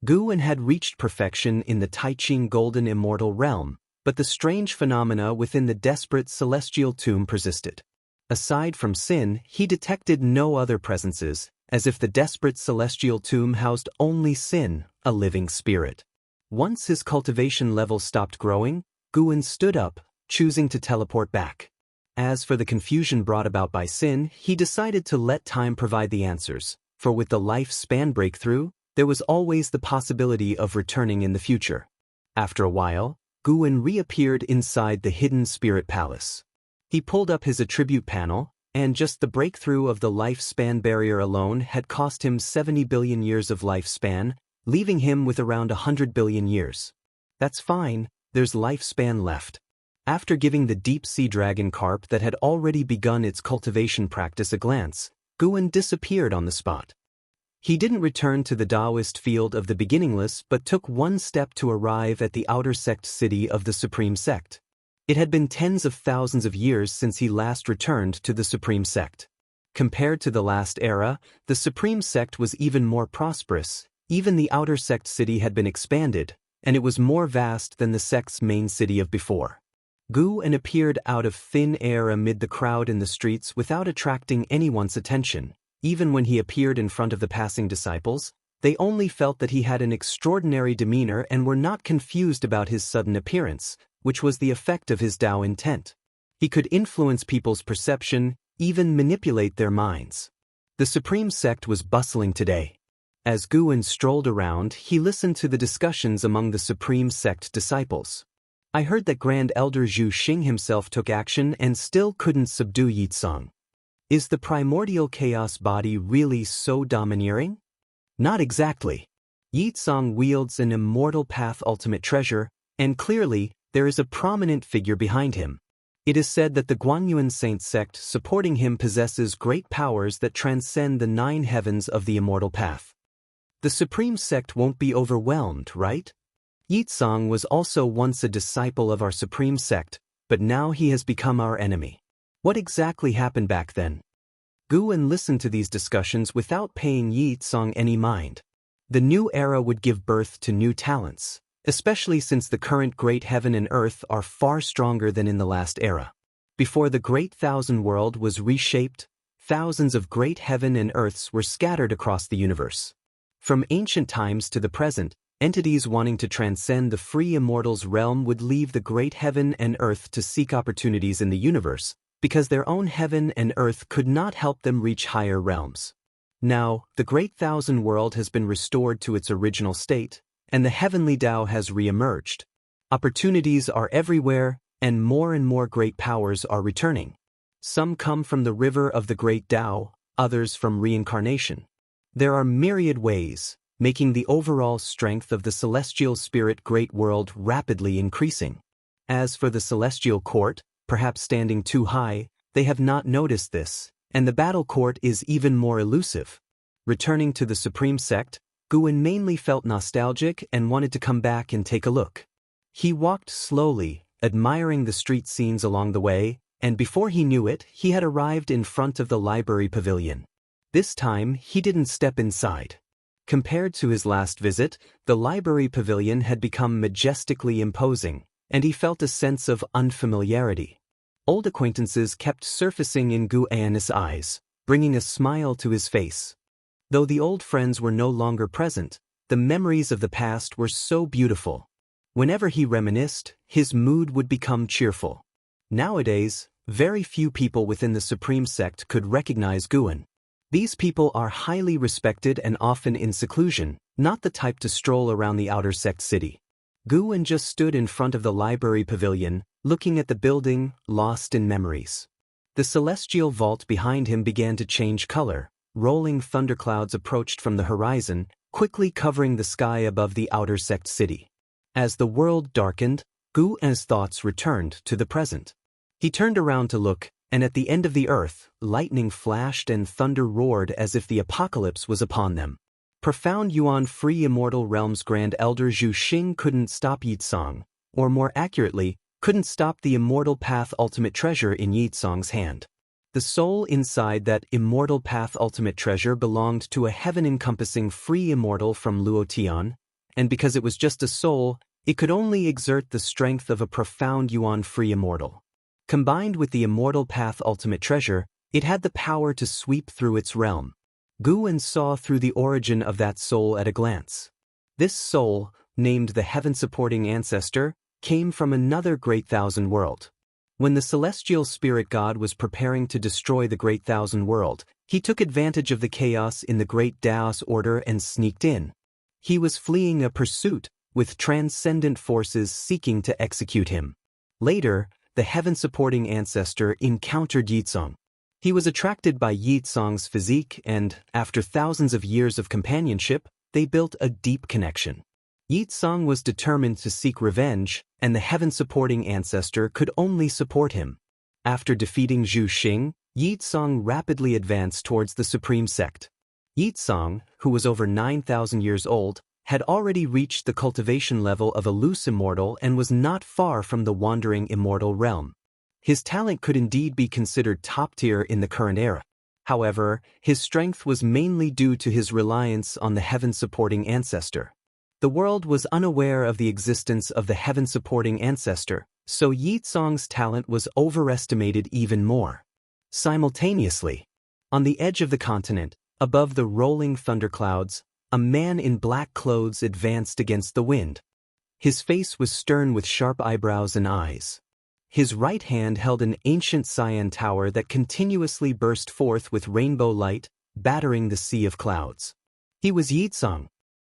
Gu had reached perfection in the Tai-Ching golden immortal realm, but the strange phenomena within the desperate celestial tomb persisted. Aside from Sin, he detected no other presences, as if the desperate celestial tomb housed only Sin, a living spirit. Once his cultivation level stopped growing, Gu stood up, choosing to teleport back. As for the confusion brought about by Sin, he decided to let time provide the answers, for with the lifespan breakthrough, there was always the possibility of returning in the future. After a while, Gu reappeared inside the hidden spirit palace. He pulled up his attribute panel, and just the breakthrough of the lifespan barrier alone had cost him 70 billion years of lifespan, leaving him with around 100 billion years. That's fine, there's lifespan left. After giving the deep-sea dragon carp that had already begun its cultivation practice a glance, Gu disappeared on the spot. He didn't return to the Taoist field of the beginningless but took one step to arrive at the outer sect city of the Supreme Sect. It had been tens of thousands of years since he last returned to the Supreme Sect. Compared to the last era, the Supreme Sect was even more prosperous. Even the outer sect city had been expanded, and it was more vast than the sect's main city of before. Gu appeared out of thin air amid the crowd in the streets without attracting anyone's attention. Even when he appeared in front of the passing disciples, they only felt that he had an extraordinary demeanor and were not confused about his sudden appearance, which was the effect of his Dao intent. He could influence people's perception, even manipulate their minds. The Supreme Sect was bustling today. As Gu strolled around, he listened to the discussions among the Supreme Sect disciples. I heard that Grand Elder Zhu Xing himself took action and still couldn't subdue Yitsong. Is the primordial chaos body really so domineering? Not exactly. Yitsong wields an immortal path ultimate treasure, and clearly, there is a prominent figure behind him. It is said that the Guanyuan Saint sect supporting him possesses great powers that transcend the 9 heavens of the immortal path. The supreme sect won't be overwhelmed, right? Yitsong was also once a disciple of our supreme sect, but now he has become our enemy. What exactly happened back then? Guan listened to these discussions without paying Yitsong any mind. The new era would give birth to new talents, especially since the current great heaven and earth are far stronger than in the last era. Before the great thousand world was reshaped, thousands of great heaven and earths were scattered across the universe. From ancient times to the present, entities wanting to transcend the free immortals realm would leave the great heaven and earth to seek opportunities in the universe, because their own heaven and earth could not help them reach higher realms. Now, the great thousand world has been restored to its original state, and the heavenly Tao has re-emerged. Opportunities are everywhere, and more great powers are returning. Some come from the river of the great Tao, others from reincarnation. There are myriad ways, making the overall strength of the celestial spirit great world rapidly increasing. As for the celestial court, perhaps standing too high, they have not noticed this, and the battle court is even more elusive. Returning to the supreme sect, Guan mainly felt nostalgic and wanted to come back and take a look. He walked slowly, admiring the street scenes along the way, and before he knew it, he had arrived in front of the library pavilion. This time, he didn't step inside. Compared to his last visit, the library pavilion had become majestically imposing, and he felt a sense of unfamiliarity. Old acquaintances kept surfacing in Guan's eyes, bringing a smile to his face. Though the old friends were no longer present, the memories of the past were so beautiful. Whenever he reminisced, his mood would become cheerful. Nowadays, very few people within the supreme sect could recognize Guan. These people are highly respected and often in seclusion, not the type to stroll around the outer sect city. Guan just stood in front of the library pavilion, looking at the building, lost in memories. The celestial vault behind him began to change color. Rolling thunderclouds approached from the horizon, quickly covering the sky above the outer sect city. As the world darkened, Guan's thoughts returned to the present. He turned around to look, and at the end of the earth, lightning flashed and thunder roared as if the apocalypse was upon them. Profound Yuan Free Immortal Realm's Grand Elder Zhu Xing couldn't stop Yitsong, or more accurately, couldn't stop the Immortal Path Ultimate Treasure in Yitsong's hand. The soul inside that Immortal Path Ultimate Treasure belonged to a heaven-encompassing free immortal from Luotian, and because it was just a soul, it could only exert the strength of a profound Yuan Free Immortal. Combined with the Immortal Path Ultimate Treasure, it had the power to sweep through its realm. Guan saw through the origin of that soul at a glance. This soul, named the Heaven-Supporting Ancestor, came from another Great Thousand World. When the celestial spirit god was preparing to destroy the Great Thousand World, he took advantage of the chaos in the Great Daos Order and sneaked in. He was fleeing a pursuit, with transcendent forces seeking to execute him. Later, the Heaven-Supporting Ancestor encountered Yitsong. He was attracted by Yitsong's physique and, after thousands of years of companionship, they built a deep connection. Yitsong was determined to seek revenge, and the Heaven-Supporting Ancestor could only support him. After defeating Zhu Xing, Yitsong rapidly advanced towards the Supreme Sect. Yitsong, who was over 9,000 years old, had already reached the cultivation level of a loose immortal and was not far from the wandering immortal realm. His talent could indeed be considered top-tier in the current era. However, his strength was mainly due to his reliance on the Heaven-Supporting Ancestor. The world was unaware of the existence of the Heaven-Supporting Ancestor, so Yitsong's talent was overestimated even more. Simultaneously, on the edge of the continent, above the rolling thunderclouds, a man in black clothes advanced against the wind. His face was stern with sharp eyebrows and eyes. His right hand held an ancient cyan tower that continuously burst forth with rainbow light, battering the sea of clouds. He was Yitsong,